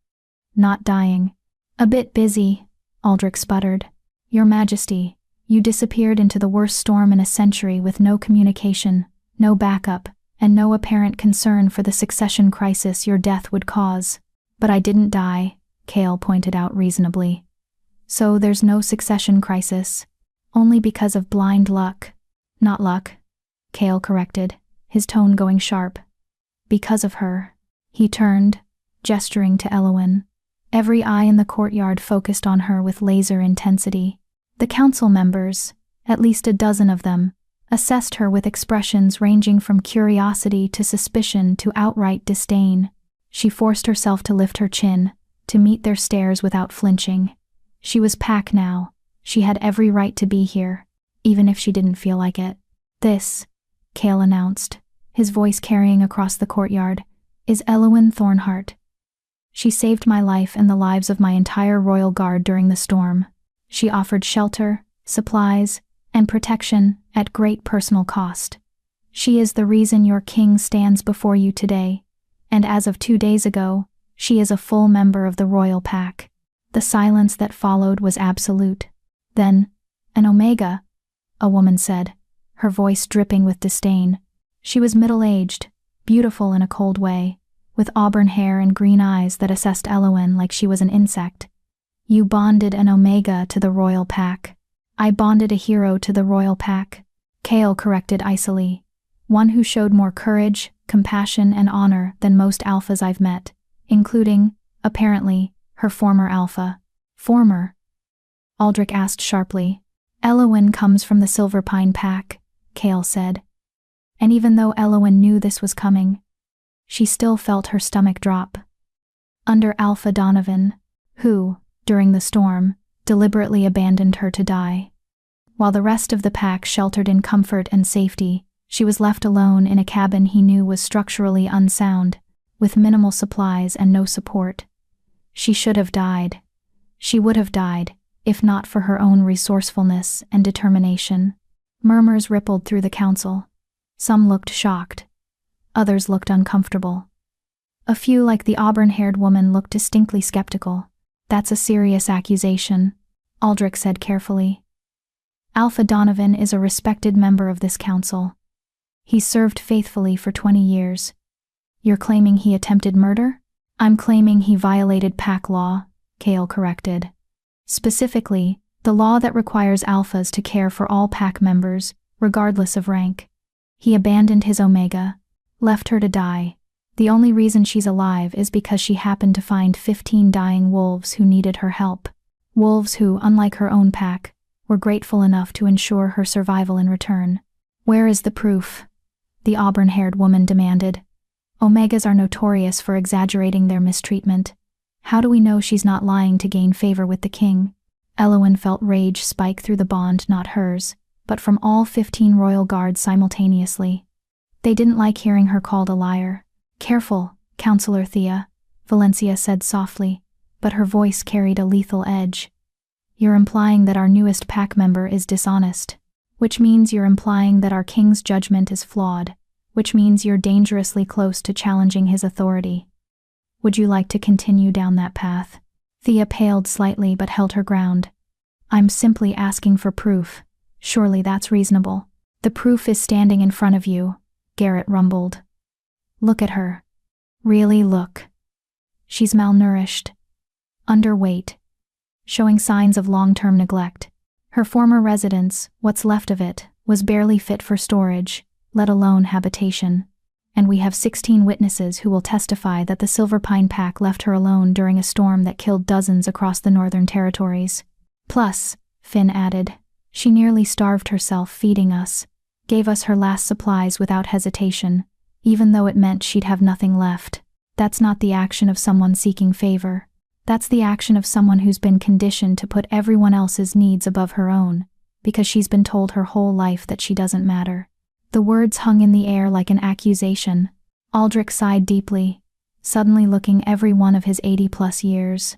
S1: "Not dying." "A bit busy," Aldrich sputtered. "Your Majesty, you disappeared into the worst storm in a century with no communication, no backup, and no apparent concern for the succession crisis your death would cause." "But I didn't die," Kale pointed out reasonably. "So there's no succession crisis. Only because of blind luck." "Not luck," Kale corrected, his tone going sharp. "Because of her." He turned, gesturing to Elowen. Every eye in the courtyard focused on her with laser intensity. The council members, at least a dozen of them, assessed her with expressions ranging from curiosity to suspicion to outright disdain. She forced herself to lift her chin, to meet their stares without flinching. She was Pack now. She had every right to be here, even if she didn't feel like it. "This," Kale announced, his voice carrying across the courtyard, "is Elowen Thornhart. She saved my life and the lives of my entire royal guard during the storm. She offered shelter, supplies, and protection at great personal cost. She is the reason your king stands before you today. And as of 2 days ago, she is a full member of the royal pack. The silence that followed was absolute. Then, an Omega, a woman said, her voice dripping with disdain. She was middle-aged, beautiful in a cold way, with auburn hair and green eyes that assessed Elowen like she was an insect. You bonded an Omega to the royal pack. I bonded a hero to the royal pack, Kale corrected icily. One who showed more courage, compassion, and honor than most alphas I've met, including, apparently, her former alpha. Former? Aldrich asked sharply. Elowen comes from the Silverpine pack, Kale said. And even though Elowen knew this was coming, she still felt her stomach drop. Under Alpha Donovan, who, during the storm, deliberately abandoned her to die. While the rest of the pack sheltered in comfort and safety, she was left alone in a cabin he knew was structurally unsound, with minimal supplies and no support. She should have died. She would have died, if not for her own resourcefulness and determination. Murmurs rippled through the council. Some looked shocked. Others looked uncomfortable. A few, like the auburn-haired woman, looked distinctly skeptical. That's a serious accusation, Aldrich said carefully. Alpha Donovan is a respected member of this council. He served faithfully for 20 years. You're claiming he attempted murder? I'm claiming he violated pack law, Kale corrected. Specifically, the law that requires alphas to care for all pack members, regardless of rank. He abandoned his Omega, left her to die. The only reason she's alive is because she happened to find 15 dying wolves who needed her help. Wolves who, unlike her own pack, were grateful enough to ensure her survival in return. Where is the proof? The auburn-haired woman demanded. Omegas are notorious for exaggerating their mistreatment. How do we know she's not lying to gain favor with the king? Elowen felt rage spike through the bond, not hers, but from all 15 royal guards simultaneously. They didn't like hearing her called a liar. Careful, Counselor Thea, Valencia said softly, but her voice carried a lethal edge. You're implying that our newest pack member is dishonest, which means you're implying that our king's judgment is flawed, which means you're dangerously close to challenging his authority. Would you like to continue down that path? Thea paled slightly but held her ground. I'm simply asking for proof. Surely that's reasonable. The proof is standing in front of you, Garrett rumbled. Look at her. Really look. She's malnourished. Underweight. Showing signs of long-term neglect. Her former residence, what's left of it, was barely fit for storage, let alone habitation. And we have 16 witnesses who will testify that the Silverpine pack left her alone during a storm that killed dozens across the Northern Territories. Plus, Finn added, she nearly starved herself feeding us, gave us her last supplies without hesitation, even though it meant she'd have nothing left. That's not the action of someone seeking favor. That's the action of someone who's been conditioned to put everyone else's needs above her own, because she's been told her whole life that she doesn't matter. The words hung in the air like an accusation. Aldrich sighed deeply, suddenly looking every one of his 80-plus years.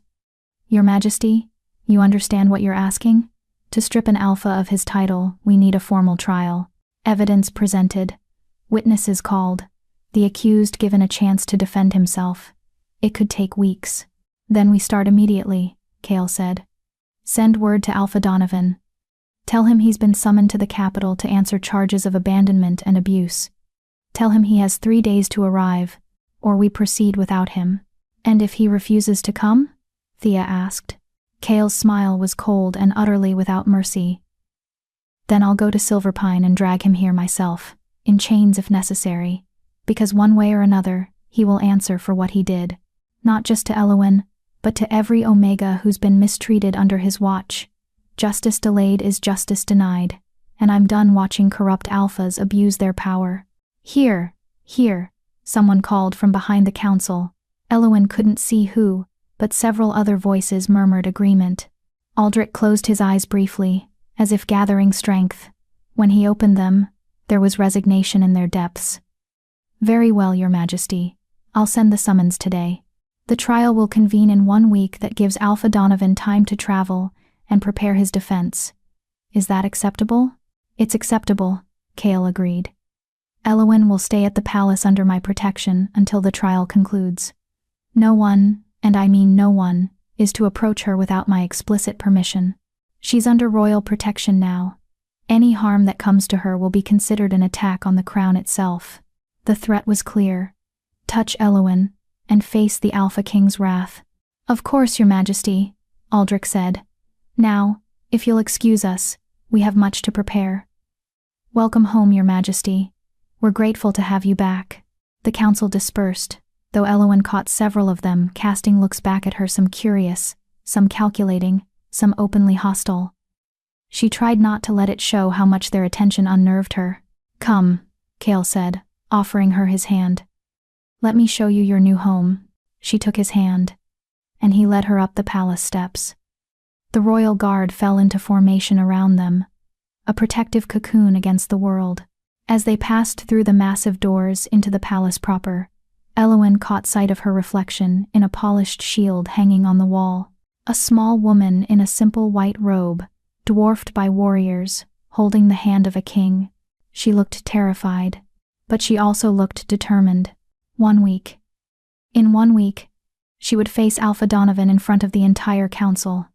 S1: Your Majesty, you understand what you're asking? To strip an alpha of his title, we need a formal trial. Evidence presented. Witnesses called. The accused given a chance to defend himself. It could take weeks. Then we start immediately, Kale said. Send word to Alpha Donovan. Tell him he's been summoned to the capital to answer charges of abandonment and abuse. Tell him he has 3 days to arrive, or we proceed without him. And if he refuses to come? Thea asked. Kale's smile was cold and utterly without mercy. Then I'll go to Silverpine and drag him here myself, in chains if necessary, because one way or another, he will answer for what he did. Not just to Elowen, but to every Omega who's been mistreated under his watch. Justice delayed is justice denied, and I'm done watching corrupt alphas abuse their power. Here, someone called from behind the council. Elowen couldn't see who, but several other voices murmured agreement. Aldrich closed his eyes briefly, as if gathering strength. When he opened them, there was resignation in their depths. Very well, Your Majesty. I'll send the summons today. The trial will convene in 1 week that gives Alpha Donovan time to travel and prepare his defense. Is that acceptable? It's acceptable, Kale agreed. Elowen will stay at the palace under my protection until the trial concludes. No one, and I mean no one, is to approach her without my explicit permission. She's under royal protection now. Any harm that comes to her will be considered an attack on the crown itself. The threat was clear. Touch Elowen, and face the Alpha King's wrath. Of course, Your Majesty, Aldrich said. Now, if you'll excuse us, we have much to prepare. Welcome home, Your Majesty. We're grateful to have you back. The council dispersed, though Elowen caught several of them casting looks back at her, some curious, some calculating, some openly hostile. She tried not to let it show how much their attention unnerved her. Come, Cale said, offering her his hand. Let me show you your new home. She took his hand, and he led her up the palace steps. The royal guard fell into formation around them, a protective cocoon against the world. As they passed through the massive doors into the palace proper, Elowen caught sight of her reflection in a polished shield hanging on the wall. A small woman in a simple white robe, dwarfed by warriors, holding the hand of a king. She looked terrified, but she also looked determined. 1 week. In 1 week, she would face Alpha Donovan in front of the entire council.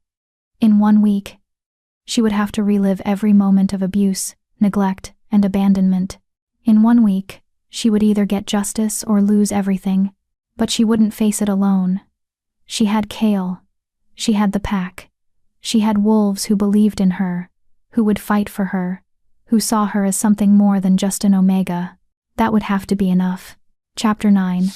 S1: In 1 week, she would have to relive every moment of abuse, neglect, and abandonment. In 1 week, she would either get justice or lose everything, but she wouldn't face it alone. She had Cale. She had the pack. She had wolves who believed in her, who would fight for her, who saw her as something more than just an Omega. That would have to be enough. Chapter 9.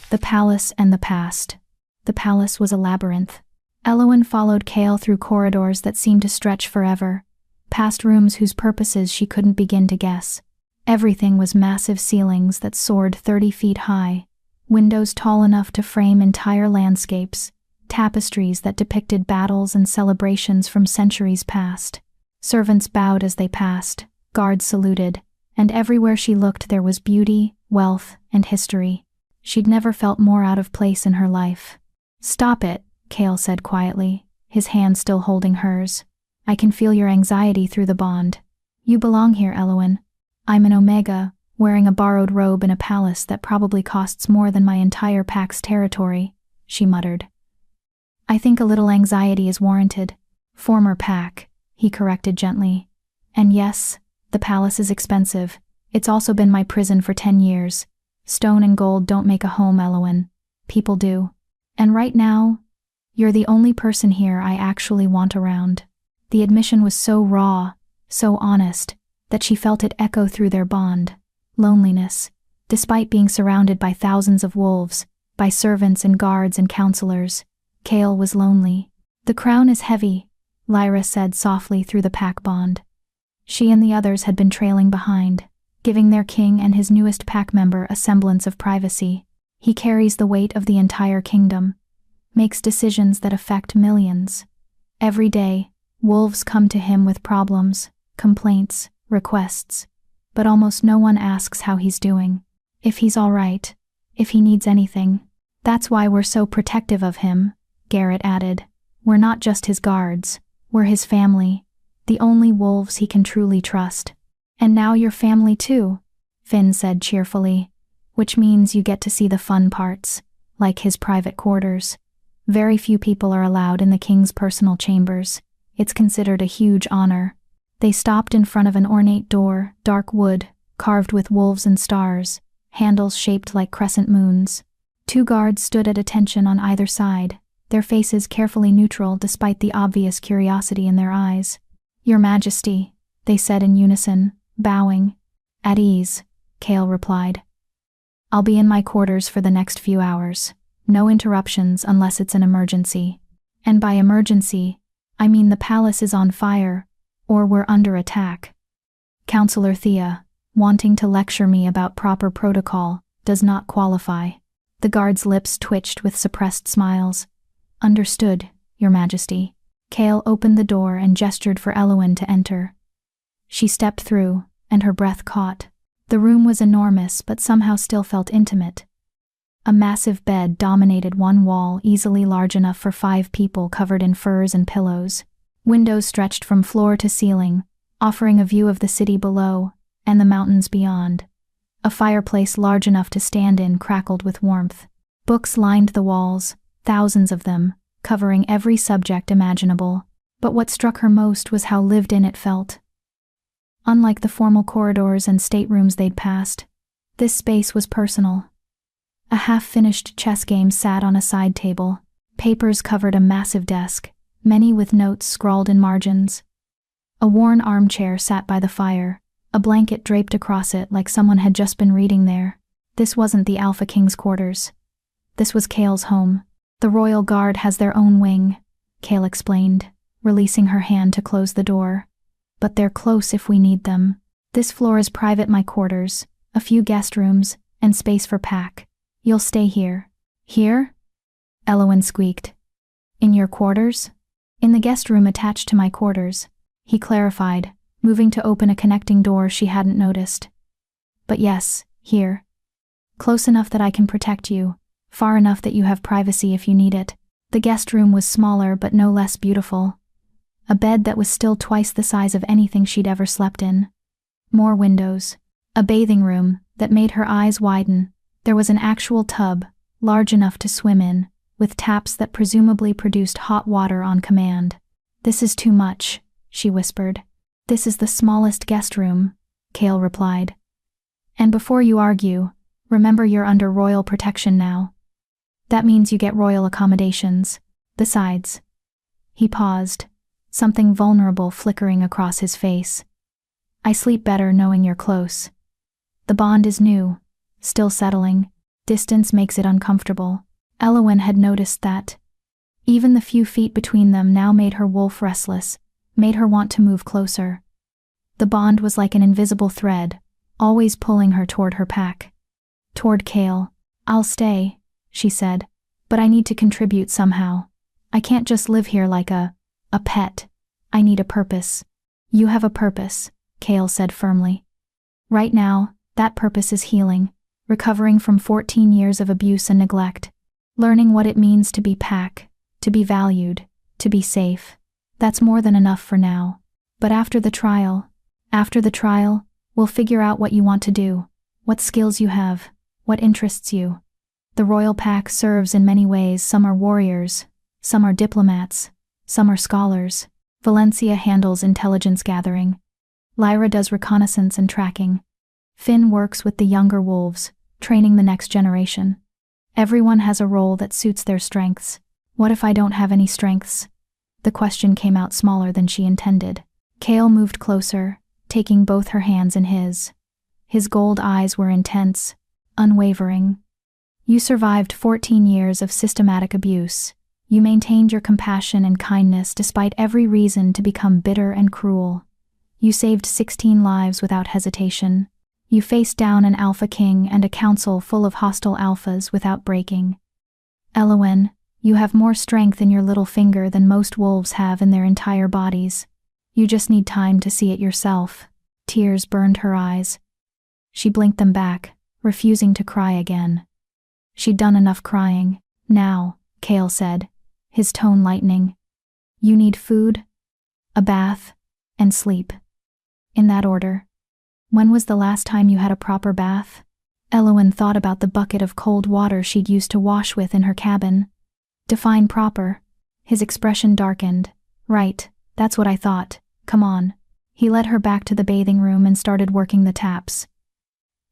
S1: The Palace and the Past. The palace was a labyrinth. Elowen followed Cale through corridors that seemed to stretch forever, past rooms whose purposes she couldn't begin to guess. Everything was massive ceilings that soared 30 feet high, windows tall enough to frame entire landscapes, tapestries that depicted battles and celebrations from centuries past. Servants bowed as they passed, guards saluted, and everywhere she looked there was beauty, wealth, and history. She'd never felt more out of place in her life. Stop it, Cale said quietly, his hand still holding hers. I can feel your anxiety through the bond. You belong here, Elowen. I'm an Omega, wearing a borrowed robe in a palace that probably costs more than my entire pack's territory, she muttered. I think a little anxiety is warranted. Former pack, he corrected gently. And yes, the palace is expensive. It's also been my prison for 10 years. Stone and gold don't make a home, Elowen. People do. And right now, you're the only person here I actually want around. The admission was so raw, so honest, that she felt it echo through their bond. Loneliness. Despite being surrounded by thousands of wolves, by servants and guards and counselors, Cale was lonely. The crown is heavy, Lyra said softly through the pack bond. She and the others had been trailing behind, giving their king and his newest pack member a semblance of privacy. He carries the weight of the entire kingdom, makes decisions that affect millions. Every day, wolves come to him with problems, complaints, requests, but almost no one asks how he's doing, if he's all right, if he needs anything. That's why we're so protective of him, Garrett added. We're not just his guards, we're his family, the only wolves he can truly trust. And now you're family too, Finn said cheerfully, which means you get to see the fun parts, like his private quarters. Very few people are allowed in the king's personal chambers. It's considered a huge honor. They stopped in front of an ornate door, dark wood, carved with wolves and stars, handles shaped like crescent moons. 2 guards stood at attention on either side, their faces carefully neutral despite the obvious curiosity in their eyes. Your Majesty, they said in unison, bowing. At ease, Cale replied. I'll be in my quarters for the next few hours. No interruptions unless it's an emergency. And by emergency, I mean the palace is on fire, or we're under attack. Counselor Thea, wanting to lecture me about proper protocol, does not qualify. The guard's lips twitched with suppressed smiles. Understood, Your Majesty. Cale opened the door and gestured for Elowen to enter. She stepped through, and her breath caught. The room was enormous but somehow still felt intimate. A massive bed dominated one wall, easily large enough for 5 people covered in furs and pillows. Windows stretched from floor to ceiling, offering a view of the city below and the mountains beyond. A fireplace large enough to stand in crackled with warmth. Books lined the walls, thousands of them, covering every subject imaginable. But what struck her most was how lived in it felt. Unlike the formal corridors and staterooms they'd passed, this space was personal. A half-finished chess game sat on a side table. Papers covered a massive desk, many with notes scrawled in margins. A worn armchair sat by the fire, a blanket draped across it like someone had just been reading there. This wasn't the Alpha King's quarters. This was Kale's home. The Royal Guard has their own wing, Kale explained, releasing her hand to close the door. But they're close if we need them. This floor is private, my quarters, a few guest rooms, and space for Pack. You'll stay here. Here? Elowen squeaked. In your quarters? In the guest room attached to my quarters, he clarified, moving to open a connecting door she hadn't noticed. But yes, here. Close enough that I can protect you, far enough that you have privacy if you need it. The guest room was smaller but no less beautiful. A bed that was still twice the size of anything she'd ever slept in. More windows. A bathing room that made her eyes widen. There was an actual tub, large enough to swim in, with taps that presumably produced hot water on command. This is too much, she whispered. This is the smallest guest room, Kale replied. And before you argue, remember you're under royal protection now. That means you get royal accommodations. Besides. He paused, something vulnerable flickering across his face. I sleep better knowing you're close. The bond is new, still settling. Distance makes it uncomfortable. Elowen had noticed that. Even the few feet between them now made her wolf restless, made her want to move closer. The bond was like an invisible thread, always pulling her toward her pack. Toward Kale. I'll stay, she said, but I need to contribute somehow. I can't just live here like a pet. I need a purpose. You have a purpose, Kale said firmly. Right now, that purpose is healing, recovering from 14 years of abuse and neglect. Learning what it means to be Pack, to be valued, to be safe. That's more than enough for now. But after the trial, we'll figure out what you want to do, what skills you have, what interests you. The Royal Pack serves in many ways. Some are warriors, some are diplomats, some are scholars. Valencia handles intelligence gathering. Lyra does reconnaissance and tracking. Finn works with the younger wolves, training the next generation. Everyone has a role that suits their strengths. What if I don't have any strengths? The question came out smaller than she intended. Kale moved closer, taking both her hands in his. His gold eyes were intense, unwavering. You survived 14 years of systematic abuse. You maintained your compassion and kindness despite every reason to become bitter and cruel. You saved 16 lives without hesitation. You faced down an Alpha King and a council full of hostile alphas without breaking. Elowen, you have more strength in your little finger than most wolves have in their entire bodies. You just need time to see it yourself. Tears burned her eyes. She blinked them back, refusing to cry again. She'd done enough crying. Now, Kale said, his tone lightening. You need food, a bath, and sleep. In that order. When was the last time you had a proper bath? Elowen thought about the bucket of cold water she'd used to wash with in her cabin. Define proper. His expression darkened. Right, that's what I thought. Come on. He led her back to the bathing room and started working the taps.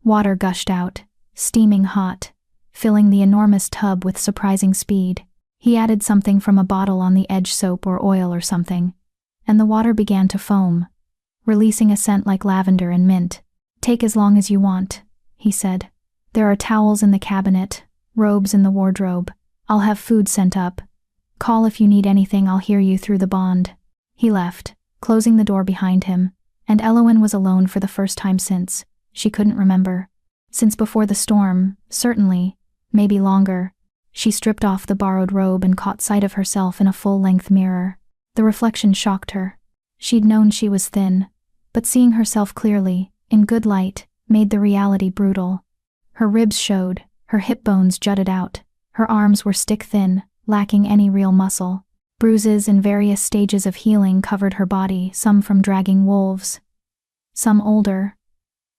S1: Water gushed out, steaming hot, filling the enormous tub with surprising speed. He added something from a bottle on the edge, soap or oil or something, and the water began to foam, releasing a scent like lavender and mint. Take as long as you want, he said. There are towels in the cabinet, robes in the wardrobe. I'll have food sent up. Call if you need anything. I'll hear you through the bond. He left, closing the door behind him, and Elowen was alone for the first time since, she couldn't remember. Since before the storm, certainly, maybe longer. She stripped off the borrowed robe and caught sight of herself in a full-length mirror. The reflection shocked her. She'd known she was thin, but seeing herself clearly, in good light, made the reality brutal. Her ribs showed, her hip bones jutted out, her arms were stick-thin, lacking any real muscle. Bruises in various stages of healing covered her body, some from dragging wolves. Some older,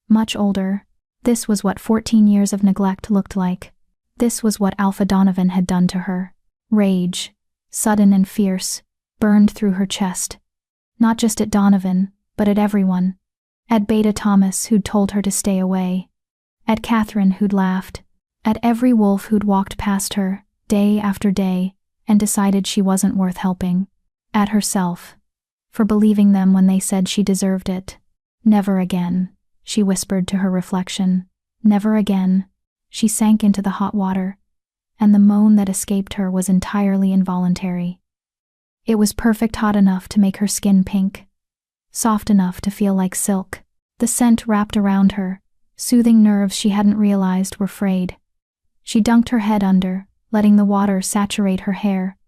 S1: much older. This was what 14 years of neglect looked like. This was what Alpha Donovan had done to her. Rage, sudden and fierce, burned through her chest. Not just at Donovan, but at everyone. At Beta Thomas, who'd told her to stay away. At Catherine, who'd laughed. At every wolf who'd walked past her, day after day, and decided she wasn't worth helping. At herself. For believing them when they said she deserved it. Never again, she whispered to her reflection. Never again. She sank into the hot water, and the moan that escaped her was entirely involuntary. It was perfect, hot enough to make her skin pink. Soft enough to feel like silk. The scent wrapped around her, soothing nerves she hadn't realized were frayed. She dunked her head under, letting the water saturate her hair,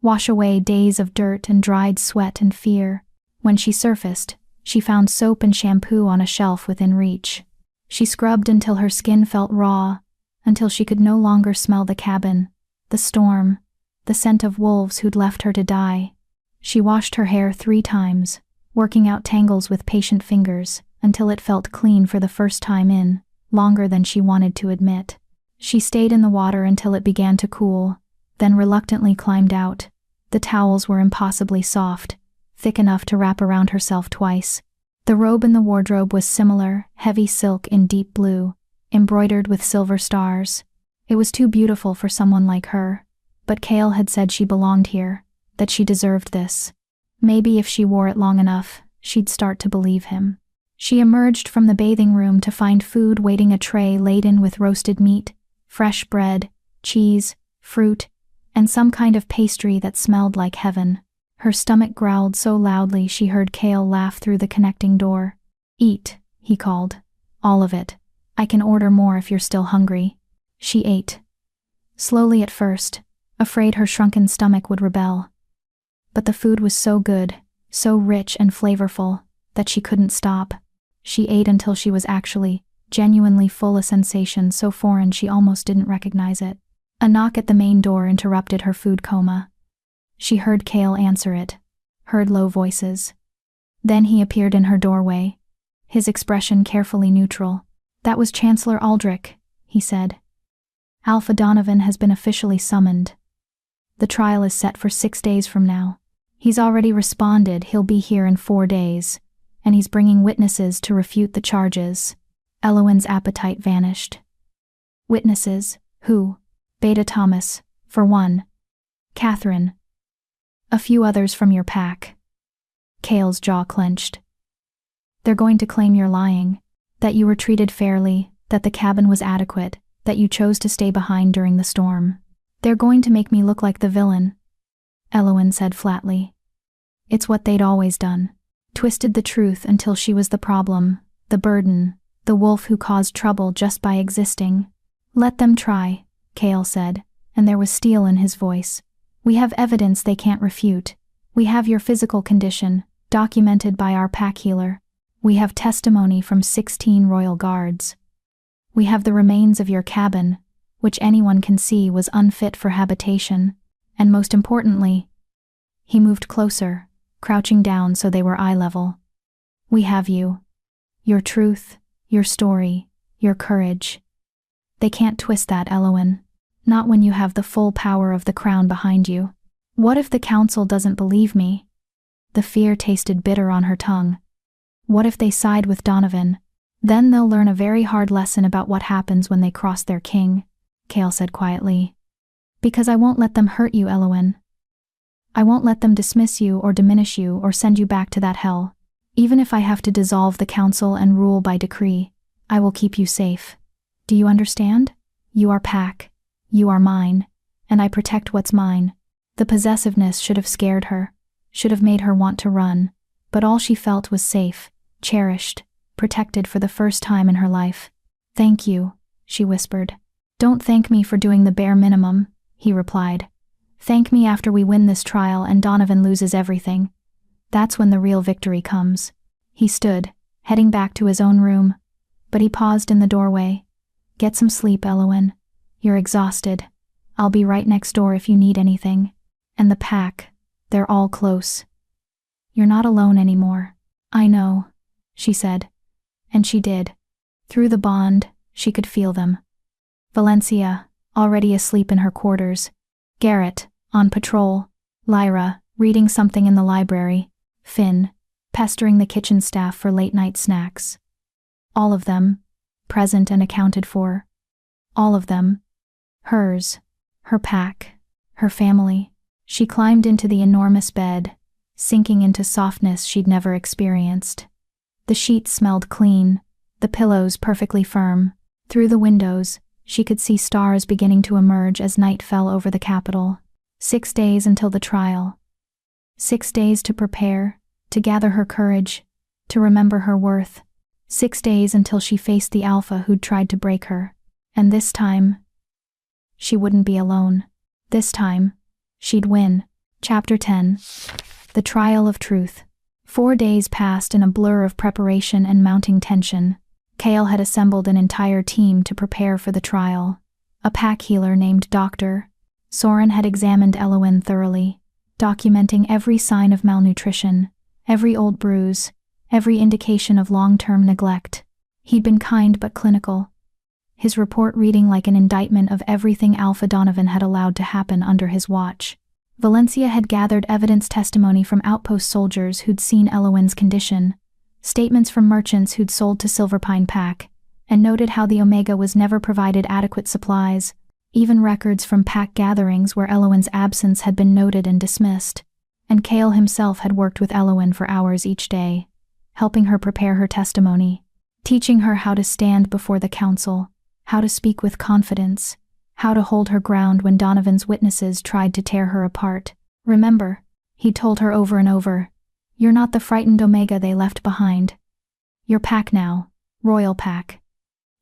S1: wash away days of dirt and dried sweat and fear. When she surfaced, she found soap and shampoo on a shelf within reach. She scrubbed until her skin felt raw, until she could no longer smell the cabin, the storm, the scent of wolves who'd left her to die. She washed her hair 3 times, working out tangles with patient fingers, until it felt clean for the first time in longer than she wanted to admit. She stayed in the water until it began to cool, then reluctantly climbed out. The towels were impossibly soft, thick enough to wrap around herself twice. The robe in the wardrobe was similar, heavy silk in deep blue, embroidered with silver stars. It was too beautiful for someone like her, but Cale had said she belonged here, that she deserved this. Maybe if she wore it long enough, she'd start to believe him. She emerged from the bathing room to find food waiting, a tray laden with roasted meat, fresh bread, cheese, fruit, and some kind of pastry that smelled like heaven. Her stomach growled so loudly she heard Cale laugh through the connecting door. "Eat," he called. "All of it. I can order more if you're still hungry." She ate. Slowly at first, afraid her shrunken stomach would rebel. But the food was so good, so rich and flavorful, that she couldn't stop. She ate until she was actually, genuinely full, a sensation so foreign she almost didn't recognize it. A knock at the main door interrupted her food coma. She heard Cale answer it, heard low voices. Then he appeared in her doorway, his expression carefully neutral. "That was Chancellor Aldrich," he said. "Alpha Donovan has been officially summoned. The trial is set for 6 days from now. He's already responded he'll be here in 4 days, and he's bringing witnesses to refute the charges." Elowen's appetite vanished. "Witnesses? Who?" "Beta Thomas, for one. Catherine. A few others from your pack." Cale's jaw clenched. "They're going to claim you're lying, that you were treated fairly, that the cabin was adequate, that you chose to stay behind during the storm. They're going to make me look like the villain," Elowen said flatly. It's what they'd always done. Twisted the truth until she was the problem, the burden, the wolf who caused trouble just by existing. "Let them try," Cale said, and there was steel in his voice. "We have evidence they can't refute. We have your physical condition, documented by our pack healer. We have testimony from 16 royal guards. We have the remains of your cabin, which anyone can see was unfit for habitation. And most importantly," he moved closer, crouching down so they were eye level, "we have you. Your truth, your story, your courage. They can't twist that, Elowen. Not when you have the full power of the crown behind you. What if the council doesn't believe me?" The fear tasted bitter on her tongue. "What if they side with Donovan? Then they'll learn a very hard lesson about what happens when they cross their king," Cale said quietly. "Because I won't let them hurt you, Elowen. I won't let them dismiss you or diminish you or send you back to that hell. Even if I have to dissolve the council and rule by decree, I will keep you safe. Do you understand? You are pack. You are mine, and I protect what's mine." The possessiveness should have scared her, should have made her want to run, but all she felt was safe, cherished, protected for the first time in her life. "Thank you," she whispered. "Don't thank me for doing the bare minimum," he replied. "Thank me after we win this trial and Donovan loses everything. That's when the real victory comes." He stood, heading back to his own room, but he paused in the doorway. "Get some sleep, Elowen. You're exhausted. I'll be right next door if you need anything. And the pack, they're all close. You're not alone anymore." "I know," she said. And she did. Through the bond, She could feel them. Valencia, already asleep in her quarters. Garrett, on patrol. Lyra, reading something in the library. Finn, pestering the kitchen staff for late-night snacks. All of them, present and accounted for. All of them. Hers, her pack, her family. She climbed into the enormous bed, sinking into softness she'd never experienced. The sheets smelled clean, the pillows perfectly firm. Through the windows, she could see stars beginning to emerge as night fell over the capital. 6 days until the trial. 6 days to prepare, to gather her courage, to remember her worth. 6 days until she faced the alpha who'd tried to break her. And this time, she wouldn't be alone. This time, she'd win. Chapter 10. The Trial of Truth. 4 days passed in a blur of preparation and mounting tension. Kale had assembled an entire team to prepare for the trial. A pack healer named Dr. Soren had examined Elowen thoroughly, documenting every sign of malnutrition, every old bruise, every indication of long-term neglect. He'd been kind but clinical, his report reading like an indictment of everything Alpha Donovan had allowed to happen under his watch. Valencia had gathered evidence testimony from outpost soldiers who'd seen Elowen's condition, statements from merchants who'd sold to Silverpine Pack, and noted how the Omega was never provided adequate supplies, even records from pack gatherings where Elowen's absence had been noted and dismissed. And Kale himself had worked with Elowen for hours each day, helping her prepare her testimony, teaching her how to stand before the council, how to speak with confidence, how to hold her ground when Donovan's witnesses tried to tear her apart. Remember, he told her over and over, you're not the frightened Omega they left behind. You're Pack now, Royal Pack.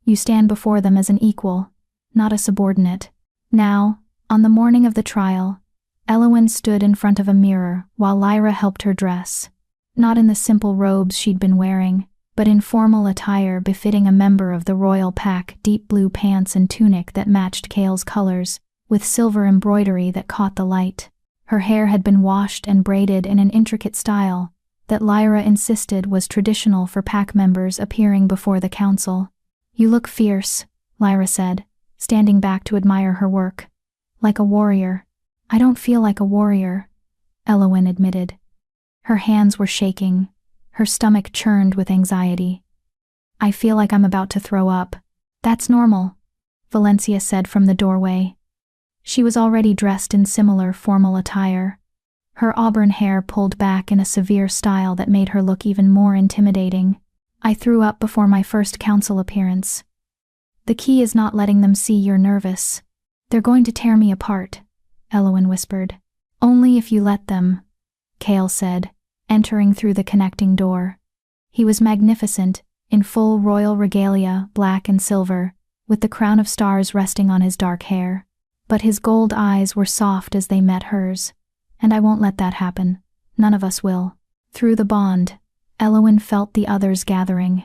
S1: You stand before them as an equal, not a subordinate. Now, on the morning of the trial, Elowen stood in front of a mirror while Lyra helped her dress, not in the simple robes she'd been wearing, but in formal attire befitting a member of the Royal Pack, deep blue pants and tunic that matched Kale's colors, with silver embroidery that caught the light. Her hair had been washed and braided in an intricate style that Lyra insisted was traditional for Pack members appearing before the council. You look fierce, Lyra said, standing back to admire her work. Like a warrior. I don't feel like a warrior, Elowen admitted. Her hands were shaking. Her stomach churned with anxiety. I feel like I'm about to throw up. That's normal, Valencia said from the doorway. She was already dressed in similar formal attire, her auburn hair pulled back in a severe style that made her look even more intimidating. I threw up before my first council appearance. The key is not letting them see you're nervous. They're going to tear me apart, Elowen whispered. Only if you let them, Kale said, entering through the connecting door. He was magnificent, in full royal regalia, black and silver, with the crown of stars resting on his dark hair. But his gold eyes were soft as they met hers. And I won't let that happen. None of us will. Through the bond, Elowen felt the others gathering.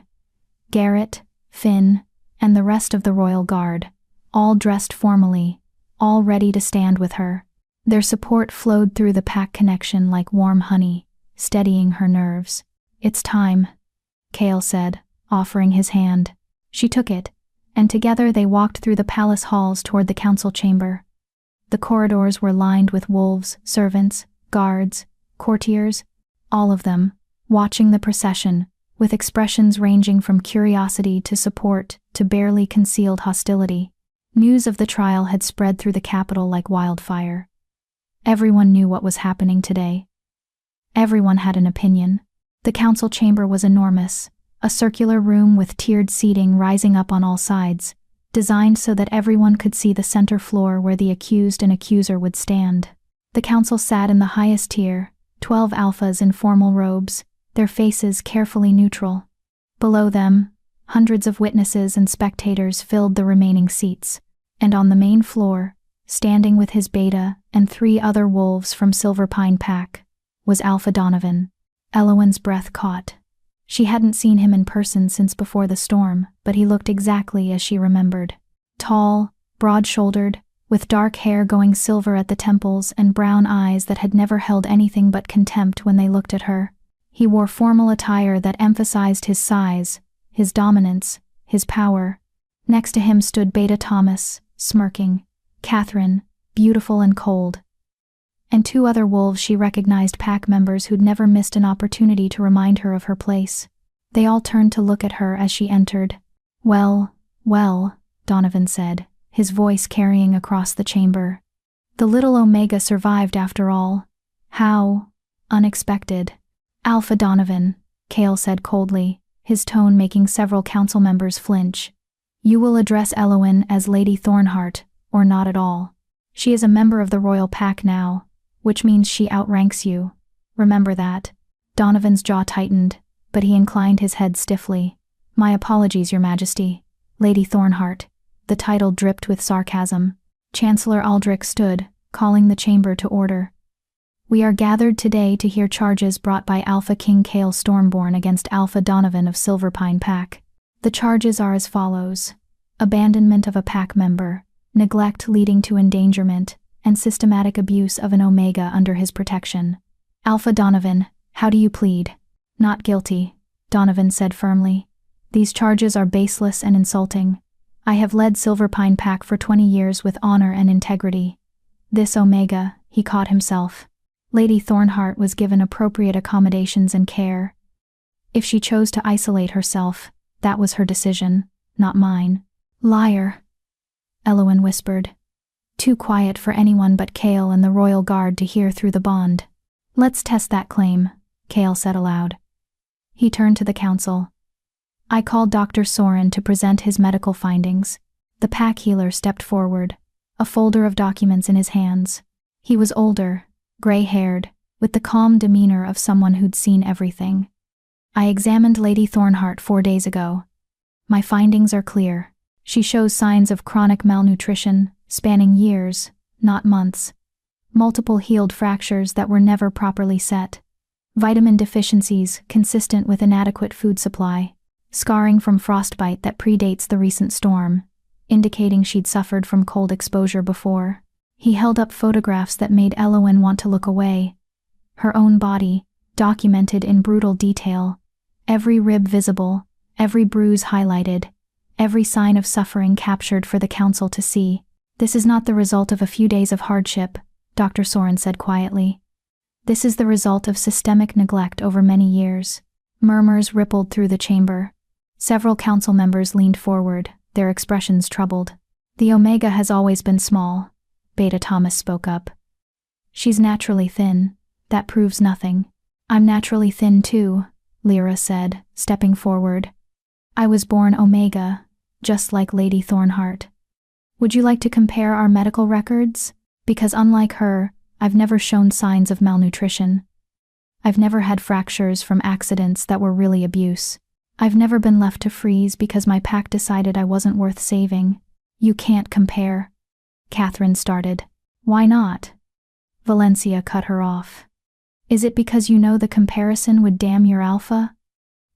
S1: Garrett, Finn, and the rest of the royal guard, all dressed formally, all ready to stand with her. Their support flowed through the pack connection like warm honey, steadying her nerves. It's time, Kale said, offering his hand. She took it, and together they walked through the palace halls toward the council chamber. The corridors were lined with wolves, servants, guards, courtiers, all of them, watching the procession, with expressions ranging from curiosity to support to barely concealed hostility. News of the trial had spread through the capital like wildfire. Everyone knew what was happening today. Everyone had an opinion. The council chamber was enormous, a circular room with tiered seating rising up on all sides, designed so that everyone could see the center floor where the accused and accuser would stand. The council sat in the highest tier, 12 alphas in formal robes, their faces carefully neutral. Below them, hundreds of witnesses and spectators filled the remaining seats, and on the main floor, standing with his beta and 3 other wolves from Silverpine Pack, was Alpha Donovan. Elowen's breath caught. She hadn't seen him in person since before the storm, but he looked exactly as she remembered. Tall, broad-shouldered, with dark hair going silver at the temples and brown eyes that had never held anything but contempt when they looked at her. He wore formal attire that emphasized his size, his dominance, his power. Next to him stood Beta Thomas, smirking, Catherine, beautiful and cold, and two other wolves she recognized, pack members who'd never missed an opportunity to remind her of her place. They all turned to look at her as she entered. Well, Donovan said, his voice carrying across the chamber. The little Omega survived after all. How unexpected. Alpha Donovan, Cale said coldly, his tone making several council members flinch. You will address Elowen as Lady Thornheart, or not at all. She is a member of the royal pack now, which means she outranks you. Remember that. Donovan's jaw tightened, but he inclined his head stiffly. My apologies, Your Majesty. Lady Thornheart. The title dripped with sarcasm. Chancellor Aldrich stood, calling the chamber to order. We are gathered today to hear charges brought by Alpha King Cale Stormborn against Alpha Donovan of Silverpine Pack. The charges are as follows: abandonment of a pack member, neglect leading to endangerment, and systematic abuse of an Omega under his protection. Alpha Donovan, how do you plead? Not guilty, Donovan said firmly. These charges are baseless and insulting. I have led Silverpine Pack for 20 years with honor and integrity. This Omega, he caught himself. Lady Thornheart was given appropriate accommodations and care. If she chose to isolate herself, that was her decision, not mine. Liar, Elowen whispered. Too quiet for anyone but Cale and the royal guard to hear through the bond. Let's test that claim, Cale said aloud. He turned to the council. I called Dr. Soren to present his medical findings. The pack healer stepped forward, a folder of documents in his hands. He was older, gray-haired, with the calm demeanor of someone who'd seen everything. I examined Lady Thornheart 4 days ago. My findings are clear. She shows signs of chronic malnutrition, spanning years, not months. Multiple healed fractures that were never properly set. Vitamin deficiencies consistent with inadequate food supply. Scarring from frostbite that predates the recent storm, indicating she'd suffered from cold exposure before. He held up photographs that made Elowen want to look away. Her own body, documented in brutal detail. Every rib visible, every bruise highlighted, every sign of suffering captured for the council to see. This is not the result of a few days of hardship, Dr. Soren said quietly. This is the result of systemic neglect over many years. Murmurs rippled through the chamber. Several council members leaned forward, their expressions troubled. The Omega has always been small, Beta Thomas spoke up. She's naturally thin. That proves nothing. I'm naturally thin too, Lyra said, stepping forward. I was born Omega, just like Lady Thornheart. Would you like to compare our medical records? Because unlike her, I've never shown signs of malnutrition. I've never had fractures from accidents that were really abuse. I've never been left to freeze because my pack decided I wasn't worth saving. You can't compare. Catherine started. Why not? Valencia cut her off. Is it because you know the comparison would damn your alpha?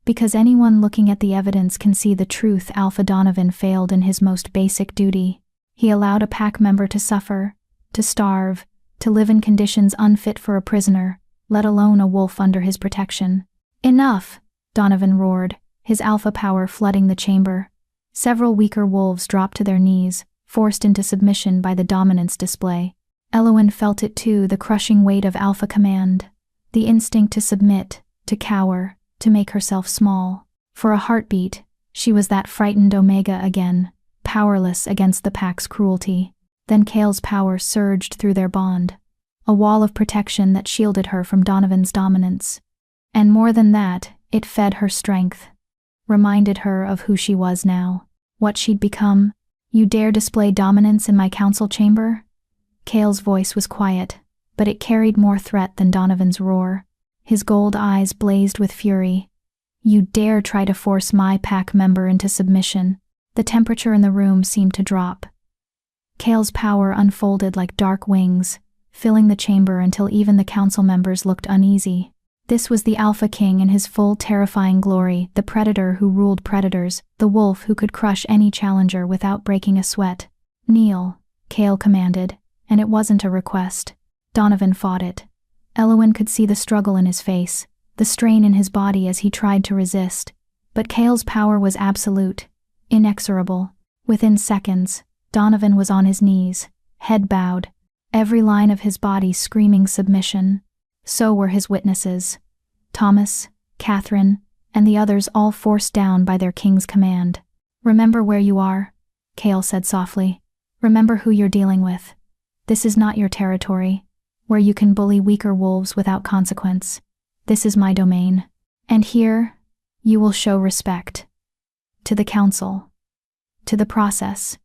S1: Because anyone looking at the evidence can see the truth. Alpha Donovan failed in his most basic duty. He allowed a pack member to suffer, to starve, to live in conditions unfit for a prisoner, let alone a wolf under his protection. Enough, Donovan roared, his alpha power flooding the chamber. Several weaker wolves dropped to their knees, forced into submission by the dominance display. Elowen felt it too, the crushing weight of alpha command. The instinct to submit, to cower, to make herself small. For a heartbeat, she was that frightened Omega again, powerless against the pack's cruelty. Then Cale's power surged through their bond. A wall of protection that shielded her from Donovan's dominance. And more than that, it fed her strength. Reminded her of who she was now, what she'd become. You dare display dominance in my council chamber? Cale's voice was quiet, but it carried more threat than Donovan's roar. His gold eyes blazed with fury. You dare try to force my pack member into submission. The temperature in the room seemed to drop. Cale's power unfolded like dark wings, filling the chamber until even the council members looked uneasy. This was the Alpha King in his full terrifying glory, the predator who ruled predators, the wolf who could crush any challenger without breaking a sweat. Kneel, Cale commanded, and it wasn't a request. Donovan fought it. Elowen could see the struggle in his face, the strain in his body as he tried to resist. But Cale's power was absolute, inexorable. Within seconds, Donovan was on his knees, head bowed, every line of his body screaming submission. So were his witnesses. Thomas, Catherine, and the others, all forced down by their king's command. "Remember where you are," Cale said softly. "Remember who you're dealing with. This is not your territory, where you can bully weaker wolves without consequence. This is my domain. And here, you will show respect. To the council. To the process.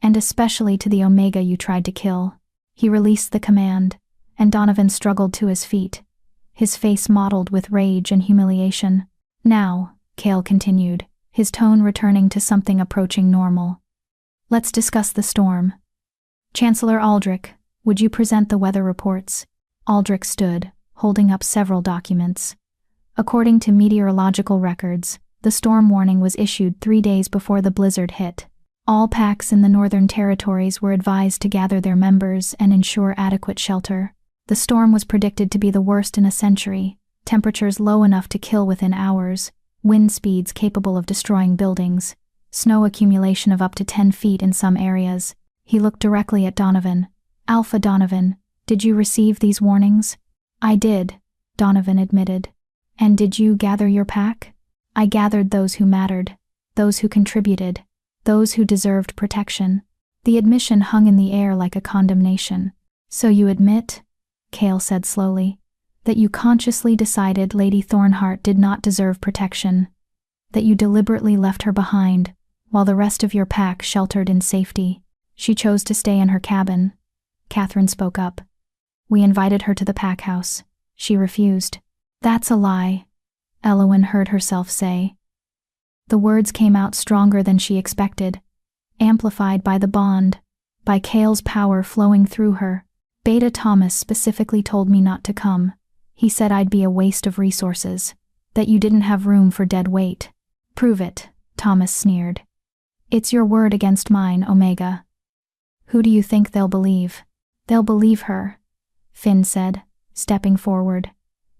S1: And especially to the Omega you tried to kill." He released the command, and Donovan struggled to his feet, his face mottled with rage and humiliation. "Now," Cale continued, his tone returning to something approaching normal. "Let's discuss the storm. Chancellor Aldrich, would you present the weather reports?" Aldrich stood, holding up several documents. According to meteorological records, the storm warning was issued 3 days before the blizzard hit. All packs in the Northern Territories were advised to gather their members and ensure adequate shelter. The storm was predicted to be the worst in a century, temperatures low enough to kill within hours, wind speeds capable of destroying buildings, snow accumulation of up to 10 feet in some areas. He looked directly at Donovan. "Alpha Donovan, did you receive these warnings?" "I did," Donovan admitted. "And did you gather your pack?" "I gathered those who mattered, those who contributed, those who deserved protection." The admission hung in the air like a condemnation. "So you admit," Cale said slowly, "that you consciously decided Lady Thornheart did not deserve protection, that you deliberately left her behind, while the rest of your pack sheltered in safety. She chose to stay in her cabin." Catherine spoke up. "We invited her to the pack house. She refused." "That's a lie," Elowen heard herself say. The words came out stronger than she expected, amplified by the bond, by Cale's power flowing through her. "Beta Thomas specifically told me not to come. He said I'd be a waste of resources, that you didn't have room for dead weight." "Prove it," Thomas sneered. "It's your word against mine, Omega." "Who do you think they'll believe?" "They'll believe her," Finn said, stepping forward.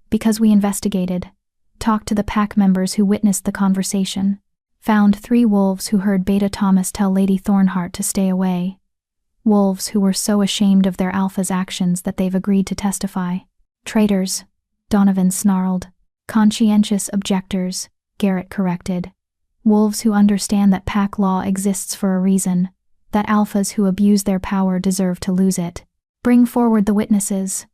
S1: "Because we investigated, talked to the pack members who witnessed the conversation, found 3 wolves who heard Beta Thomas tell Lady Thornheart to stay away. Wolves who were so ashamed of their alpha's actions that they've agreed to testify." "Traitors," Donovan snarled. "Conscientious objectors," Garrett corrected. "Wolves who understand that pack law exists for a reason, that alphas who abuse their power deserve to lose it." "Bring forward the witnesses,"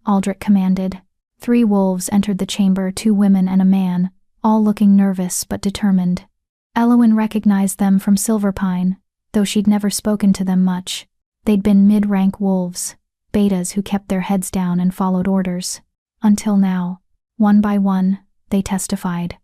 S1: Aldrich commanded. 3 wolves entered the chamber, 2 women and a man, all looking nervous but determined. Elowen recognized them from Silverpine, though she'd never spoken to them much. They'd been mid-rank wolves, betas who kept their heads down and followed orders. Until now, one by one, they testified.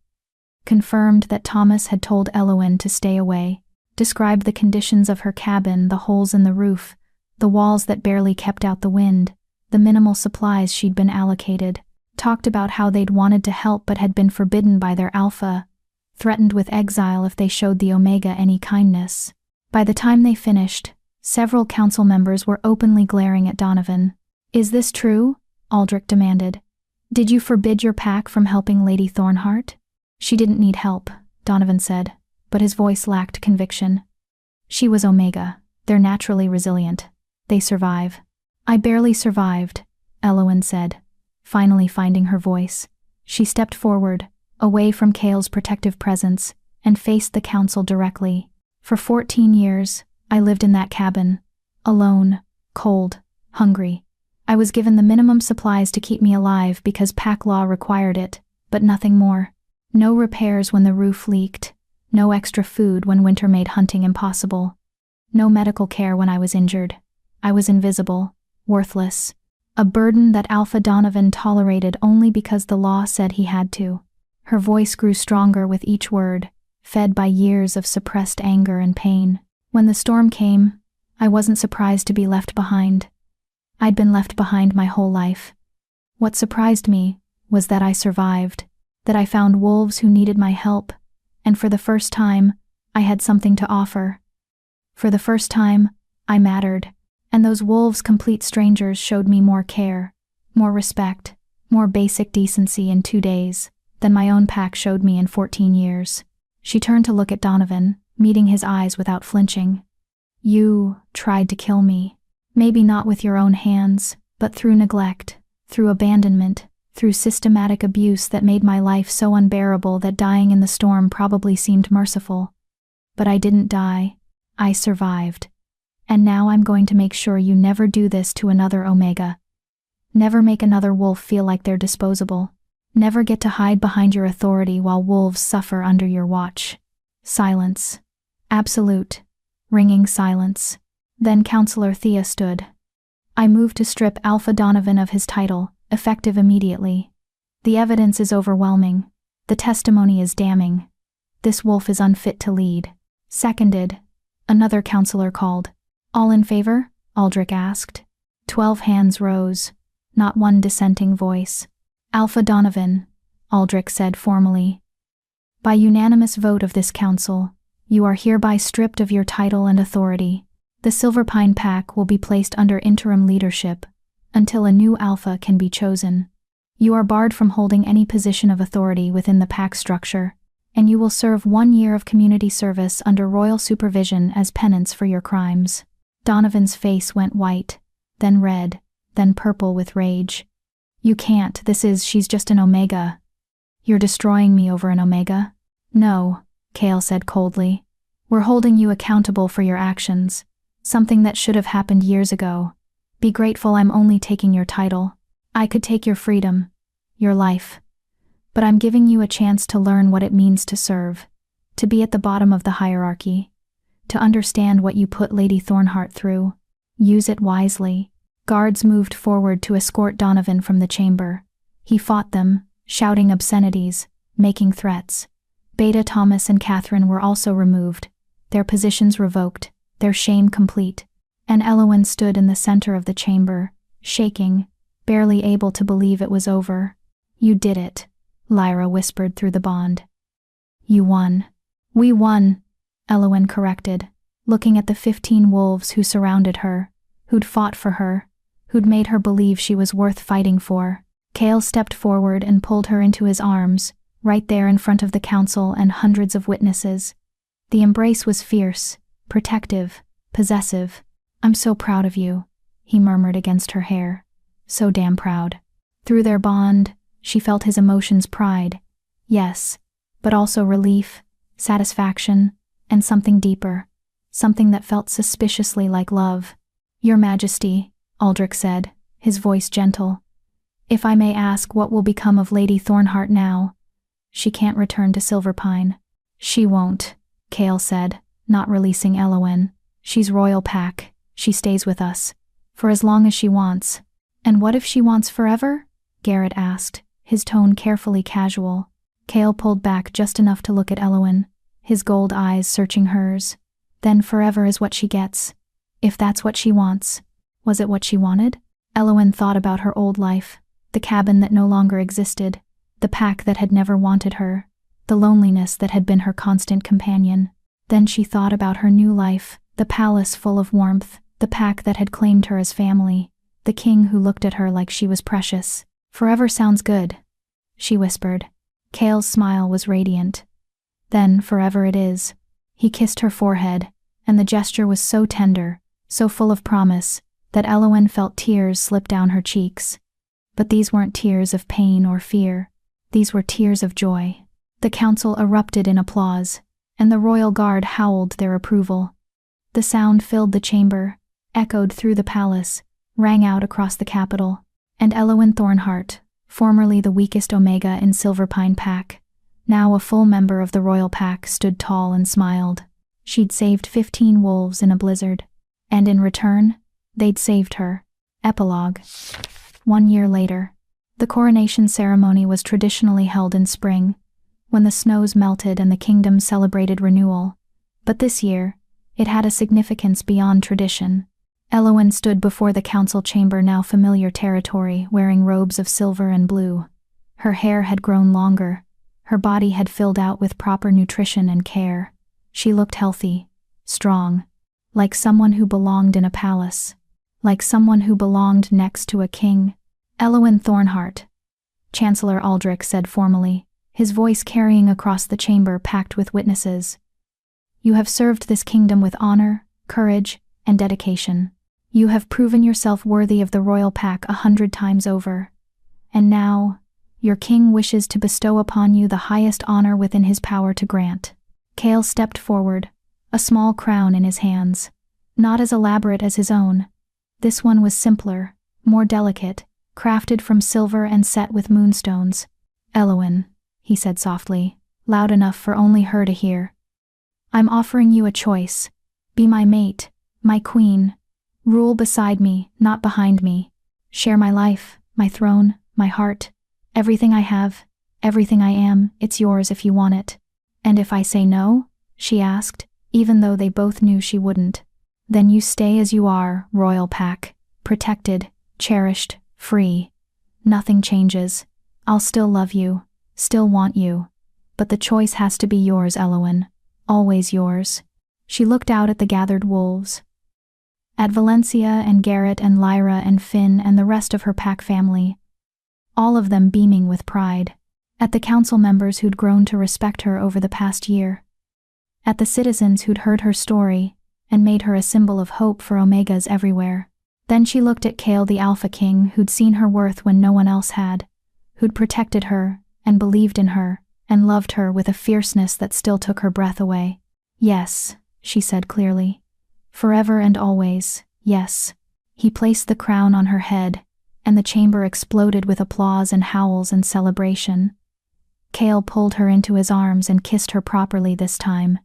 S1: Confirmed that Thomas had told Elowen to stay away, described the conditions of her cabin, the holes in the roof, the walls that barely kept out the wind, the minimal supplies she'd been allocated, talked about how they'd wanted to help but had been forbidden by their alpha, threatened with exile if they showed the Omega any kindness. By the time they finished, several council members were openly glaring at Donovan. "Is this true?" Aldrich demanded. "Did you forbid your pack from helping Lady Thornheart?" "She didn't need help," Donovan said, but his voice lacked conviction. "She was Omega. They're naturally resilient. They survive." "I barely survived," Elowen said, finally finding her voice. She stepped forward, away from Cale's protective presence, and faced the council directly. "For 14 years, I lived in that cabin, alone, cold, hungry. I was given the minimum supplies to keep me alive because pack law required it, but nothing more. No repairs when the roof leaked, no extra food when winter made hunting impossible. No medical care when I was injured. I was invisible, worthless, a burden that Alpha Donovan tolerated only because the law said he had to." Her voice grew stronger with each word, fed by years of suppressed anger and pain. "When the storm came, I wasn't surprised to be left behind. I'd been left behind my whole life. What surprised me was that I survived, that I found wolves who needed my help, and for the first time, I had something to offer. For the first time, I mattered, and those wolves, complete strangers, showed me more care, more respect, more basic decency in 2 days than my own pack showed me in 14 years. She turned to look at Donovan, meeting his eyes without flinching. You tried to kill me. Maybe not with your own hands, but through neglect, through abandonment, through systematic abuse that made my life so unbearable that dying in the storm probably seemed merciful. But I didn't die. I survived. And now I'm going to make sure you never do this to another Omega. Never make another wolf feel like they're disposable. Never get to hide behind your authority while wolves suffer under your watch. Silence. Absolute, ringing silence. Then Counselor Thea stood. I moved to strip Alpha Donovan of his title, effective immediately. The evidence is overwhelming. The testimony is damning. This wolf is unfit to lead. Seconded. Another counselor called. All in favor? Aldrich asked. 12 hands rose. Not one dissenting voice. Alpha Donovan, Aldrich said formally. By unanimous vote of this council, you are hereby stripped of your title and authority. The Silverpine Pack will be placed under interim leadership until a new alpha can be chosen. You are barred from holding any position of authority within the pack structure, and you will serve 1 year of community service under royal supervision as penance for your crimes. Donovan's face went white, then red, then purple with rage. You can't, she's just an Omega. You're destroying me over an Omega? No, Kale said coldly. We're holding you accountable for your actions, something that should have happened years ago. Be grateful I'm only taking your title. I could take your freedom, your life. But I'm giving you a chance to learn what it means to serve, to be at the bottom of the hierarchy, to understand what you put Lady Thornheart through. Use it wisely. Guards moved forward to escort Donovan from the chamber. He fought them, shouting obscenities, making threats. Beta, Thomas, and Catherine were also removed, their positions revoked, their shame complete. And Elowen stood in the center of the chamber, shaking, barely able to believe it was over. You did it, Lyra whispered through the bond. You won. We won, Elowen corrected, looking at the 15 wolves who surrounded her, who'd fought for her, who'd made her believe she was worth fighting for. Kale stepped forward and pulled her into his arms, right there in front of the council and hundreds of witnesses. The embrace was fierce, protective, possessive. I'm so proud of you, he murmured against her hair. So damn proud. Through their bond, she felt his emotions pride. Yes, but also relief, satisfaction, and something deeper. Something that felt suspiciously like love. Your Majesty, Aldrich said, his voice gentle. If I may ask, what will become of Lady Thornheart now? She can't return to Silverpine. She won't, Kale said, not releasing Elowen. She's royal pack. She stays with us. For as long as she wants. And what if she wants forever? Garrett asked, his tone carefully casual. Kale pulled back just enough to look at Elowen, his gold eyes searching hers. Then forever is what she gets. If that's what she wants. Was it what she wanted? Elowen thought about her old life, the cabin that no longer existed, the pack that had never wanted her, the loneliness that had been her constant companion. Then she thought about her new life, the palace full of warmth, the pack that had claimed her as family, the king who looked at her like she was precious. Forever sounds good, she whispered. Kale's smile was radiant. Then forever it is. He kissed her forehead, and the gesture was so tender, so full of promise, that Elowen felt tears slip down her cheeks. But these weren't tears of pain or fear. These were tears of joy. The council erupted in applause, and the royal guard howled their approval. The sound filled the chamber, echoed through the palace, rang out across the capital, and Elowen Thornheart, formerly the weakest Omega in Silverpine Pack, now a full member of the royal pack, stood tall and smiled. She'd saved 15 wolves in a blizzard, and in return, they'd saved her. Epilogue. 1 year later, the coronation ceremony was traditionally held in spring, when the snows melted and the kingdom celebrated renewal. But this year, it had a significance beyond tradition. Elowen stood before the council chamber, now familiar territory, wearing robes of silver and blue. Her hair had grown longer. Her body had filled out with proper nutrition and care. She looked healthy, strong, like someone who belonged in a palace, like someone who belonged next to a king. Elowen Thornheart, Chancellor Aldrich said formally, his voice carrying across the chamber packed with witnesses. You have served this kingdom with honor, courage, and dedication. You have proven yourself worthy of the royal pack 100 times over. And now, your king wishes to bestow upon you the highest honor within his power to grant." Kale stepped forward, a small crown in his hands. Not as elaborate as his own. This one was simpler, more delicate, crafted from silver and set with moonstones. "Elowen," he said softly, loud enough for only her to hear. "I'm offering you a choice. Be my mate, my queen. Rule beside me, not behind me. Share my life, my throne, my heart. Everything I have, everything I am, it's yours if you want it." "And if I say no?" she asked, even though they both knew she wouldn't. "Then you stay as you are, royal pack, protected, cherished, free. Nothing changes. I'll still love you, still want you. But the choice has to be yours, Elowen. Always yours." She looked out at the gathered wolves. At Valencia and Garrett and Lyra and Finn and the rest of her pack family. All of them beaming with pride. At the council members who'd grown to respect her over the past year. At the citizens who'd heard her story and made her a symbol of hope for Omegas everywhere. Then she looked at Kale the Alpha King, who'd seen her worth when no one else had, who'd protected her and believed in her and loved her with a fierceness that still took her breath away. "Yes," she said clearly. "Forever and always, yes." He placed the crown on her head, and the chamber exploded with applause and howls and celebration. Kale pulled her into his arms and kissed her properly this time.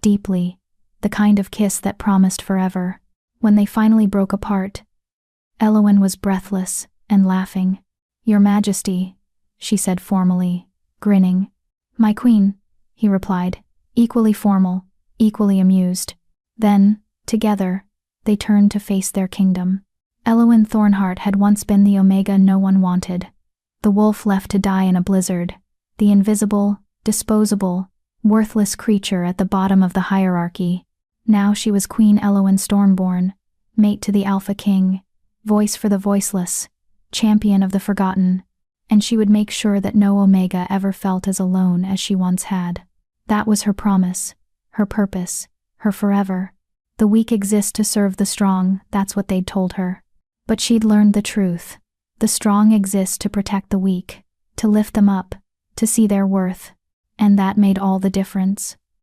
S1: Deeply, the kind of kiss that promised forever. When they finally broke apart, Elowen was breathless and laughing. "Your Majesty," she said formally, grinning. "My queen," he replied, equally formal, equally amused. Then, together, they turned to face their kingdom. Elowen Thornheart had once been the Omega no one wanted. The wolf left to die in a blizzard. The invisible, disposable, worthless creature at the bottom of the hierarchy. Now she was Queen Elowen Stormborn, mate to the Alpha King, voice for the voiceless, champion of the forgotten, and she would make sure that no Omega ever felt as alone as she once had. That was her promise, her purpose, her forever. The weak exist to serve the strong, that's what they'd told her. But she'd learned the truth. The strong exist to protect the weak, to lift them up, to see their worth, and that made all the difference.